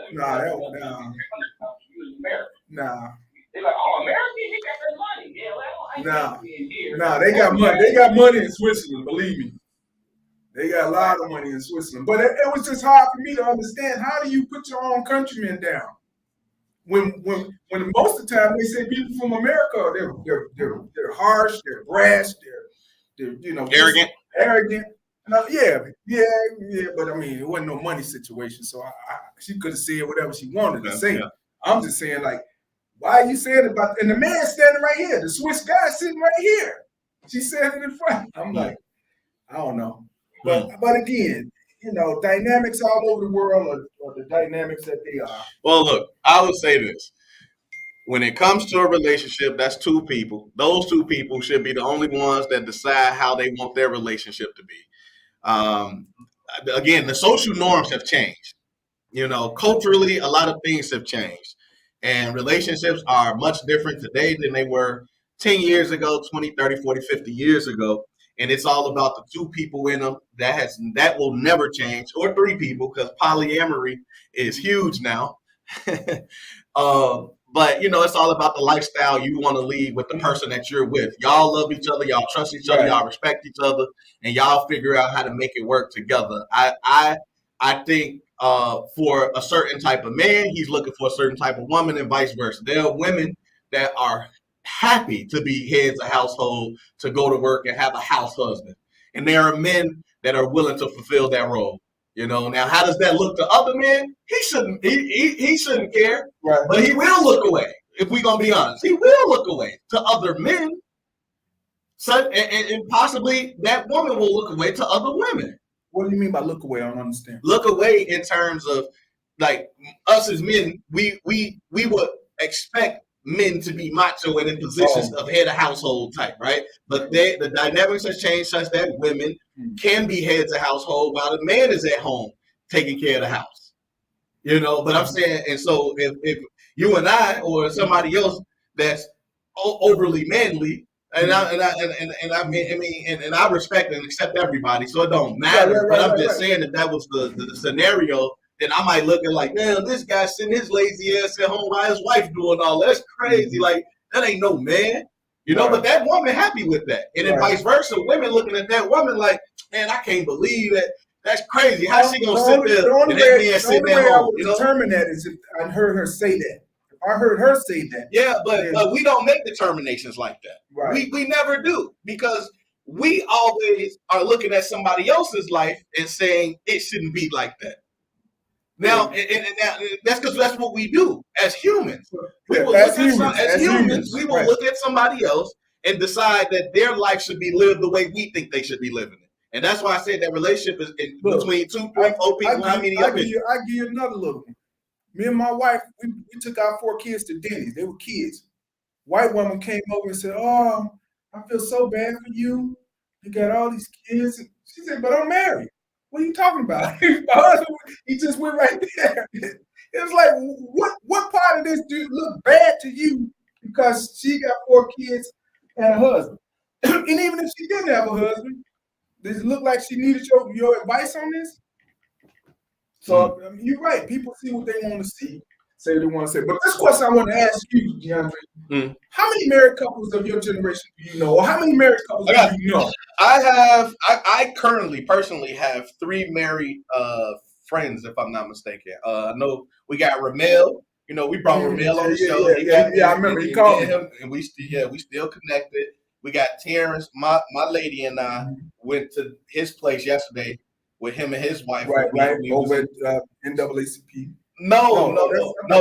Nah. They're like, oh, American, he got that money. Yeah, well, I ain't being here. Nah, they got money. They got money in Switzerland, believe me. They got a lot of money in Switzerland. But it was just hard for me to understand, how do you put your own countrymen down? When most of the time they say people from America, they're harsh, they're brash, they're arrogant. Yeah, but I mean, it wasn't no money situation, so she could have said whatever she wanted to say. Yeah. I'm just saying, like, why are you saying about? And the man standing right here, the Swiss guy sitting right here. She said it in front. I'm like, I don't know, but again, dynamics all over the world are the dynamics that they are. Well, look, I would say this. When it comes to a relationship, that's two people. Those two people should be the only ones that decide how they want their relationship to be. Again, the social norms have changed. Culturally, a lot of things have changed. And relationships are much different today than they were 10 years ago, 20, 30, 40, 50 years ago. And it's all about the two people in them. That will never change, or three people, because polyamory is huge now. But, it's all about the lifestyle you want to lead with the person that you're with. Y'all love each other. Y'all trust each other. Y'all respect each other. And y'all figure out how to make it work together. I think for a certain type of man, he's looking for a certain type of woman, and vice versa. There are women that are happy to be heads of household, to go to work and have a house husband. And there are men that are willing to fulfill that role. You know, now how does that look to other men? He shouldn't. He shouldn't care, Right. but he will look away. If we're gonna be honest, he will look away to other men. So, and possibly that woman will look away to other women. What do you mean by look away? I don't understand. Look away in terms of like us as men, we would expect men to be macho and in positions of head of household type, right? But the dynamics has changed such that women can be heads of household while the man is at home taking care of the house. You know, but I'm saying, and so if you and I or somebody else that's overly manly, and I respect and accept everybody, so it don't matter. But I'm just saying that was the scenario. Then I might look at like, man, this guy sitting his lazy ass at home while his wife doing all that. That's crazy. Like that ain't no man, you know. But that woman happy with that, and then vice versa. Women looking at that woman like, man, I can't believe that. That's crazy. How she gonna sit there and that man sitting at home? You know, determine that is if I heard her say that. If I heard her say that. Yeah, but we don't make determinations like that. Right. We never do, because we always are looking at somebody else's life and saying it shouldn't be like that. Now, and that's because that's what we do as humans. We will look at humans. We will look at somebody else and decide that their life should be lived the way we think they should be living it. And that's why I said that relationship is between 2.0 people. I give you another little one. Me and my wife, we took our 4 kids to Denny's. They were kids. White woman came over and said, "Oh, I feel so bad for you. You got all these kids." She said, "But I'm married." What are you talking about? My husband, he just went right there. It was like, what part of this dude look bad to you because she got 4 kids and a husband? And even if she didn't have a husband, does it look like she needed your advice on this? So you're right. People see what they want to see, say what they want to say. But this question I want to ask you, DeAndre, how many married couples of your generation do you know? Or how many married couples do you know? I currently personally have 3 married friends, if I'm not mistaken. I know we got Ramel. You know, we brought Ramel on the show. Yeah, I remember he called him, and we still connected. We got Terrence, my lady, and I went to his place yesterday with him and his wife. Right. Over at NAACP. No,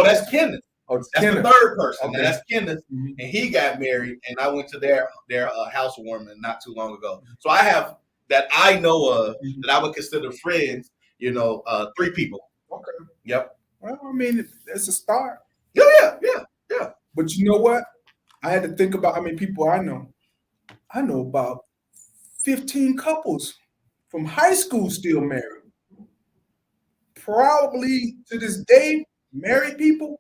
that's Kenneth. Oh, that's Kenneth. the third person. Okay. That's Kenneth, and he got married, and I went to their housewarming not too long ago. So I have that I know of that I would consider friends. You know, 3 people. Okay. Yep. Well, I mean, it's a start. Yeah. But you know what? I had to think about how many people I know. I know about 15 couples from high school still married. Probably to this day, married people,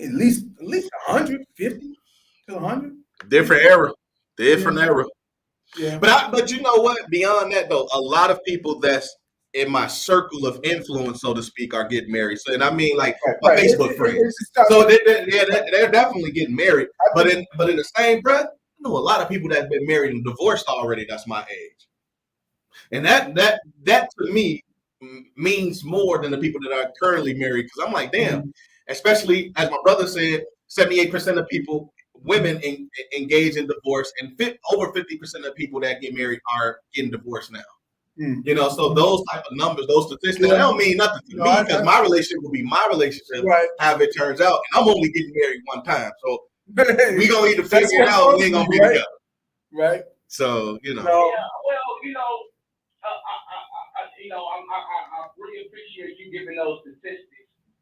at least 150 to 100. Different era. Yeah. But you know what? Beyond that, though, a lot of people that's in my circle of influence, so to speak, are getting married. So, and I mean, like my Facebook friends. So they're definitely getting married. But in the same breath, I know a lot of people that's been married and divorced already. That's my age, and that to me means more than the people that are currently married. Because I'm like, damn. Especially as my brother said, 78% of women engage in divorce, and over 50% of people that get married are getting divorced now. You know, so those type of numbers, those statistics, they don't mean nothing to me because my relationship will be my relationship, how it turns out. And I'm only getting married one time, so we gonna need to figure it out. We ain't gonna be together, right? So you know. Yeah, well, I really appreciate you giving those statistics.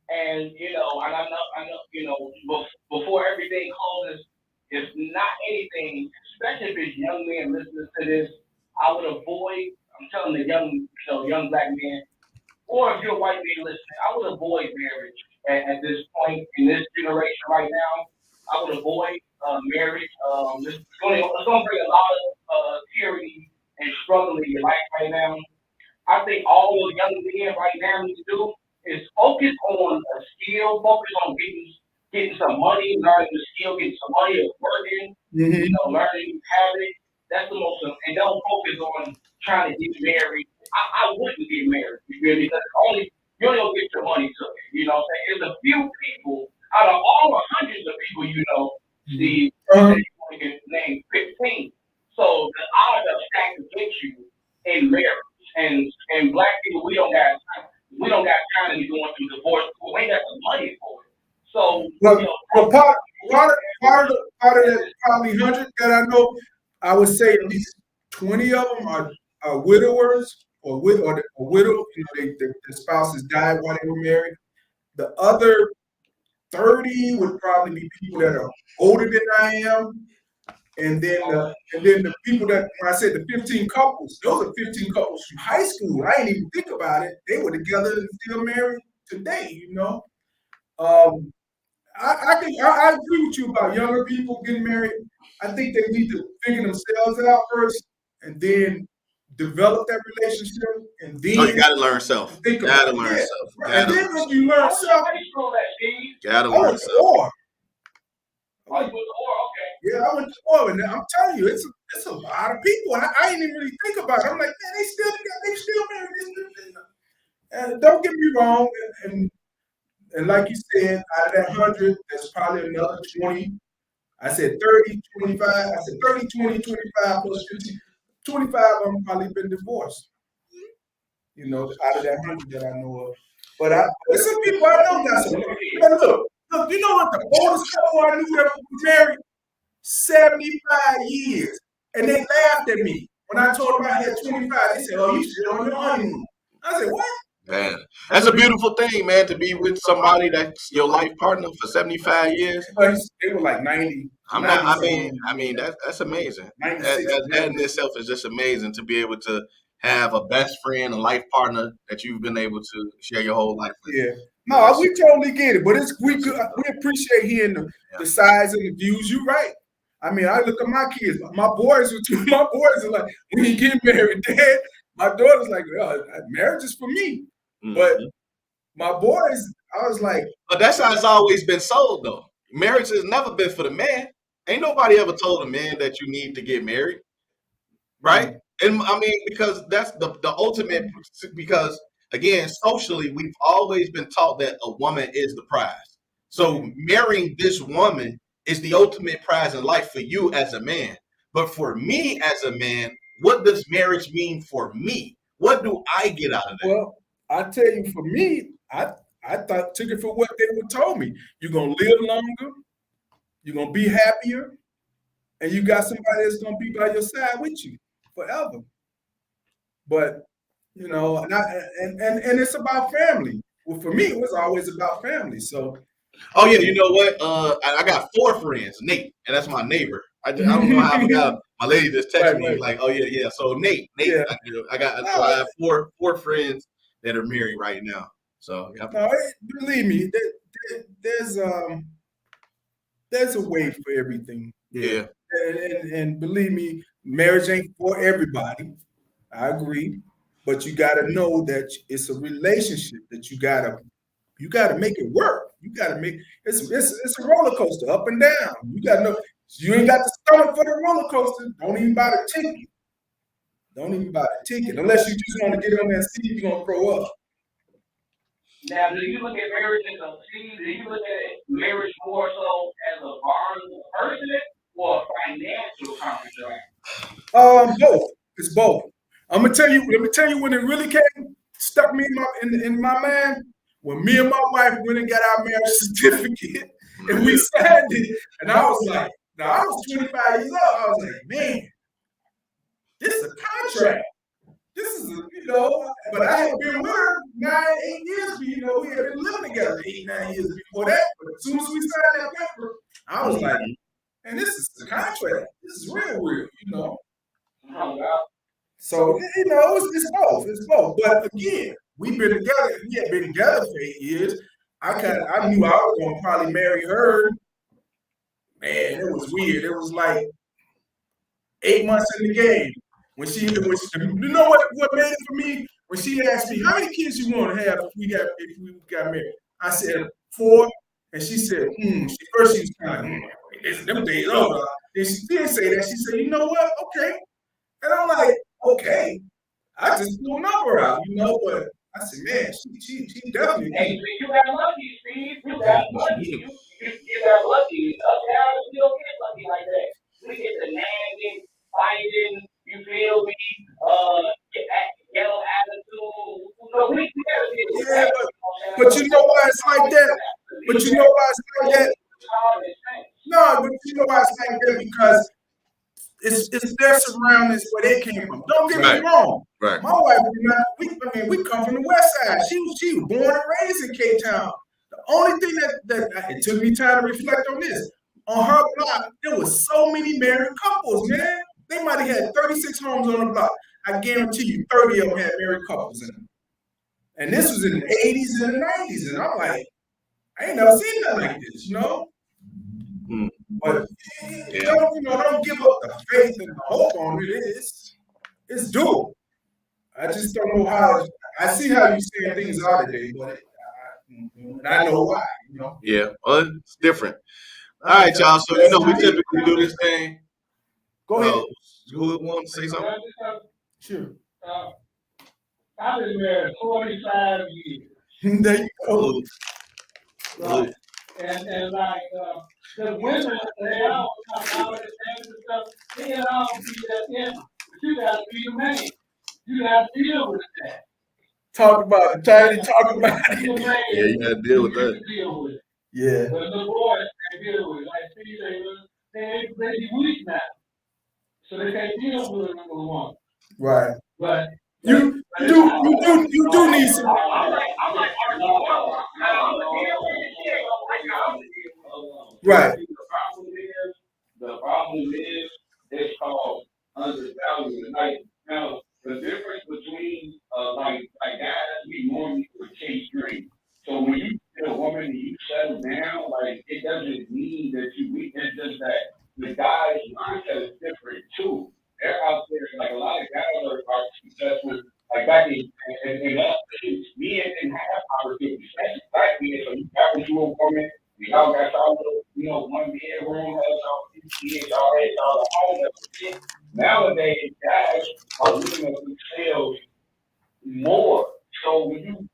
And and I know, before everything closes, if not anything, especially if it's young men listening to this, I would avoid. I'm telling the young black men, or if you're a white man listening, I would avoid marriage at this point in this generation right now. I would avoid marriage. It's going to bring a lot of tyranny and struggle in your life right now. I think all those young men right now need to do is focus on a skill, focus on getting some money, learning the skill, getting some money, working, learning habits. That's the most, and don't focus on trying to get married. I wouldn't get married, because you only gonna get your money took. You know what I'm saying? There's a few people out of all the hundreds of people Steve, you only get named 15. So the odds are stacked against you in marriage. And black people, we don't got kind of be going through divorce. We ain't got the money for it. So, Well, you know, well, part of that probably 100 that I know, I would say at least 20 of them are widowers or widow. You know, the spouses died while they were married. The other 30 would probably be people that are older than I am. And then the people that, when I said the 15 couples, those are 15 couples from high school. I didn't even think about it. They were together and still married today, you know. I agree with you about younger people getting married. I think they need to figure themselves out first and then develop that relationship and Oh, you then gotta learn self. think about Gotta it. learn Yeah, self. right. Gotta And then learn when self. you learn self, high school that, Steve. Gotta I learn went to self. war. Oh, you went to war, okay. Yeah, I went to war, and I'm telling you, it's a lot of people. And I didn't even really think about it. I'm like, man, they still married. And don't get me wrong, and like you said, out of that 100, there's probably another 20. I said 30, 25. I said 30, 20, 25 plus 15. 25 of them probably been divorced. You know, out of that 100 that I know of. But there's some people I know got some. Man, look, you know what the oldest couple I knew that was married? 75 years. And they laughed at me. When I told them I had 25, they said, oh, you still on your honeymoon. I said, what? Man, that's a beautiful thing, man, to be with somebody that's your life partner for 75 years. They were like 90. I'm not. I mean, that's amazing. 96. That in itself is just amazing to be able to have a best friend, a life partner that you've been able to share your whole life with. Yeah. No, we totally get it, but we appreciate hearing the sides and the views. You're right. I mean, I look at my kids. My boys are like, when you get married, Dad. My daughter's like, oh, marriage is for me. Mm-hmm. But my boys, I was like, but that's how it's always been sold, though. Marriage has never been for the man. Ain't nobody ever told a man that you need to get married, right? And I mean, because that's the ultimate. Because again, socially, we've always been taught that a woman is the prize. So marrying this woman is the ultimate prize in life for you as a man. But for me as a man, what does marriage mean for me? What do I get out of that? Well, I tell you, for me, I took it for what they would told me. You're gonna live longer, you're gonna be happier, and you got somebody that's gonna be by your side with you forever. But you know, and it's about family. Well, for me, it was always about family. So, oh yeah, you know what? I got 4 friends, Nate, and that's my neighbor. I don't know how I forgot. My lady just texted me like, "Oh yeah." So Nate, Yeah. I have four friends that are married right now. So yeah. No, believe me, there's a way for everything. Yeah. And believe me, marriage ain't for everybody. I agree, but you got to know that it's a relationship that you got to make it work. You got to make it's a roller coaster, up and down. You got to know you ain't got the stomach for the roller coaster. Don't even buy the ticket. Don't even buy the ticket unless you just want to get on that seat. You're gonna throw up. Now, do you look at marriage as a seed? Do you look at marriage more so as a vulnerable person or a financial contract? Both. It's both. I'm gonna tell you. Let me tell you when it really came, stuck me in my mind. When me and my wife went and got our marriage certificate, and we signed it, and I was like, now I was 25 years old. I was like, man, this is a contract. This is but I had been with her 9, 8 years. We had been living together 8, 9 years before that. But as soon as we signed that paper, I was like, and this is the contract. This is real, Oh, wow. So, it's both. But again, we had been together for 8 years. I knew I was going to probably marry her. Man, it was weird. It was like 8 months in the game. When she you know what made it for me? When she asked me, how many kids you want to have if we got married? I said 4. And she said, First she was kind of, them days over. Then she did say that. She said, you know what? Okay. And I'm like, okay. I just threw a number out, but I said, man, she definitely. Hey, you got lucky, Steve. You got lucky. You got lucky. Us guys still get lucky like that. We get the nagging, fighting, you feel me? Yellow attitude. So we gotta get But you know why it's like that? But you know why it's like that? No, but you know why it's like that? Because it's their surroundings where they came from. Don't get me wrong. Right. My wife, we come from the West Side. She was born and raised in Cape Town. The only thing that it took me time to reflect on this. On her block, there was so many married couples, man. They might have had 36 homes on the block. I guarantee you 30 of them had married couples in them. And this was in the 80s and the 90s. And I'm like, I ain't never seen nothing like this, you know? But don't give up the faith and the hope on it. It's doable. I just don't know how. I see how you saying things are today, but and I know why. You know. Yeah, well, it's different. All right, y'all. So we typically do this thing. Go ahead. Who wants to say something? Sure. I've been married 45 years. There you go. Right. And like, the women, they all come out and stuff, they all be that in, but you gotta be the man. You gotta deal with that. Talk about it, Tiny. Talk about it. Yeah, you gotta deal with that. Deal with it. Yeah. But the boys can't deal with it. Like Steve said, they weak now. So they can't deal with it, number one. Right. But you do need some. Right. The problem is, it's called undervaluing. Like, now, the difference between, like guys, we normally would chase dreams. So when you get a woman and you settle down, like, it doesn't mean that you weak. It's just that the guys' mindset is different, too. They're out there, like, a lot of guys are successful. Like, back in us, me and half opportunities, especially black men, so you got with you a woman, y'all got y'all little, one bedroom, has y'all kids, y'all had y'all home, everything. Nowadays, guys are looking at themselves more. So when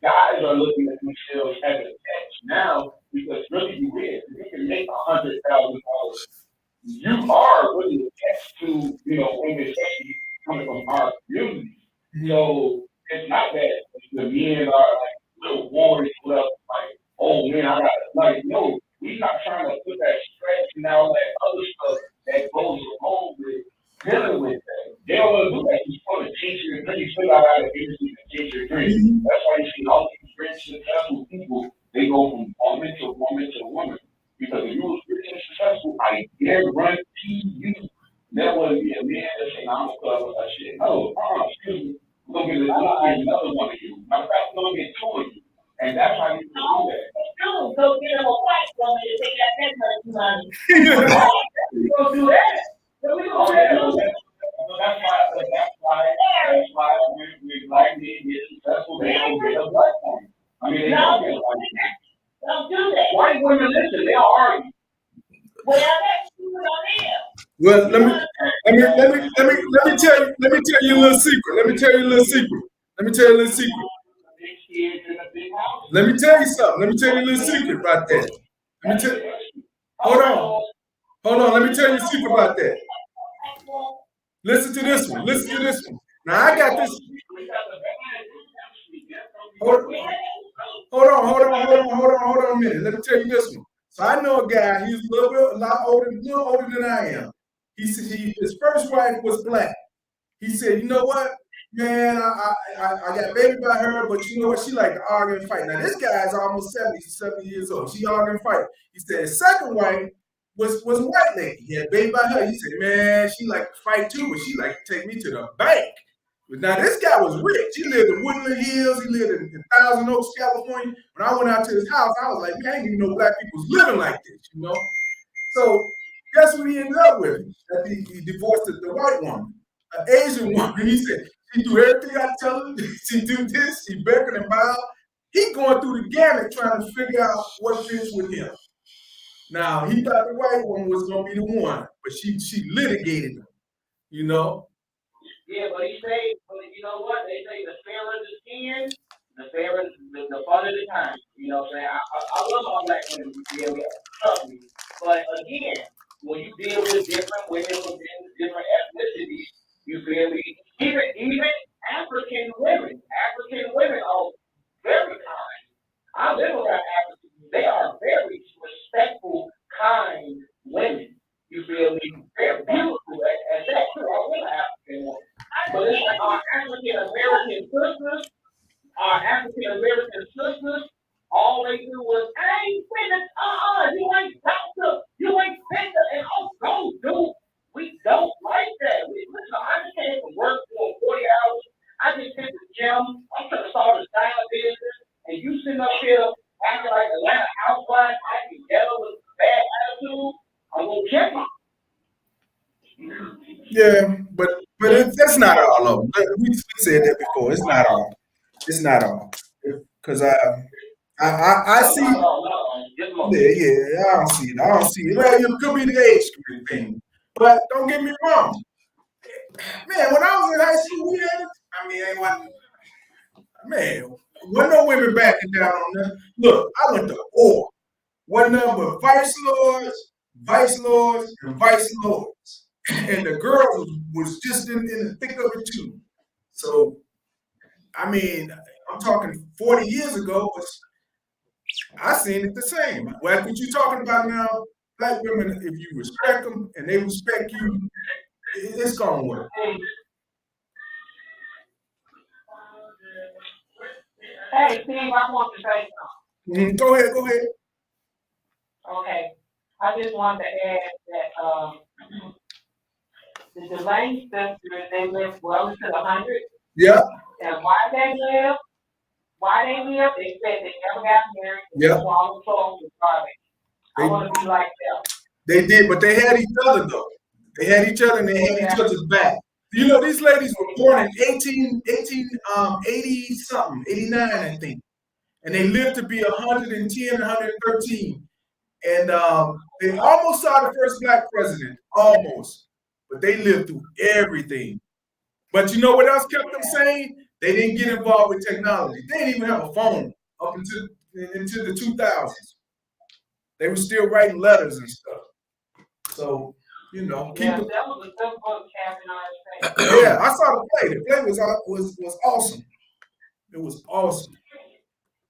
guys are looking at themselves as a catch now, because really you is, if you can make $100,000, you are really a catch to, women, especially coming from our community. So it's not that the men are like little warriors left, like, oh man, I got like, no, we're not trying to put that stress and all that other stuff that goes along with dealing with that. They don't want to do that. You want to teach your dream. You still got to teach your dream. That's why you see all these rich, successful people, they go from woman to woman to woman. Because if you was rich and successful, I guarantee you there wouldn't be a man that say, I'm a club with that shit. No, excuse me. We're going to get another one of you. Matter of fact, we're going to get two of you. And that's how you do that. No, go get him a white woman to take that money. You gonna do that? So we gonna do that. That's why we like me get successful, they don't get a black woman. I mean, they don't get a black woman. Don't do that. White women, listen, they all argue. Well, that's true on them. Well, let me tell you a little secret. Let me tell you a little secret. Let me tell you something. Let me tell you a little secret about that. Hold on. Let me tell you a secret about that. Listen to this one. Now I got this. Hold on a minute. Let me tell you this one. So I know a guy. He's a lot older than I am. His first wife was black. He said, you know what, man, I got baby by her, but you know what? She like to argue and fight. Now this guy's almost 70 years old. She argue and fight. He said his second wife was a white lady. He had baby by her. He said, man, she like to fight too, but she like to take me to the bank. But now this guy was rich. He lived in Woodland Hills. He lived in Thousand Oaks, California. When I went out to his house, I was like, man, I didn't even know black people was living like this, So guess what he ended up with? He divorced the white woman, an Asian woman. He said, she do everything I tell her. She do this, she beckon and bow. He going through the gamut trying to figure out what fits with him. Now, he thought the white woman was going to be the one, but she litigated him, Yeah, but you know what? They say the fairer the skin, the fairer the fun of the time. You know what I'm saying? I love all black women, trust me. But again, when you deal with different women from different ethnicities, you feel me? Even African women are can see American sisters, all they do was, I ain't finna, you ain't doctor, you ain't finna, and don't do. We don't like that. Listen, I just came from work for 40 hours. I just hit the gym. I'm trying to start a style business, and you sitting up here acting like a Atlanta housewife, acting yellow with a bad attitude. I'm gonna check you. Yeah, but that's not all of them. We said that before. It's not all. It's not all. Because I see. Yeah, I don't see it. I don't see it. Well, it could be the age group thing, but don't get me wrong. Man, when I was in high school, we had. I mean, ain't one. Man, wasn't no women backing down on that. Look, I went to war. One number vice lords, and vice lords. And the girls was just in the thick of it too. So, I mean, I'm talking 40 years ago, but I seen it the same. Like what you talking about now, black women, if you respect them and they respect you, it's gonna work. Hey, Steve, I want to say something. Go ahead. Okay. I just wanted to add that the Delane sisters, they live well into the 100s. Yeah. And why they live, they said they never got married. Yeah. All the clothes was garbage. I want to be like them. They did, but they had each other though. They had each other and they had each other's back. You know, these ladies were born in 80 something, 89, I think. And they lived to be 110, 113. And they almost saw the first black president, almost. But they lived through everything. But you know what else kept them sane? They didn't get involved with technology. They didn't even have a phone up into the 2000s. They were still writing letters and stuff. So, you know, That was a good book, Captain. Yeah, I saw the play. The play was awesome. It was awesome.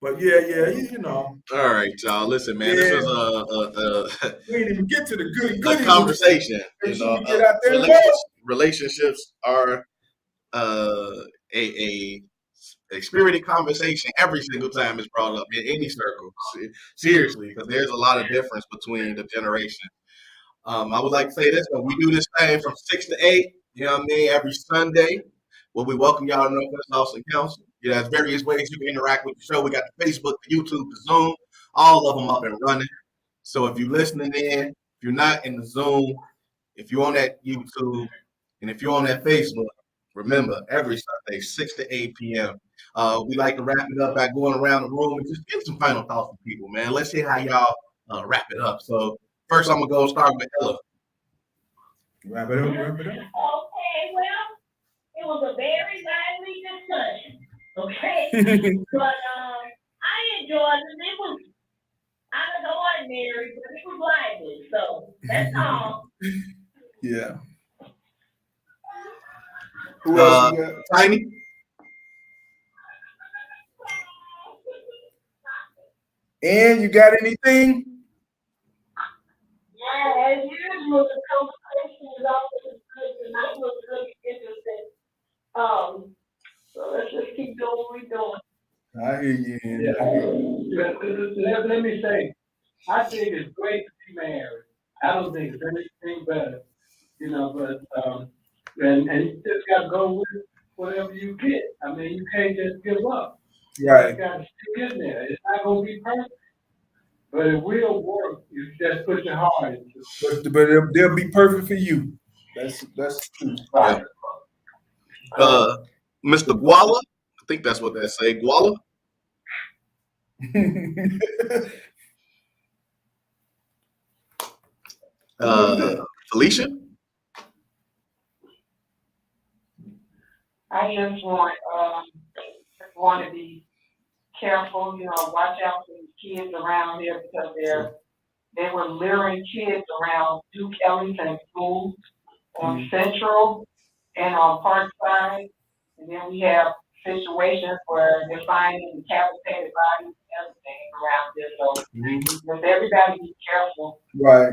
But yeah, you know. All right, y'all. Listen, man. This was we didn't even get to the a conversation. You know, get out there relationships are a spirited conversation every single time it's brought up in any circle. Seriously, because there's a lot of difference between the generations. I would like to say this, but we do this thing from 6 to 8, you know what I mean, every Sunday, where we welcome y'all to Northwest Austin Council. You know, there's various ways you can interact with the show. We got the Facebook, the YouTube, the Zoom, all of them up and running. So if you're listening in, if you're not in the Zoom, if you're on that YouTube, and if you're on that Facebook, remember, every Sunday, 6 to 8 p.m. We like to wrap it up by going around the room and just get some final thoughts from people, man. Let's hear how y'all wrap it up. So first, I'm going to start with Ella. Wrap it up. Okay, well, it was a very lively discussion. Okay, but I enjoyed it. It was out of the ordinary, but it was lively. So that's all. Yeah. Who else we got? Tiny? And you got anything? Yeah, as usual, the conversation is always good, and I was really interested. So let's just keep doing what we're doing. I hear you. Let me say, I think it's great to be married. I don't think it's anything better, you know. But and you just gotta go with whatever you get. I mean, you can't just give up. Right. You gotta stick in there. It's not gonna be perfect, but it will work. You just put your heart into it. But they'll be perfect for you. That's true. Right. Mr. Guala, I think that's what they say. Guala. Felicia. I just want to be careful, you know, watch out for these kids around here because they were luring kids around Duke Ellington School on Central and on Parkside. And then we have situations where they're finding decapitated bodies and everything around this. So just everybody be careful. Right.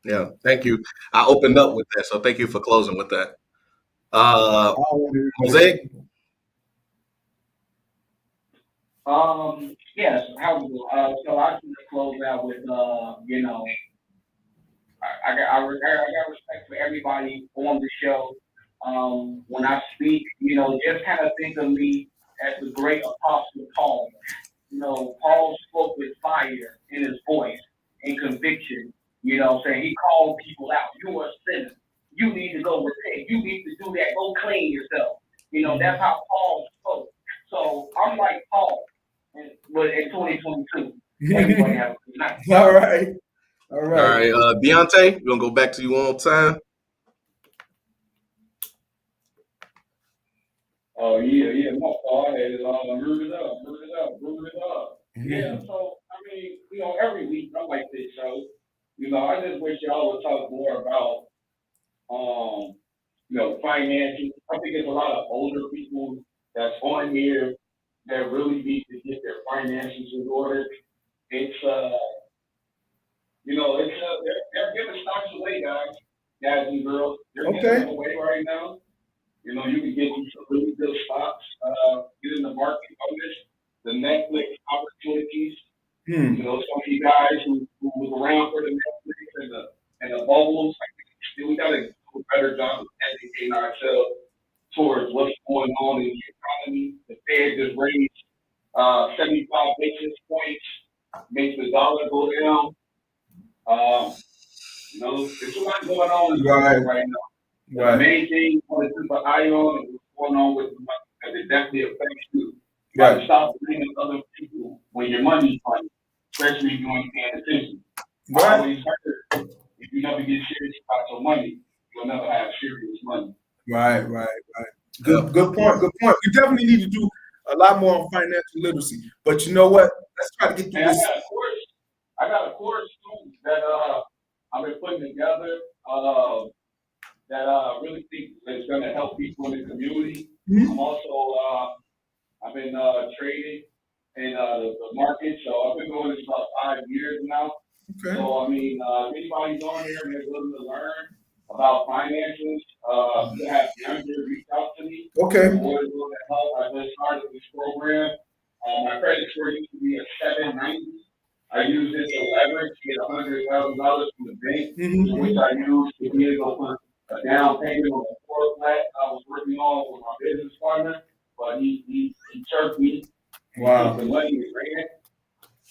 Yeah, thank you. I opened up with that, so thank you for closing with that. Mosaic. Yes, how we do? So I can close out with, I got respect for everybody on the show. When I speak, just kind of think of me as the great apostle Paul. Paul spoke with fire in his voice and conviction. Saying he called people out. You are a sinner. You need to go repent. You need to do that. Go clean yourself. That's how Paul spoke. So I'm like Paul, but in 2022. Everybody have a good night. All right. All All right. right, Deontay, we're gonna go back to you one more time. Oh yeah, my fault. I had it root it up. Yeah, so I mean, every week I like this show. I just wish y'all would talk more about finances. I think there's a lot of older people that's on here that really need to get their finances in order. It's they're giving stocks away, guys and girls. They're giving them away right now. You can get some really good stocks, get in the market on this, the Netflix opportunities. Some of you guys who was around for the Netflix and the bubbles, we got to do a better job of educating ourselves towards what's going on in the economy. The Fed just raised 75 basis points, makes the dollar go down. There's a lot going on in the world right now. The main thing I want to keep an eye on is what's going on with the money, because it definitely affects you. You got to stop blaming other people when your money's funny, especially if you ain't paying attention. I always heard, if you never get serious about your money, you'll never have serious money. Right. Good point. We definitely need to do a lot more on financial literacy. But you know what? Let's try to get through this. I got a course too that I've been putting together that I really think is going to help people in the community. I'm also I've been trading in the market, so I've been doing this about 5 years now. Okay. So I mean, if anybody's on here and they're willing to learn about finances, to have younger reach out to me. Okay. I'm always willing to help. I just started this program. My credit score used to be a 790. I use it to leverage, get $100,000 from the bank, which I use to be able to put a down payment on the floor flat I was working on with my business partner, but he chirped me. Wow. The money is ran.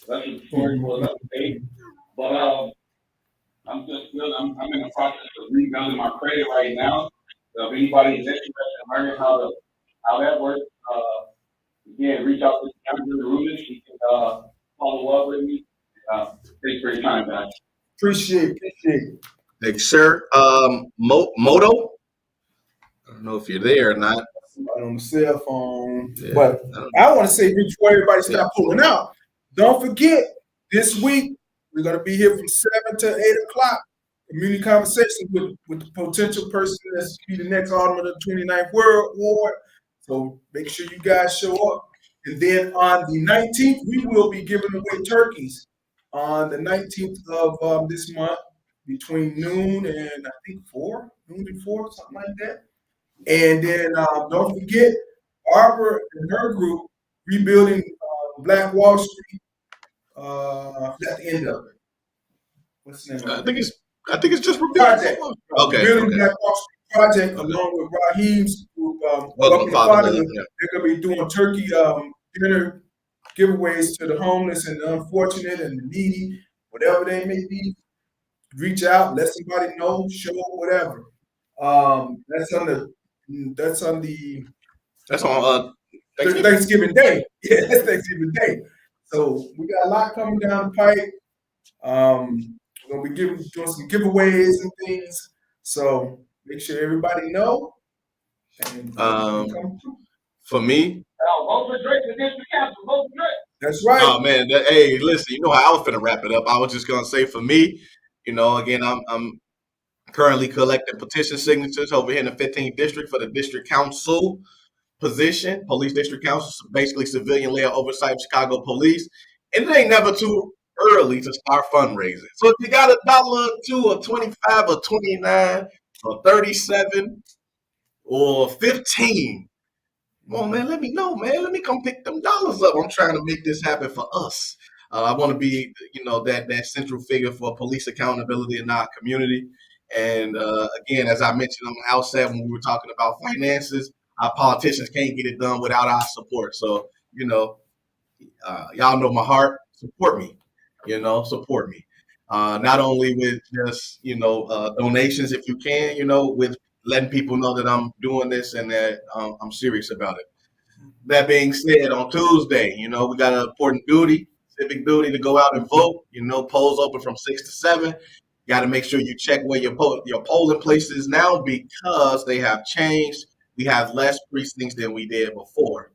That's what the story was up to date. But I'm in the process of rebuilding my credit right now. So if anybody's interested in learning how that works, again, reach out to Andrew Rubin. He can follow up with me. Thanks for your time, guys. Appreciate it. Thanks, sir. Moto. I don't know if you're there or not. Somebody on the cell phone. Yeah, But I want to say before everybody stop pulling out, don't forget this week we're gonna be here from 7 to 8 o'clock. Community conversations with the potential person that's be the next Alderman of the 29th Ward. So make sure you guys show up. And then on the 19th, we will be giving away turkeys on the 19th of this month between noon and I think 4, something like that. And then don't forget Barbara and her group rebuilding Black Wall Street. At the end of it. What's the name? I think it's just Project. Okay. Building Black Wall Street Project along with Raheem's group. Welcome to Fatherhood. They're gonna be doing turkey dinner giveaways to the homeless and the unfortunate and the needy, whatever they may be. Reach out, let somebody know, show whatever. That's on Thanksgiving Day. Yeah, that's Thanksgiving Day. So we got a lot coming down the pipe. We're gonna be doing some giveaways and things. So make sure everybody know. And for me, Vote for Drake for district council. Vote for Drake. That's right. Oh man, hey, listen, you know how I was finna wrap it up. I was just gonna say for me, again, I'm currently collecting petition signatures over here in the 15th district for the district council position, police district council, basically civilian layer oversight of Chicago police. And it ain't never too early to start fundraising. So if you got $1 or $2 or 25 or 29 or 37 or 15, Come on, man, let me know, man. Let me come pick them dollars up. I'm trying to make this happen for us. I want to be, that central figure for police accountability in our community. And again, as I mentioned on the outset when we were talking about finances, our politicians can't get it done without our support. So, y'all know my heart. Support me. Support me. Not only with just donations if you can, with letting people know that I'm doing this and that I'm serious about it. That being said, on Tuesday, we got an important duty, civic duty to go out and vote. Polls open from 6 to 7. You got to make sure you check where your polling place is now because they have changed. We have less precincts than we did before.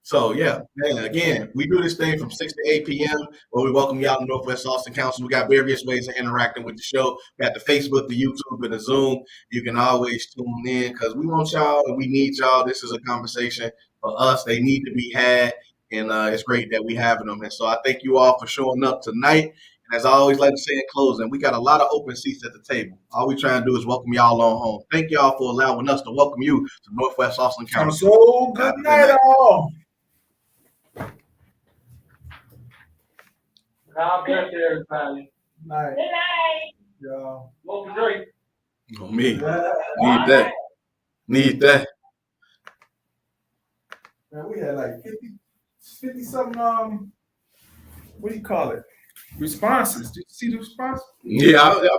So yeah, man, again, we do this thing from 6 to 8 p.m. where we welcome you out in Northwest Austin Council. We got various ways of interacting with the show. We got the Facebook, the YouTube, and the Zoom. You can always tune in because we want y'all and we need y'all. This is a conversation for us. They need to be had, and it's great that we having them. And so I thank you all for showing up tonight. And as I always like to say in closing, we got a lot of open seats at the table. All we trying to do is welcome y'all on home. Thank y'all for allowing us to welcome you to Northwest Austin Council. So good night, all. God bless everybody. Night, Good night. y'all. Smoke and drink. On me. Need that. Need that. Man, we had like 50 something, what do you call it? Responses. Did you see the response? Yeah, I